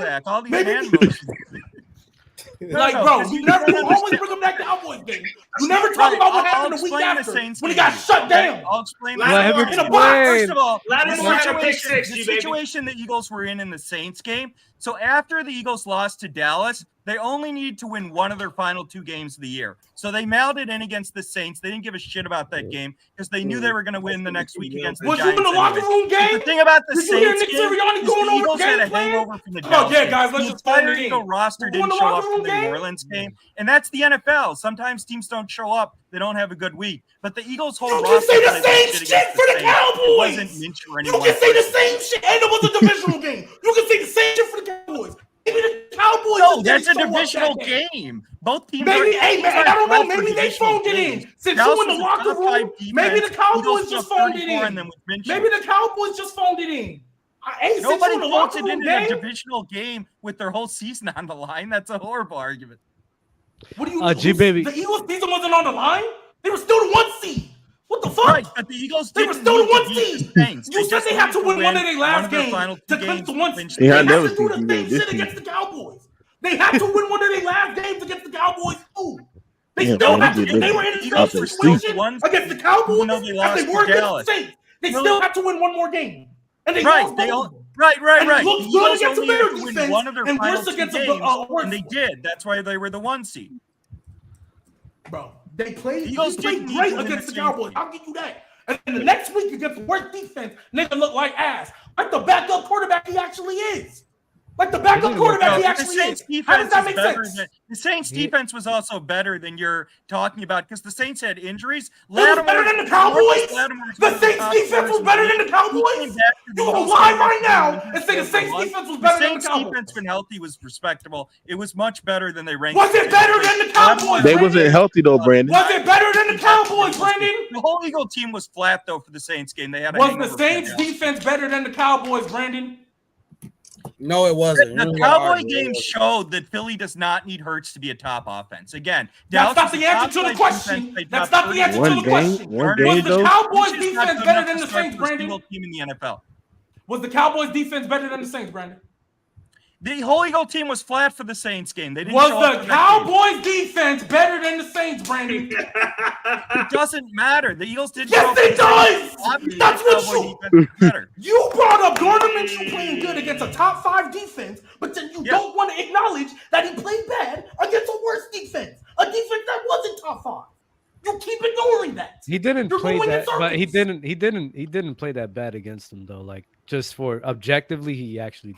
Maybe. Like, bro, you always bring up that Cowboys game. You never talk about what happened the week after when he got shut down. I'll explain. In a box. First of all, the situation the Eagles were in the Saints game. So after the Eagles lost to Dallas, they only needed to win one of their final 2 games of the year. So they mailed it in against the Saints. They didn't give a shit about that game because they knew they were going to win the next week against the Giants. Was you in the locker room game? The thing about the Did you hear Saints Nick Sirianni going the over Eagles had a game plan? hangover from the Oh, Dallas yeah, game. guys, let's The just phone entire it in. Eagle roster You didn't in the show up locker for room the game? New Orleans game, and that's the NFL. Sometimes teams don't show up. They don't have a good week. But the Eagles' whole roster... You can say the same shit shit for the Cowboys. It wasn't Minshew or You anyone. can say the same shit, and it was a divisional game. You can say the same shit for the Cowboys. Maybe the Cowboys. No, that's a divisional game. Both teams. Maybe, hey man, I don't know. Maybe they phoned it in. Since you in the locker room, maybe the Cowboys just phoned it in. Maybe the Cowboys just phoned it in. Hey, nobody phones it in a divisional game with their whole season on the line. That's a horrible argument. What do you? GBaby. The Eagles season wasn't on the line. They were still the 1 seed. What the fuck? Right, but the Eagles they were still the 1 seed. You said they had to win one of their last games to clinch the 1 seed. They had to do the same shit against the Cowboys. They had to win one of their last games against the Cowboys too. They still had to. If they were in the same situation against the Cowboys as they were against the Saints, they still had to win one more game. And they lost both. Right. And it looked good against a better defense one of their and final worse 2 against games, a worse. and they did. That's why they were the 1 seed. Bro, they played Eagles great against the Cowboys. I'll give you that. And the next week against the worst defense, nigga look like ass. Like the backup quarterback he actually is. Like the backup quarterback he actually is. How does that make sense? The Saints defense was also better than you're talking about because the Saints had injuries. It was better than the Cowboys. The Saints defense was better than the Cowboys. You will lie right now and say the Saints defense was better than the Cowboys. The Saints defense, when healthy, was respectable. It was much better than they ranked. Was it better than the Cowboys? They wasn't healthy though, Brandon. Was it better than the Cowboys, Brandon? The whole Eagle team was flat though for the Saints game. They had was the Saints defense better than the Cowboys, Brandon? No, it wasn't. The Cowboy game showed that Philly does not need Hurts to be a top offense. Again, that's not the answer to the question. That's not the answer to the question. Was the Cowboys defense better than the Saints, Brandon? Team in the NFL. Was the Cowboys defense better than the Saints, Brandon? The whole Eagle team was flat for the Saints game. They didn't. Was the Cowboys defense better than the Saints, Brandon? It doesn't matter. The Eagles didn't. Yes, it does. That's what you brought up. Gardner Minshew playing good against a top 5 defense, but then you don't want to acknowledge that he played bad against a worse defense, a defense that wasn't top 5. You keep ignoring that. He didn't play that, but he didn't play that bad against them though. Like just for objectively, he actually.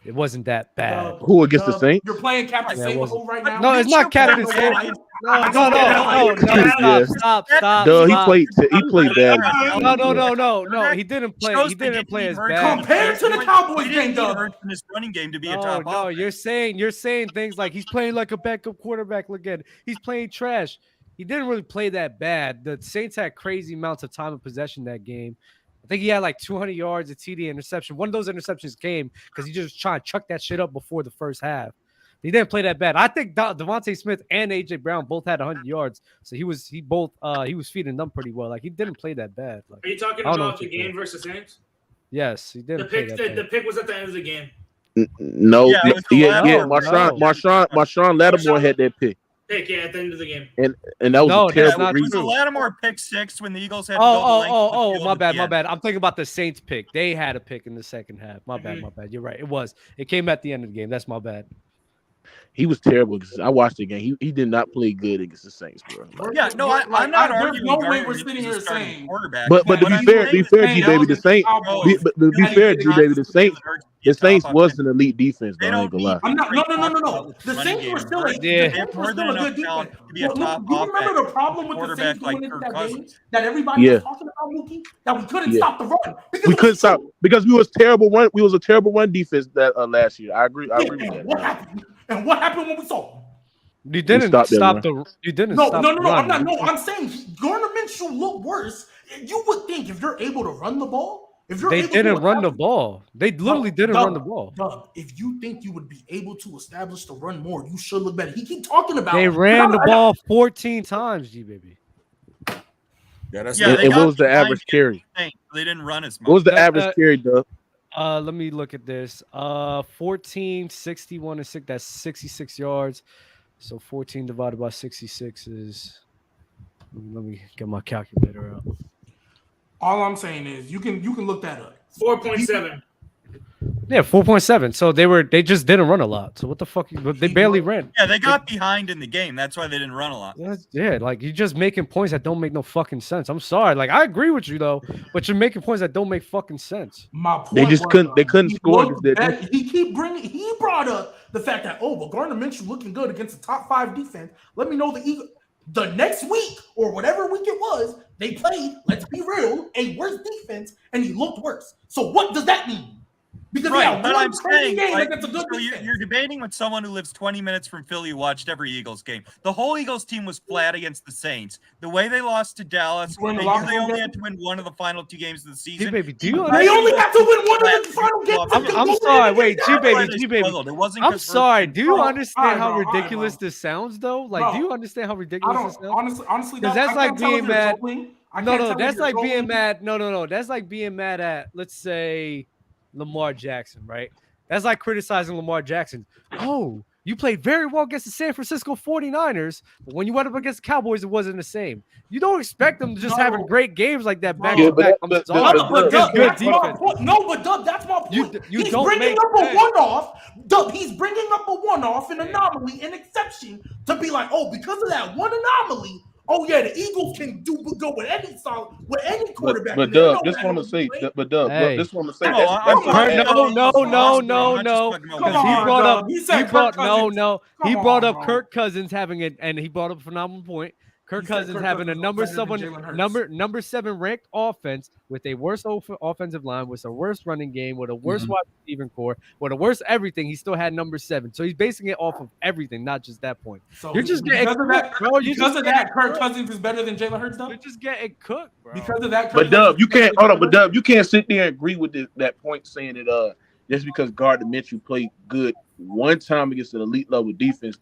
It wasn't that bad. Who against the Saints? You're playing Captain Sable right now. No, it's not Captain Sable. No. Stop. No, he played bad. No. He didn't play. He didn't play as bad. Compared to the Cowboys game, though. In his running game to be a top. No, you're saying things like he's playing like a backup quarterback. Look at it. He's playing trash. He didn't really play that bad. The Saints had crazy amounts of time of possession that game. I think he had like 200 yards, a TD, interception. One of those interceptions came because he just trying to chuck that shit up before the first half. He didn't play that bad. I think Devontae Smith and AJ Brown both had 100 yards, so he was feeding them pretty well. Like he didn't play that bad. Like, are you talking about the game versus Saints? Yes, he didn't. The pick was at the end of the game. No, Marshawn Lattimore had that pick. At the end of the game. And that was a terrible reason. The Lattimore pick 6 when the Eagles had my bad. I'm thinking about the Saints pick. They had a pick in the second half. My bad. You're right. It came at the end of the game. That's my bad. He was terrible. I watched the game. He did not play good against the Saints, bro. I'm not arguing. No way we're sitting here saying. But to be fair, G-Baby, the Saints. To be fair, G-Baby, the Saints was an elite defense, though. I ain't gonna lie. No. The Saints were still a good defense. Do you remember the problem with the Saints going into that game that everybody was talking about, Mookie? That we couldn't stop the run. We couldn't stop because we was terrible run. We was a terrible run defense that last year. I agree with that. What happened? And what happened when we saw him? You didn't stop the. You didn't. No. I'm not. No, I'm saying Gardner Minshew looked worse. You would think if you're able to run the ball. They didn't run the ball. They literally didn't run the ball. Doug, if you think you would be able to establish the run more, you should look better. He keep talking about. They ran the ball 14 times, G-Baby. What was the average carry? They didn't run as much. What was the average carry, Doug? Let me look at this. 14, 61, and 6. That's 66 yards. So 14 divided by 66 is. Let me get my calculator out. All I'm saying is you can look that up. 4.7. Yeah, 4.7. So they just didn't run a lot. So what the fuck? They barely ran. Yeah, they got behind in the game. That's why they didn't run a lot. Yeah, like you're just making points that don't make no fucking sense. I'm sorry. Like I agree with you though, but you're making points that don't make fucking sense. My point. They couldn't score. He brought up the fact that Gardner Minshew looking good against the top 5 defense. Let me know the Eagles. The next week or whatever week it was, they played, let's be real, a worse defense, and he looked worse. So what does that mean? Because but I'm saying, you're debating with someone who lives 20 minutes from Philly who watched every Eagles game. The whole Eagles team was flat against the Saints. The way they lost to Dallas, they only had to win one of the final 2 games of the season. G-Baby, they only have to win one of the final games. I'm sorry. Wait, G-Baby. I'm sorry. Do you understand how ridiculous this sounds, though? Like, do you understand how ridiculous this sounds? Honestly, because that's like being mad. No, that's like being mad. No. That's like being mad at, let's say, Lamar Jackson, right? That's like criticizing Lamar Jackson. Oh, you played very well against the San Francisco 49ers, but when you went up against the Cowboys, it wasn't the same. You don't expect them to just having great games like that back to back. But Doug, that's my point. He's bringing up a one-off. Doug, he's bringing up a one-off, an anomaly, an exception to be like, because of that one anomaly, Oh yeah, the Eagles can go with any quarterback. But Dub, this one I'm gonna say. But Dub, Hey. this one I'm gonna say. No. Because he brought up Kirk Cousins having it, and he brought up a phenomenal point. Kirk Cousins having a number 7 ranked offense with a worse offensive line, with a worse running game, with a worse wide receiving core, with a worse everything. He still had number 7, so he's basing it off of everything, not just that point. So you're just because getting of that, bro. Because of that, Kirk Cousins is better than Jalen Hurts. You're just getting cooked, bro. Because of that, but Dub, you can't hold on. But Dub, you can't sit there and agree with that point saying that just because Gardner Minshew played good one time against an elite level defense,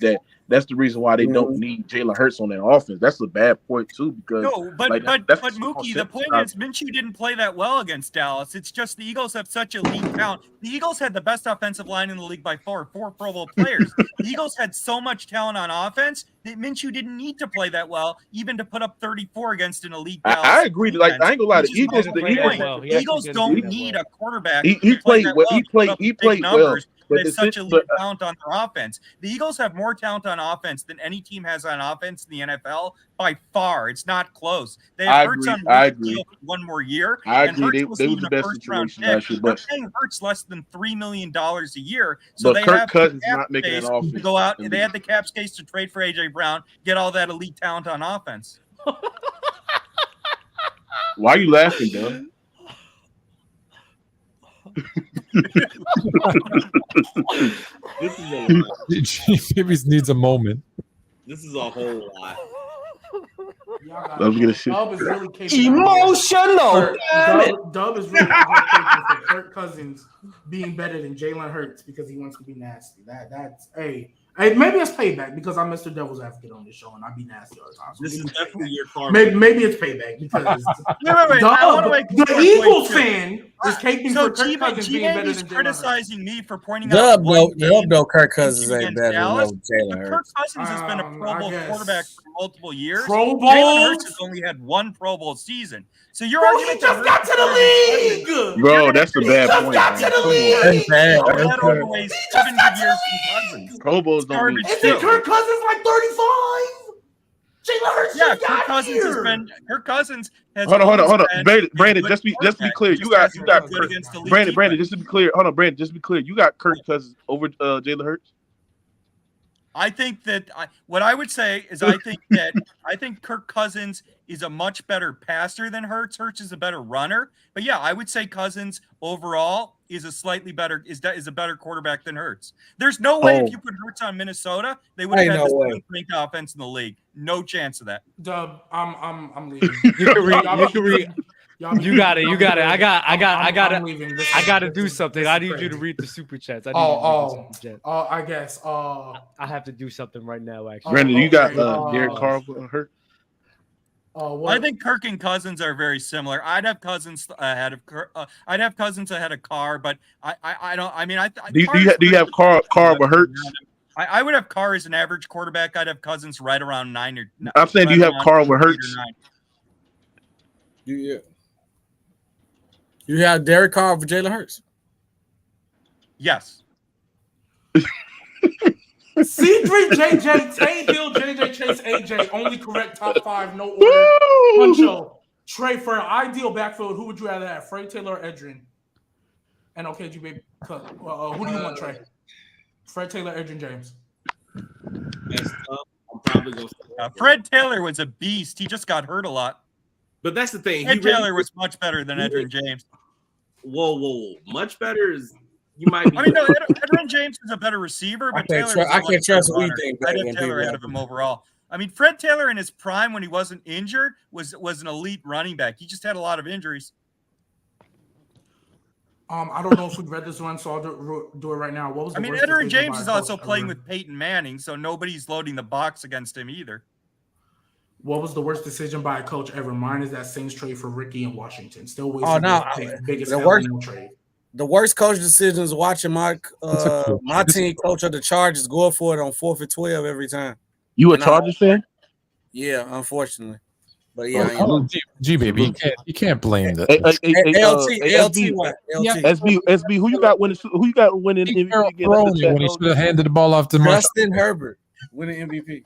that's the reason why they don't need Jalen Hurts on their offense. That's a bad point too. Because but Mookie, the point is Minshew didn't play that well against Dallas. It's just the Eagles have such elite talent. The Eagles had the best offensive line in the league by far, 4 Pro Bowl players. The Eagles had so much talent on offense that Minshew didn't need to play that well, even to put up 34 against an elite Dallas. I agree. Like I ain't gonna lie, the Eagles don't need a quarterback. He played well. He played well. They have such elite talent on their offense. The Eagles have more talent on offense than any team has on offense in the NFL by far. It's not close. They have Hurts on one more year. I agree. They were the best situation last year. But paying Hurts less than $3 million a year. So they Kirk Cousins not making an offense to go out. They had the cap space to trade for AJ Brown, get all that elite talent on offense. Why are you laughing, Doug? This is a lot. GBaby needs a moment. This is a whole lot. Dub is really emotional. Dub is really capable for Kirk Cousins being better than Jalen Hurts because he wants to be nasty. That's maybe it's payback because I'm Mr. Devil's Advocate on this show and I be nasty all the time. So this is definitely your karma. Maybe it's payback because the Eagles fan is caping for Kirk Cousins being better than Jalen criticizing me for pointing out. No, Kirk Cousins ain't better than Jalen Hurts. Kirk Cousins has been a Pro Bowl quarterback for multiple years. Pro Bowl. Jalen Hurts has only had 1 Pro Bowl season. So your argument just got to the league, bro. That's a bad point. Got to the league. That overweighs 7 good years from Cousins. Pro Bowls don't mean shit. Isn't Kirk Cousins like 35? Jalen Hurts just got Kirk Cousins has hold on. Brandon, just be clear. You got Kirk. Brandon, just to be clear. Hold on, Brandon, just to be clear. You got Kirk Cousins over Jalen Hurts? I think that what I would say is I think Kirk Cousins is a much better passer than Hurts. Hurts is a better runner. But yeah, I would say Cousins overall is a slightly better is a better quarterback than Hurts. There's no way if you put Hurts on Minnesota, they would have had the ranked offense in the league. No chance of that. Dub, I'm leaving. You can read. You got it. I got to do something. I need you to read the super chats. I guess. I have to do something right now. Actually, Brandon, you got Derek Carr hurt. I think Kirk and Cousins are very similar. I'd have Cousins ahead of Carr, but I don't. I mean, do you have Carr with Hurts? I would have Carr as an average quarterback. I'd have Cousins right around 9 or. I'm saying, do you have Carr with Hurts? Yeah. You have Derek Carr for Jalen Hurts? Yes. C3, JJ, Tay Hill, JJ Chase, AJ, only correct top 5, no order. Puncho, Trey, for an ideal backfield, who would you rather have, Fred Taylor or Edrin? And okay, GBaby, who do you want, Trey? Fred Taylor, Edrin James. That's tough. I'm probably going to Fred Taylor was a beast. He just got hurt a lot. But that's the thing. Fred Taylor was much better than Edrin James. Whoa. Much better is you might be. I mean, no, Edrin James is a better receiver, but I can't trust what we think. I'd have Taylor ahead of him overall. I mean, Fred Taylor in his prime when he wasn't injured was an elite running back. He just had a lot of injuries. I don't know if we've read this one, so I'll do it right now. What was the worst Edrin James is also playing with Peyton Manning, so nobody's loading the box against him either. What was the worst decision by a coach ever? Mine is that Saints trade for Ricky in Washington. Still wasting biggest trade. The worst coach decision is watching my team coach of the Chargers go for it on 4th and 12 every time. You a Chargers fan? Yeah, unfortunately. But yeah, GBaby, you can't blame that. SB, who you got winning MVP again? When he should have handed the ball off to Justin Herbert winning MVP.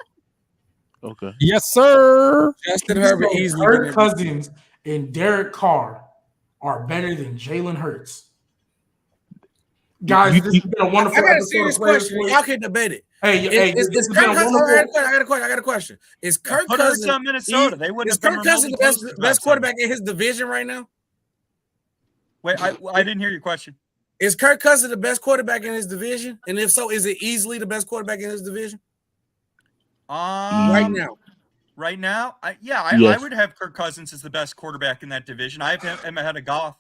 Okay. Yes, sir. Justin Herbert easily. Kirk Cousins and Derek Carr are better than Jalen Hurts. Guys, this has been a wonderful I got a episode serious of Players question. Choice. Y'all can debate it. Is Kirk Cousins? I got a question. Is Kirk Put Cousins Hurts on Minnesota? They wouldn't is have been Kirk Cousins remotely the best quarterback in his division right now? Wait, I didn't hear your question. Is Kirk Cousins the best quarterback in his division? And if so, is it easily the best quarterback in his division? Right now. Right now, I would have Kirk Cousins as the best quarterback in that division. I have him ahead of Goff.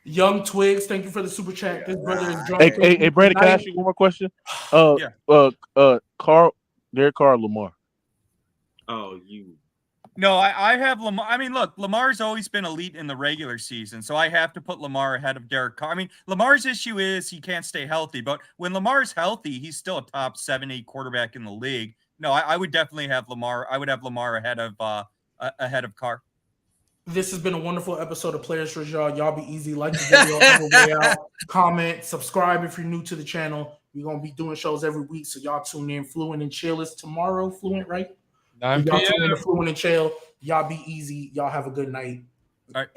Young Twigs, thank you for the super chat. This brother is drunk. Hey, Brandon, can I ask you one more question? Derek Carr, Lamar. Oh, you. No, I have Lamar. I mean, look, Lamar's always been elite in the regular season, so I have to put Lamar ahead of Derek Carr. I mean, Lamar's issue is he can't stay healthy, but when Lamar's healthy, he's still a top 7-8 quarterback in the league. No, I would definitely have Lamar. I would have Lamar ahead of Carr. This has been a wonderful episode of Players for y'all. Y'all be easy. Like the video on the way out. Comment, subscribe if you're new to the channel. We're going to be doing shows every week, so y'all tune in. Fluent and Chill is tomorrow. Fluent, right? 9 Y'all p.m. tune in to Fluent and Chill. Y'all be easy. Y'all have a good night. All right.